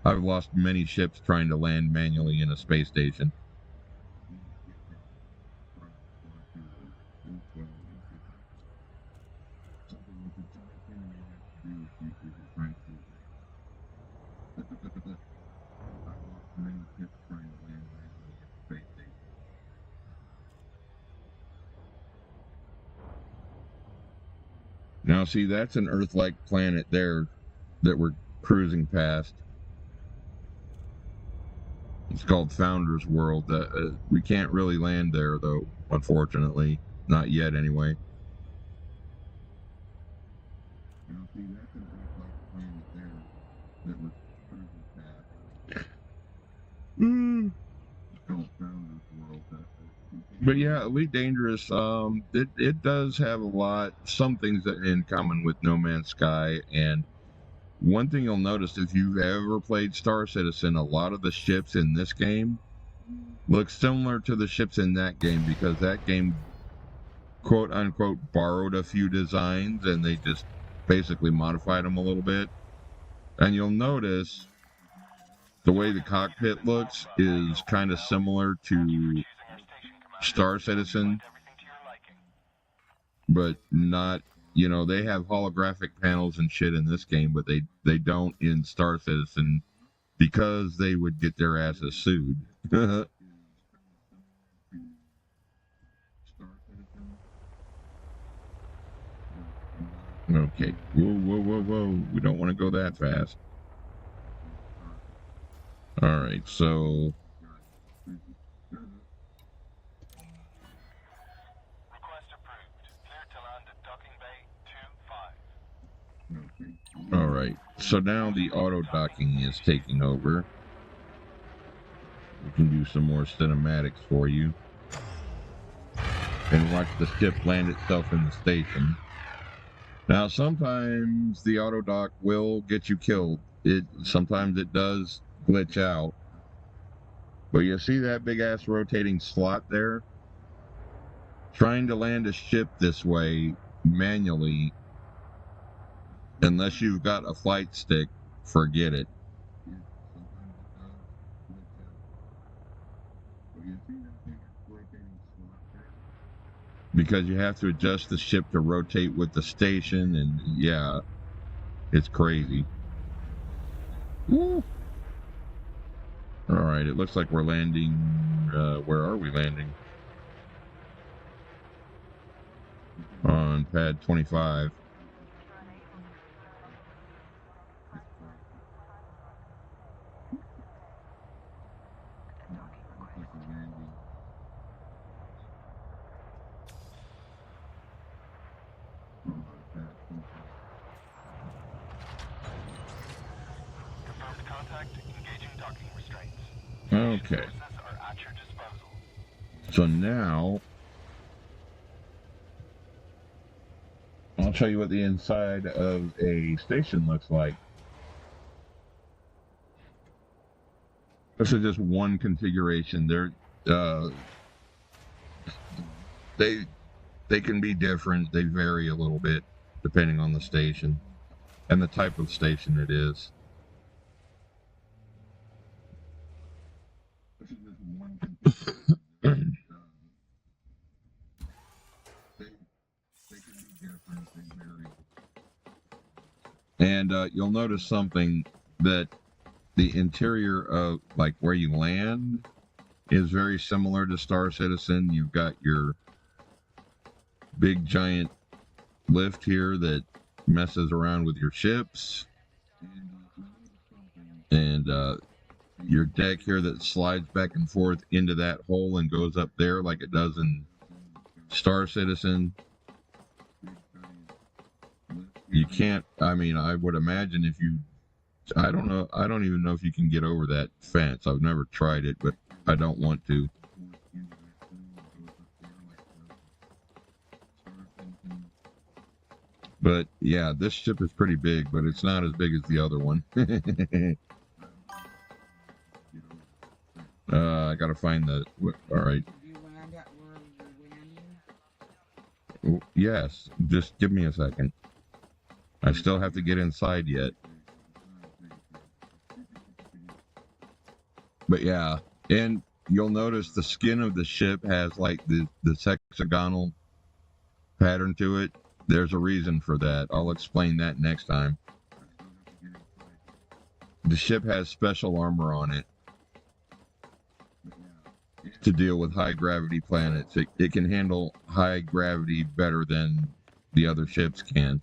I've lost many ships trying to land manually in a space station. Now, see, that's an Earth-like planet there that we're cruising past. It's called Founder's World. We can't really land there, though, unfortunately. Not yet, anyway. Now, see, that's an Earth-like planet there that we're cruising past. It's called Founder's World. But yeah, Elite Dangerous, it does have some things that in common with No Man's Sky, and one thing you'll notice if you've ever played Star Citizen, a lot of the ships in this game look similar to the ships in that game, because that game, quote unquote, borrowed a few designs and they just basically modified them a little bit. And you'll notice the way the cockpit looks is kind of similar to Star Citizen, but not, they have holographic panels and shit in this game, but they don't in Star Citizen, because they would get their asses sued. Okay, whoa, we don't want to go that fast. Alright, so... Alright, so now the auto docking is taking over. We can do some more cinematics for you. And watch the ship land itself in the station. Now, sometimes the auto dock will get you killed. Sometimes it does glitch out. But you see that big ass rotating slot there? Trying to land a ship this way manually, unless you've got a flight stick, forget it. Because you have to adjust the ship to rotate with the station, and yeah, it's crazy. Woo. Alright, it looks like we're landing, where are we landing? on pad 25. Confirmed contact. Engaging docking restraints. Okay. Resources are at your disposal. So now I'll show you what the inside of a station looks like. This is just one configuration. They can be different. They vary a little bit depending on the station and the type of station it is. And you'll notice something, that the interior of, like, where you land is very similar to Star Citizen. You've got your big giant lift here that messes around with your ships, and your deck here that slides back and forth into that hole and goes up there like it does in Star Citizen. You can't, I mean, I would imagine if you, I don't know, I don't even know if you can get over that fence. I've never tried it, but I don't want to. But yeah, this ship is pretty big, but it's not as big as the other one. I gotta find the, all right. Did you land at where you're landing? Yes, just give me a second. I still have to get inside yet. But yeah, and you'll notice the skin of the ship has like the hexagonal pattern to it. There's a reason for that. I'll explain that next time. The ship has special armor on it to deal with high gravity planets. It can handle high gravity better than the other ships can.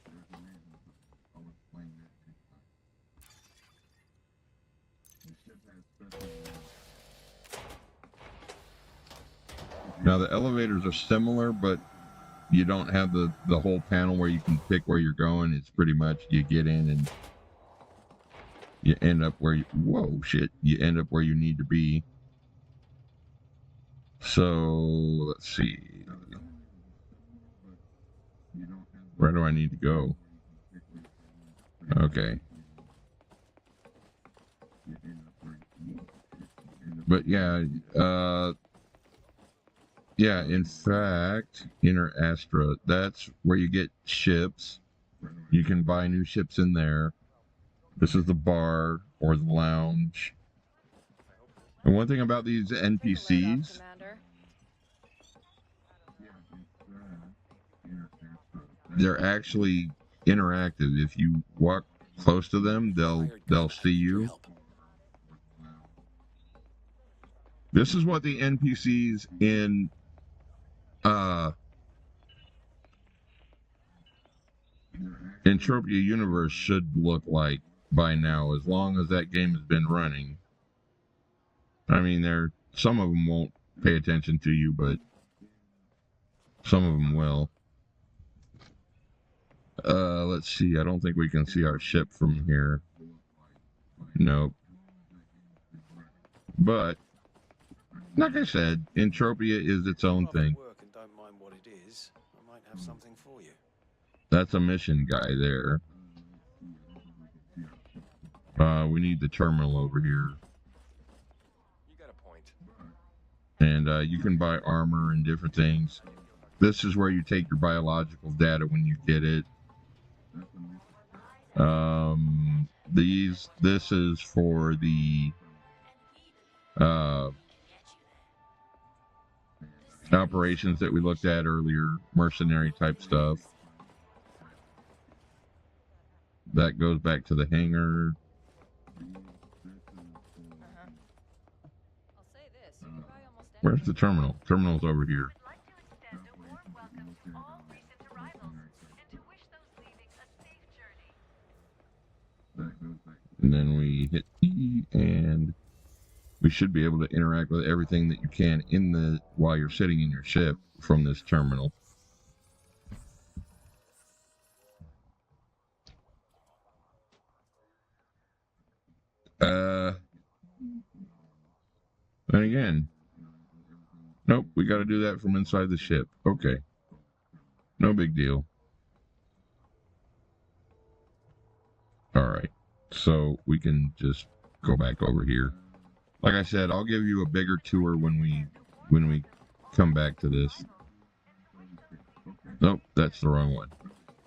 Now the elevators are similar, but you don't have the whole panel where you can pick where you're going. It's pretty much you get in and you end up where you, whoa, shit, you end up where you need to be. So, let's see. Where do I need to go? Okay. But yeah, yeah, in fact, Inner Astra, that's where you get ships. You can buy new ships in there. This is the bar or the lounge. And one thing about these NPCs, they're actually interactive. If you walk close to them, they'll see you. This is what the NPCs in Entropia Universe should look like by now, as long as that game has been running. I mean, some of them won't pay attention to you, but some of them will. Let's see. I don't think we can see our ship from here. Nope. But like I said, Entropia is its own thing. That's a mission guy there. We need the terminal over here. You got a point. And you can buy armor and different things. This is where you take your biological data when you get it. This is for the operations that we looked at earlier, mercenary type stuff. That goes back to the hangar. Where's the terminal? Terminal's over here. And then we hit E, and we should be able to interact with everything that you can in the while you're sitting in your ship from this terminal. And again, nope, we got to do that from inside the ship. Okay. No big deal. All right. So we can just go back over here. Like I said, I'll give you a bigger tour when we come back to this. Nope, that's the wrong one.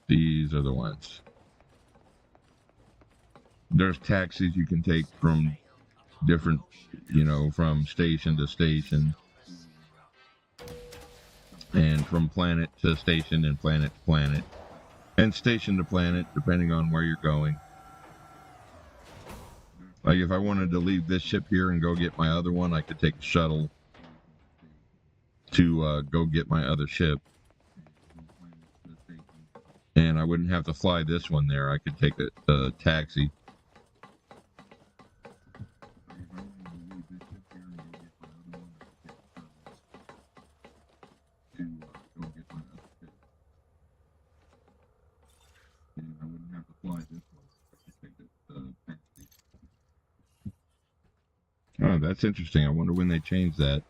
These are the ones. There's taxis you can take from different, from station to station. And from planet to station and planet to planet. And station to planet, depending on where you're going. Like if I wanted to leave this ship here and go get my other one, I could take a shuttle to go get my other ship. And I wouldn't have to fly this one there. I could take a taxi. Oh, that's interesting. I wonder when they change that.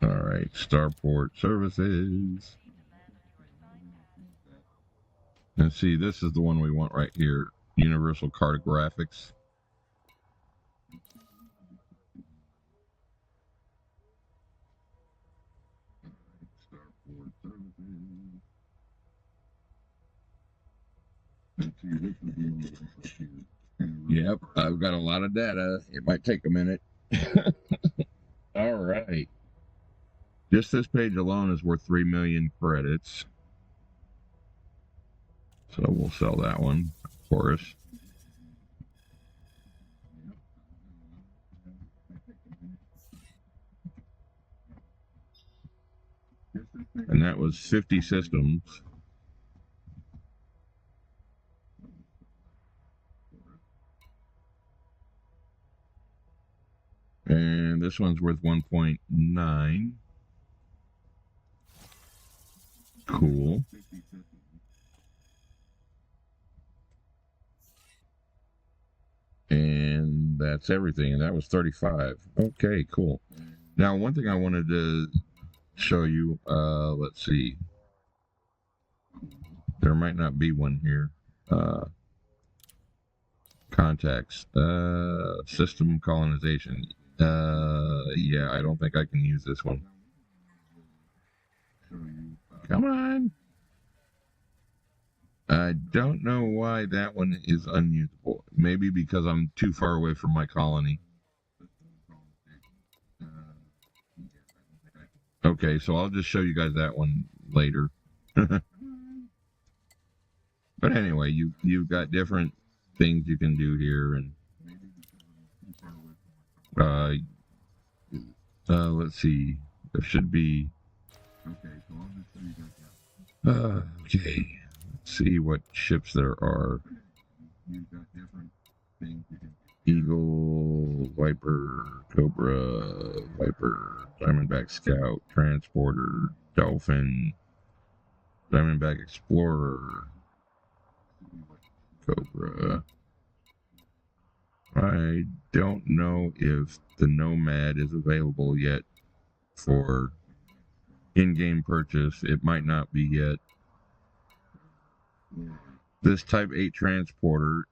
All right, Starport Services. And see, this is the one we want right here. Universal Cartographics. Yep, I've got a lot of data. It might take a minute. All right. Just this page alone is worth 3 million credits. So we'll sell that one for us. And that was 50 systems. And this one's worth 1.9. Cool. And that's everything. And that was 35. Okay, cool. Now, one thing I wanted to show you, let's see. There might not be one here. Contacts. System colonization. Yeah, I don't think I can use this one. Come on. I don't know why that one is unusable. Maybe because I'm too far away from my colony. Okay, so I'll just show you guys that one later. But anyway, you've got different things you can do here, and let's see. There should be. Okay. Let's see what ships there are. Eagle, Viper, Cobra, Viper, Diamondback Scout, Transporter, Dolphin, Diamondback Explorer, Cobra. I don't know if the Nomad is available yet for in-game purchase. It might not be yet. This Type 8 transporter,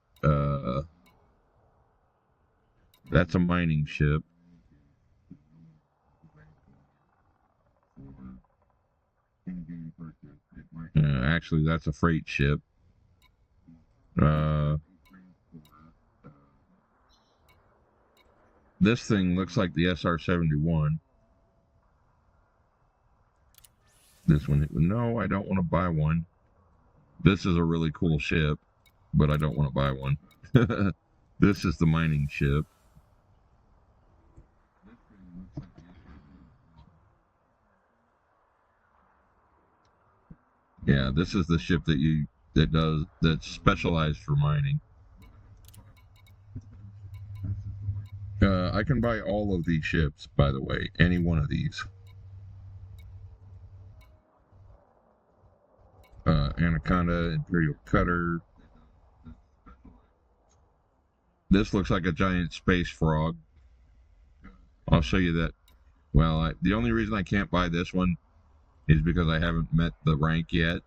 that's a mining ship. Actually, that's a freight ship. This thing looks like the SR-71. This one, no, I don't want to buy one. This is a really cool ship, but I don't want to buy one. This is the mining ship. Yeah, this is the ship that's specialized for mining. I can buy all of these ships, by the way, any one of these. Anaconda, Imperial Cutter. This looks like a giant space frog. I'll show you that. Well, the only reason I can't buy this one is because I haven't met the rank yet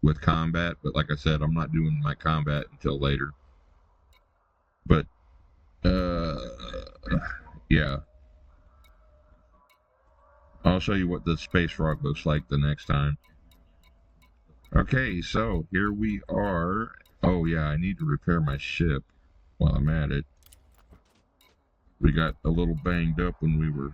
with combat. But like I said, I'm not doing my combat until later. But, yeah. I'll show you what the space frog looks like the next time. Okay, so here we are. Oh, yeah, I need to repair my ship while I'm at it. We got a little banged up when we were...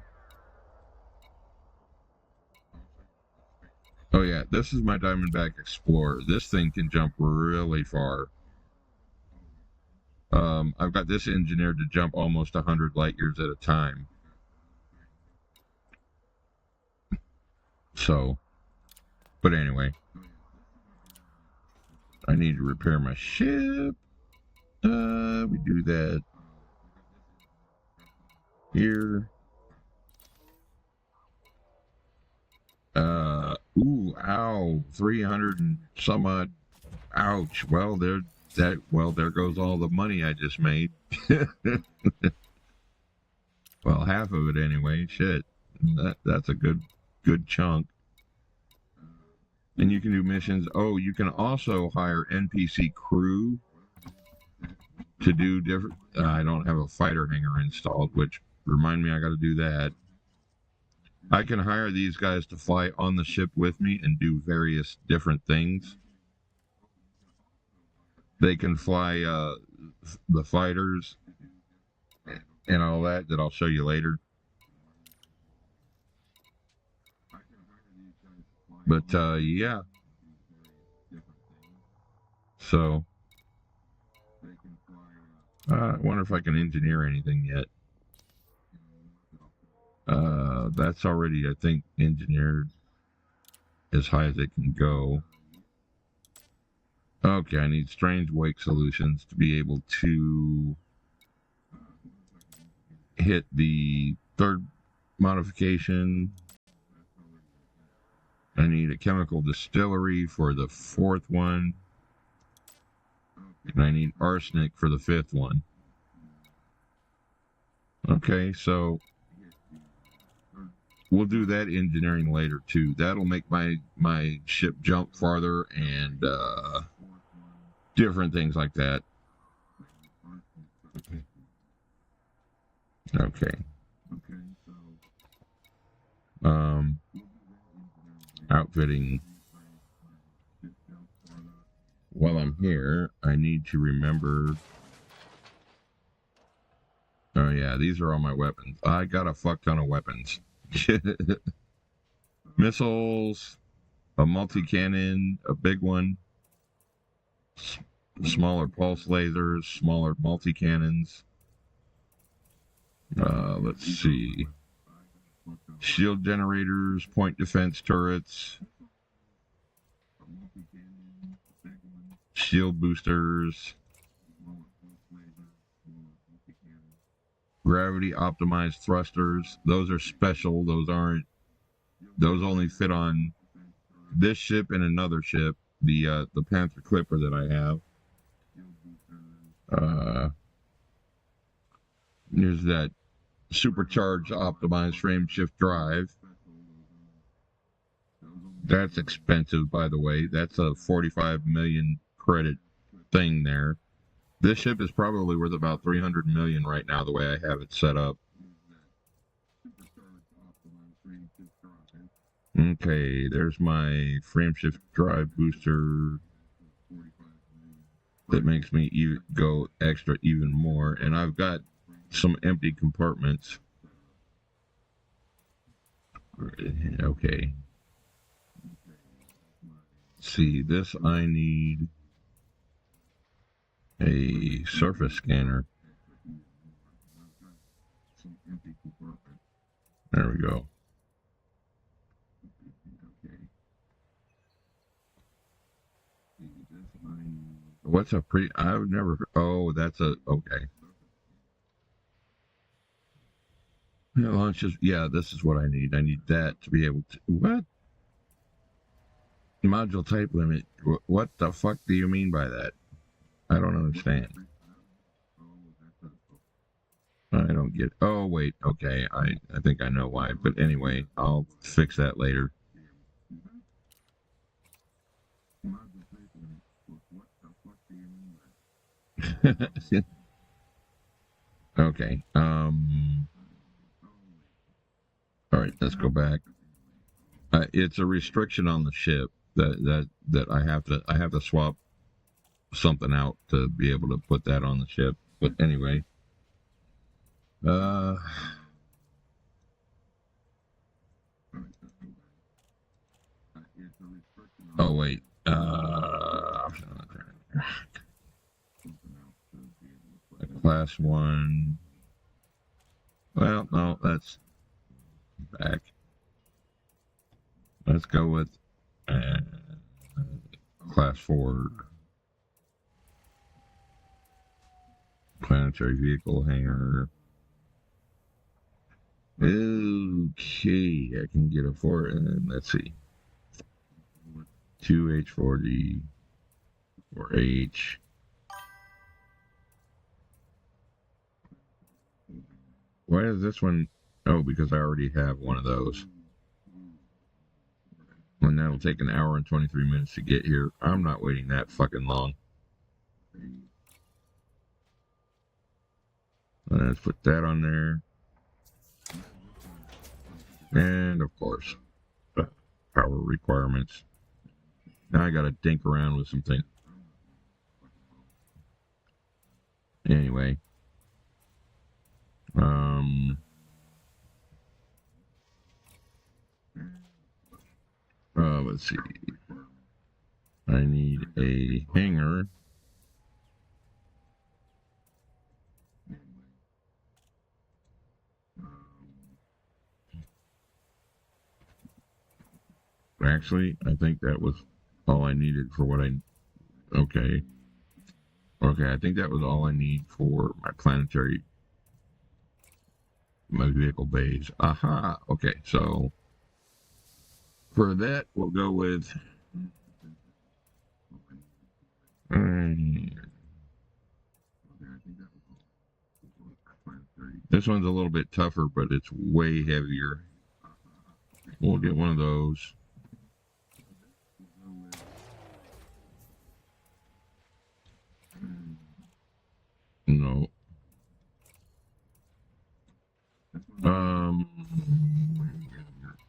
Oh, yeah, this is my Diamondback Explorer. This thing can jump really far. I've got this engineered to jump almost 100 light years at a time. So, but anyway, I need to repair my ship. We do that here. Ooh, ow, 300 and some odd. Ouch. Well, there goes all the money I just made. Well, half of it anyway. Shit, that's a good chunk. And you can do missions. Oh, you can also hire NPC crew to do different... I don't have a fighter hangar installed, which remind me I got to do that. I can hire these guys to fly on the ship with me and do various different things. They can fly the fighters and all that I'll show you later. But, yeah. So, I wonder if I can engineer anything yet. That's already, I think, engineered as high as it can go. Okay, I need strange wake solutions to be able to hit the third modification. I need a chemical distillery for the fourth one. And I need arsenic for the fifth one. Okay, so we'll do that engineering later too. That'll make my ship jump farther and different things like that. Okay. Outfitting. While I'm here, I need to remember... Oh yeah, these are all my weapons. I got a fuck ton of weapons. Missiles, a multi-cannon, a big one, smaller pulse lasers, smaller multi-cannons. Let's see. Shield generators, point defense turrets, shield boosters, gravity optimized thrusters. Those are special. Those only fit on this ship and another ship, the Panther Clipper that I have. There's that supercharged optimized frame shift drive. That's expensive, by the way. That's a 45 million credit thing there. This ship is probably worth about 300 million right now, the way I have it set up. Okay, there's my frame shift drive booster that makes me go extra even more, and I've got some empty compartments. Okay. See, this I need a surface scanner. There we go. What's a pre? I've never. Oh, that's a okay. Yeah, launches. Yeah, this is what I need. I need that to be able to. What? Module type limit. What the fuck do you mean by that? I don't understand. I don't get. Oh wait. Okay. I think I know why. But anyway, I'll fix that later. Okay. All right. Let's go back. It's a restriction on the ship that I have to swap something out to be able to put that on the ship. But anyway. Oh wait. Class 1. Well, no, that's back. Let's go with Class 4. Planetary vehicle hangar. Okay, I can get a 4, and let's see. 2H40 or H. Why is this one? Oh, because I already have one of those. And that'll take an hour and 23 minutes to get here. I'm not waiting that fucking long. Let's put that on there. And, of course, the power requirements. Now I gotta dink around with some things. Anyway. Let's see. I need a hanger. Actually, I think that was all I needed for what I... Okay. Okay, I think that was all I need for my planetary... my vehicle bays. Aha! Okay, so... for that, we'll go with... this one's a little bit tougher, but it's way heavier. We'll get one of those. No.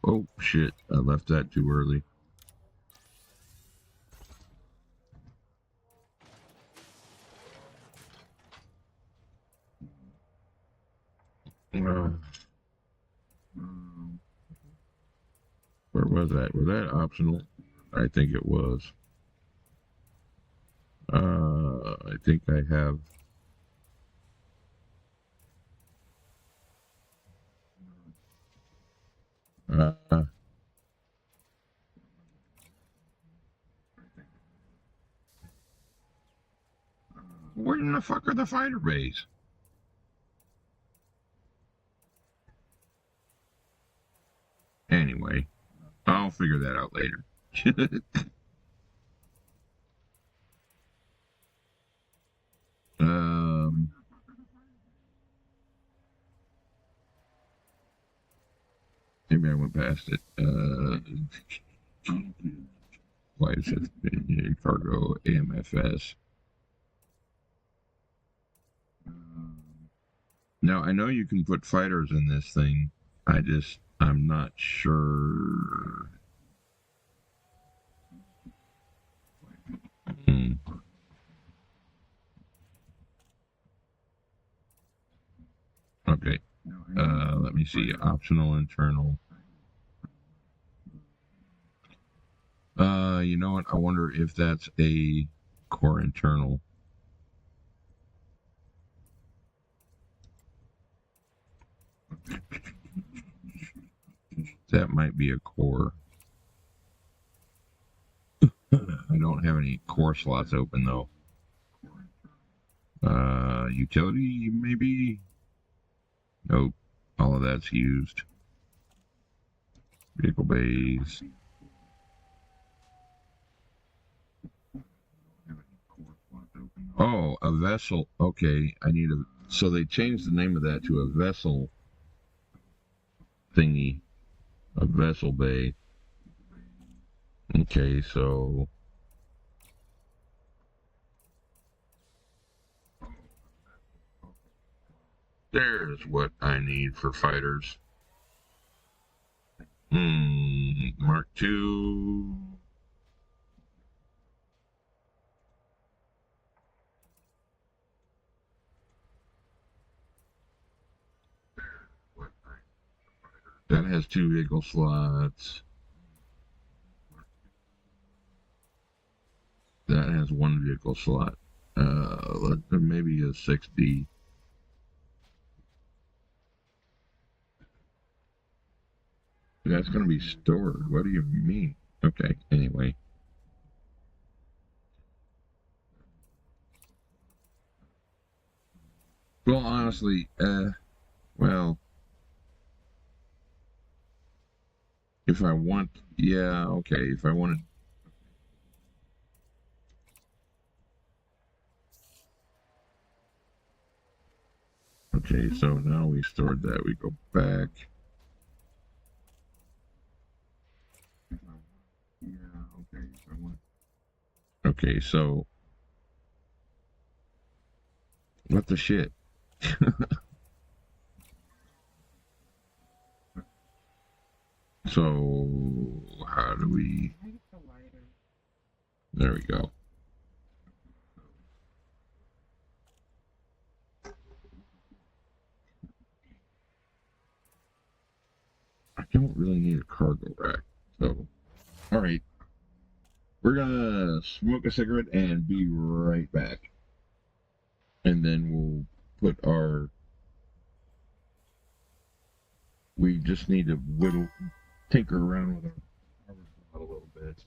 Oh, shit. I left that too early. Where was that? Was that optional? I think it was. I think I have... where in the fuck are the fighter bays? Anyway, I'll figure that out later. Maybe I went past it. Why is it cargo AMFS? Now, I know you can put fighters in this thing. I'm not sure. Okay. Let me see. Optional internal. You know what? I wonder if that's a core internal. That might be a core. I don't have any core slots open though. Utility, maybe? Nope. All of that's used. Vehicle bays. Oh, a vessel. Okay, I need a... So they changed the name of that to a vessel thingy. A vessel bay. Okay, so... There's what I need for fighters. Mark II. That has 2 vehicle slots. That has 1 vehicle slot. Maybe a 60. That's going to be stored. What do you mean? Okay, anyway. Well, honestly, well, if I want, yeah, okay, if I want it. Okay, so now we stored that. We go back. Okay, so what the shit? So how do we? There we go. I don't really need a cargo rack, so all right. We're gonna smoke a cigarette and be right back, and then we'll put our. We just need to tinker around with our a little bit.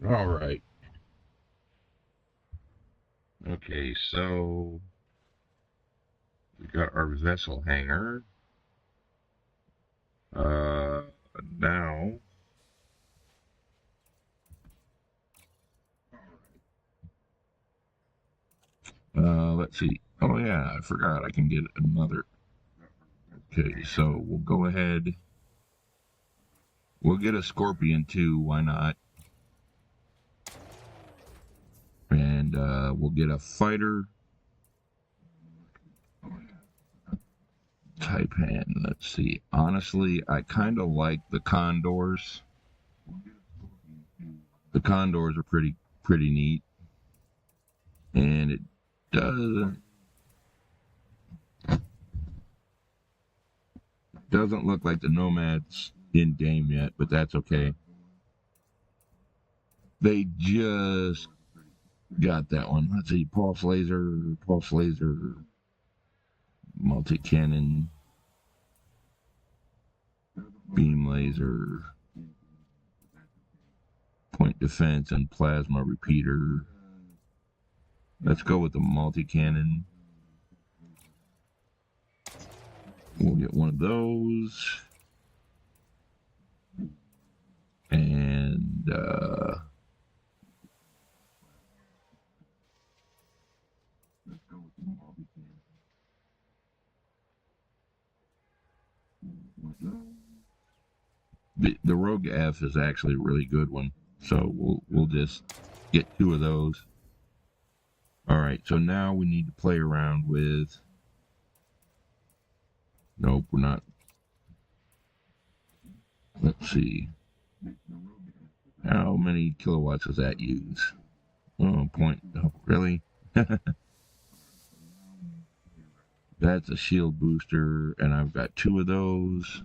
All right. Okay, so we got our vessel hangar. Now, let's see. Oh yeah, I forgot I can get another. Okay, so we'll go ahead. We'll get a Scorpion too. Why not? And we'll get a fighter. Taipan. Let's see. Honestly, I kind of like the Condors. The Condors are pretty neat, and it doesn't look like the Nomad's in game yet, but that's okay. They just got that one. Let's see. Pulse laser, multi-cannon, beam laser, point defense, and plasma repeater. Let's go with the multi-cannon. We'll get one of those. And the Rogue F is actually a really good one. So we'll just get two of those. All right, so now we need to play around with. Nope, we're not. Let's see. How many kilowatts does that use? Oh, point. Oh, really? That's a shield booster, and I've got 2 of those.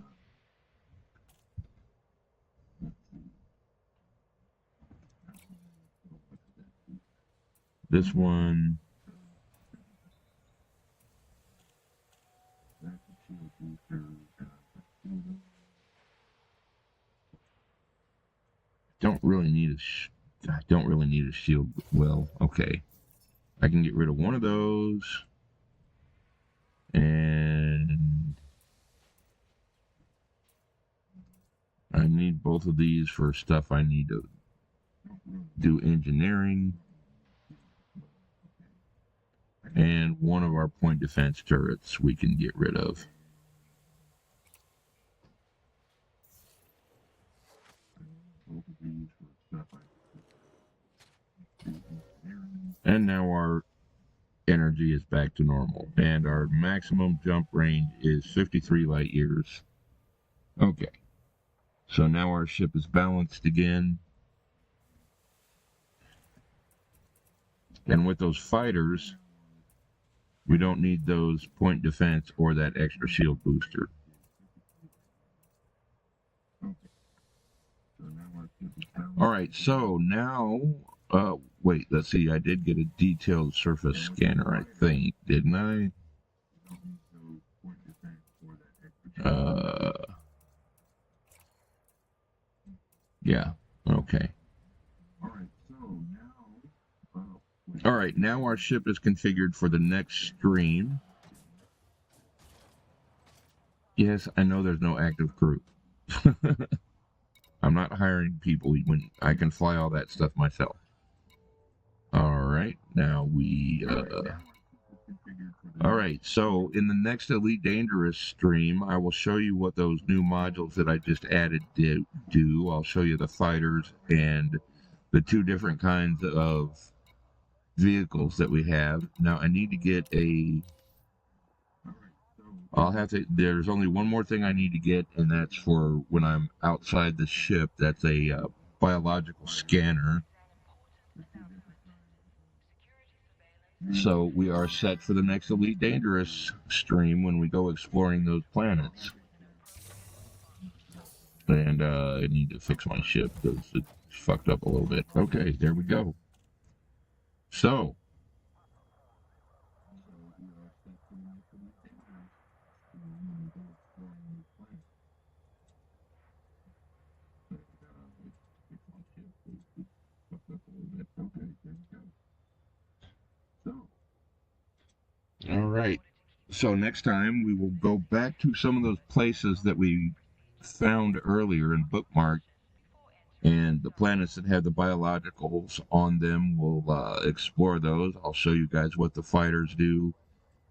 This one. Don't really need a. I don't really need a shield. Well, okay. I can get rid of one of those, and I need both of these for stuff I need to do engineering, and one of our point defense turrets we can get rid of. And now our energy is back to normal, and our maximum jump range is 53 light years. Okay, so now our ship is balanced again, and with those fighters we don't need those point defense or that extra shield booster. Alright, so now wait, let's see, I did get a detailed surface scanner, I think, didn't I? Yeah, okay. Alright, now our ship is configured for the next stream. Yes, I know there's no active crew. I'm not hiring people when I can fly all that stuff myself. Alright, now we, Alright, so in the next Elite Dangerous stream, I will show you what those new modules that I just added do. I'll show you the fighters and the 2 different kinds of vehicles that we have. Now, I need to get a... There's only one more thing I need to get, and that's for when I'm outside the ship. That's a biological scanner. So we are set for the next Elite Dangerous stream when we go exploring those planets. And I need to fix my ship because it's fucked up a little bit. Okay, there we go. So... Alright, so next time we will go back to some of those places that we found earlier and bookmarked, and the planets that have the biologicals on them, we'll explore those. I'll show you guys what the fighters do,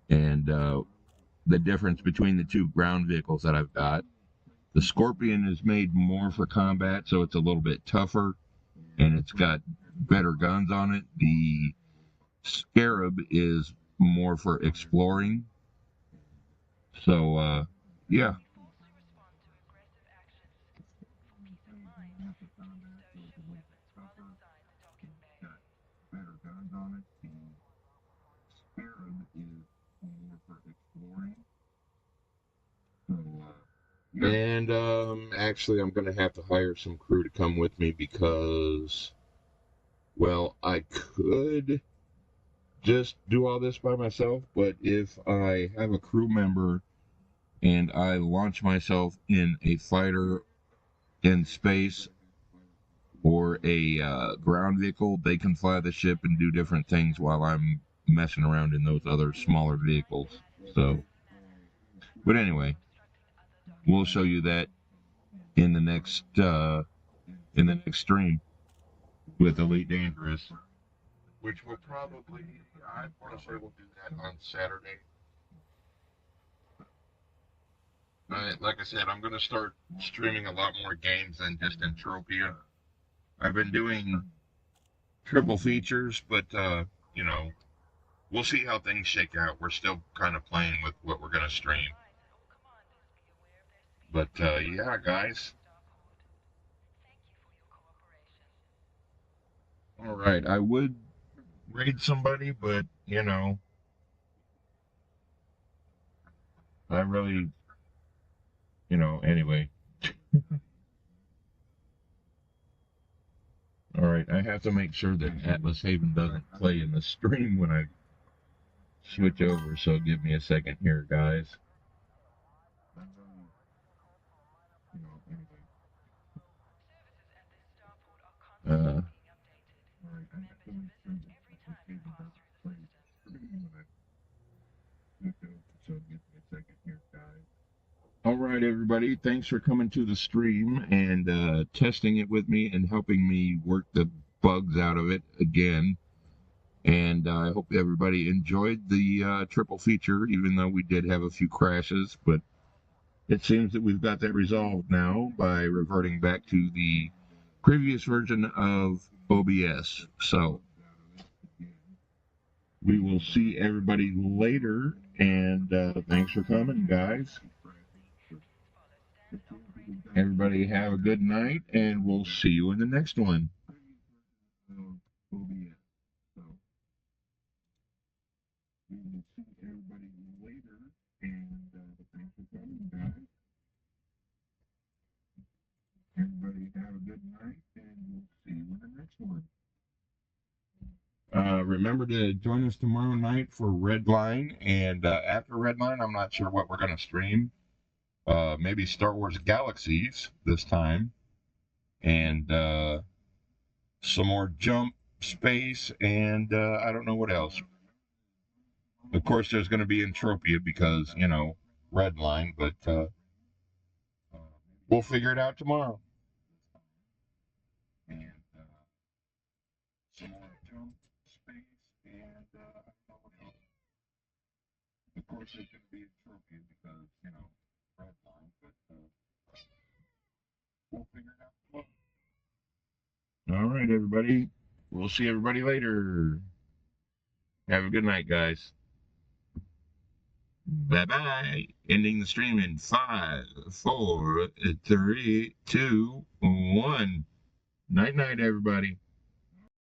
and the difference between the 2 ground vehicles that I've got. The Scorpion is made more for combat, so it's a little bit tougher, and it's got better guns on it. The Scarab is more for exploring. So, yeah. And, actually, I'm going to have to hire some crew to come with me because, well, I could just do all this by myself, but if I have a crew member and I launch myself in a fighter in space or a ground vehicle, they can fly the ship and do different things while I'm messing around in those other smaller vehicles. So, but anyway, we'll show you that in the next stream with Elite Dangerous, which will probably, I want to say we'll do that on Saturday. Like I said, I'm going to start streaming a lot more games than just Entropia. I've been doing triple features, but, you know, we'll see how things shake out. We're still kind of playing with what we're going to stream. But, yeah, guys. Alright, I would raid somebody, but you know, I really, anyway. All right, I have to make sure that Atlas Haven doesn't play in the stream when I switch over, so give me a second here, guys. Uh, all right, everybody. Thanks for coming to the stream and testing it with me and helping me work the bugs out of it again. And I hope everybody enjoyed the triple feature, even though we did have a few crashes. But it seems that we've got that resolved now by reverting back to the previous version of OBS. So we will see everybody later, and thanks for coming, guys. Everybody have a good night, and we'll see you in the next one. Everybody have a good night, and we'll see you in the next one. Remember to join us tomorrow night for Redline, and after Redline, I'm not sure what we're going to stream. Maybe Star Wars Galaxies this time, and some more jump space, and I don't know what else. Of course, there's going to be Entropia because, Redline, but we'll figure it out tomorrow. And some more jump space, and I don't know what else. Of course, there's going to be Entropia because, Redline, but we'll figure it out tomorrow. All right, everybody. We'll see everybody later. Have a good night, guys. Bye-bye. Ending the stream in 5, 4, 3, 2, 1. Night-night, everybody.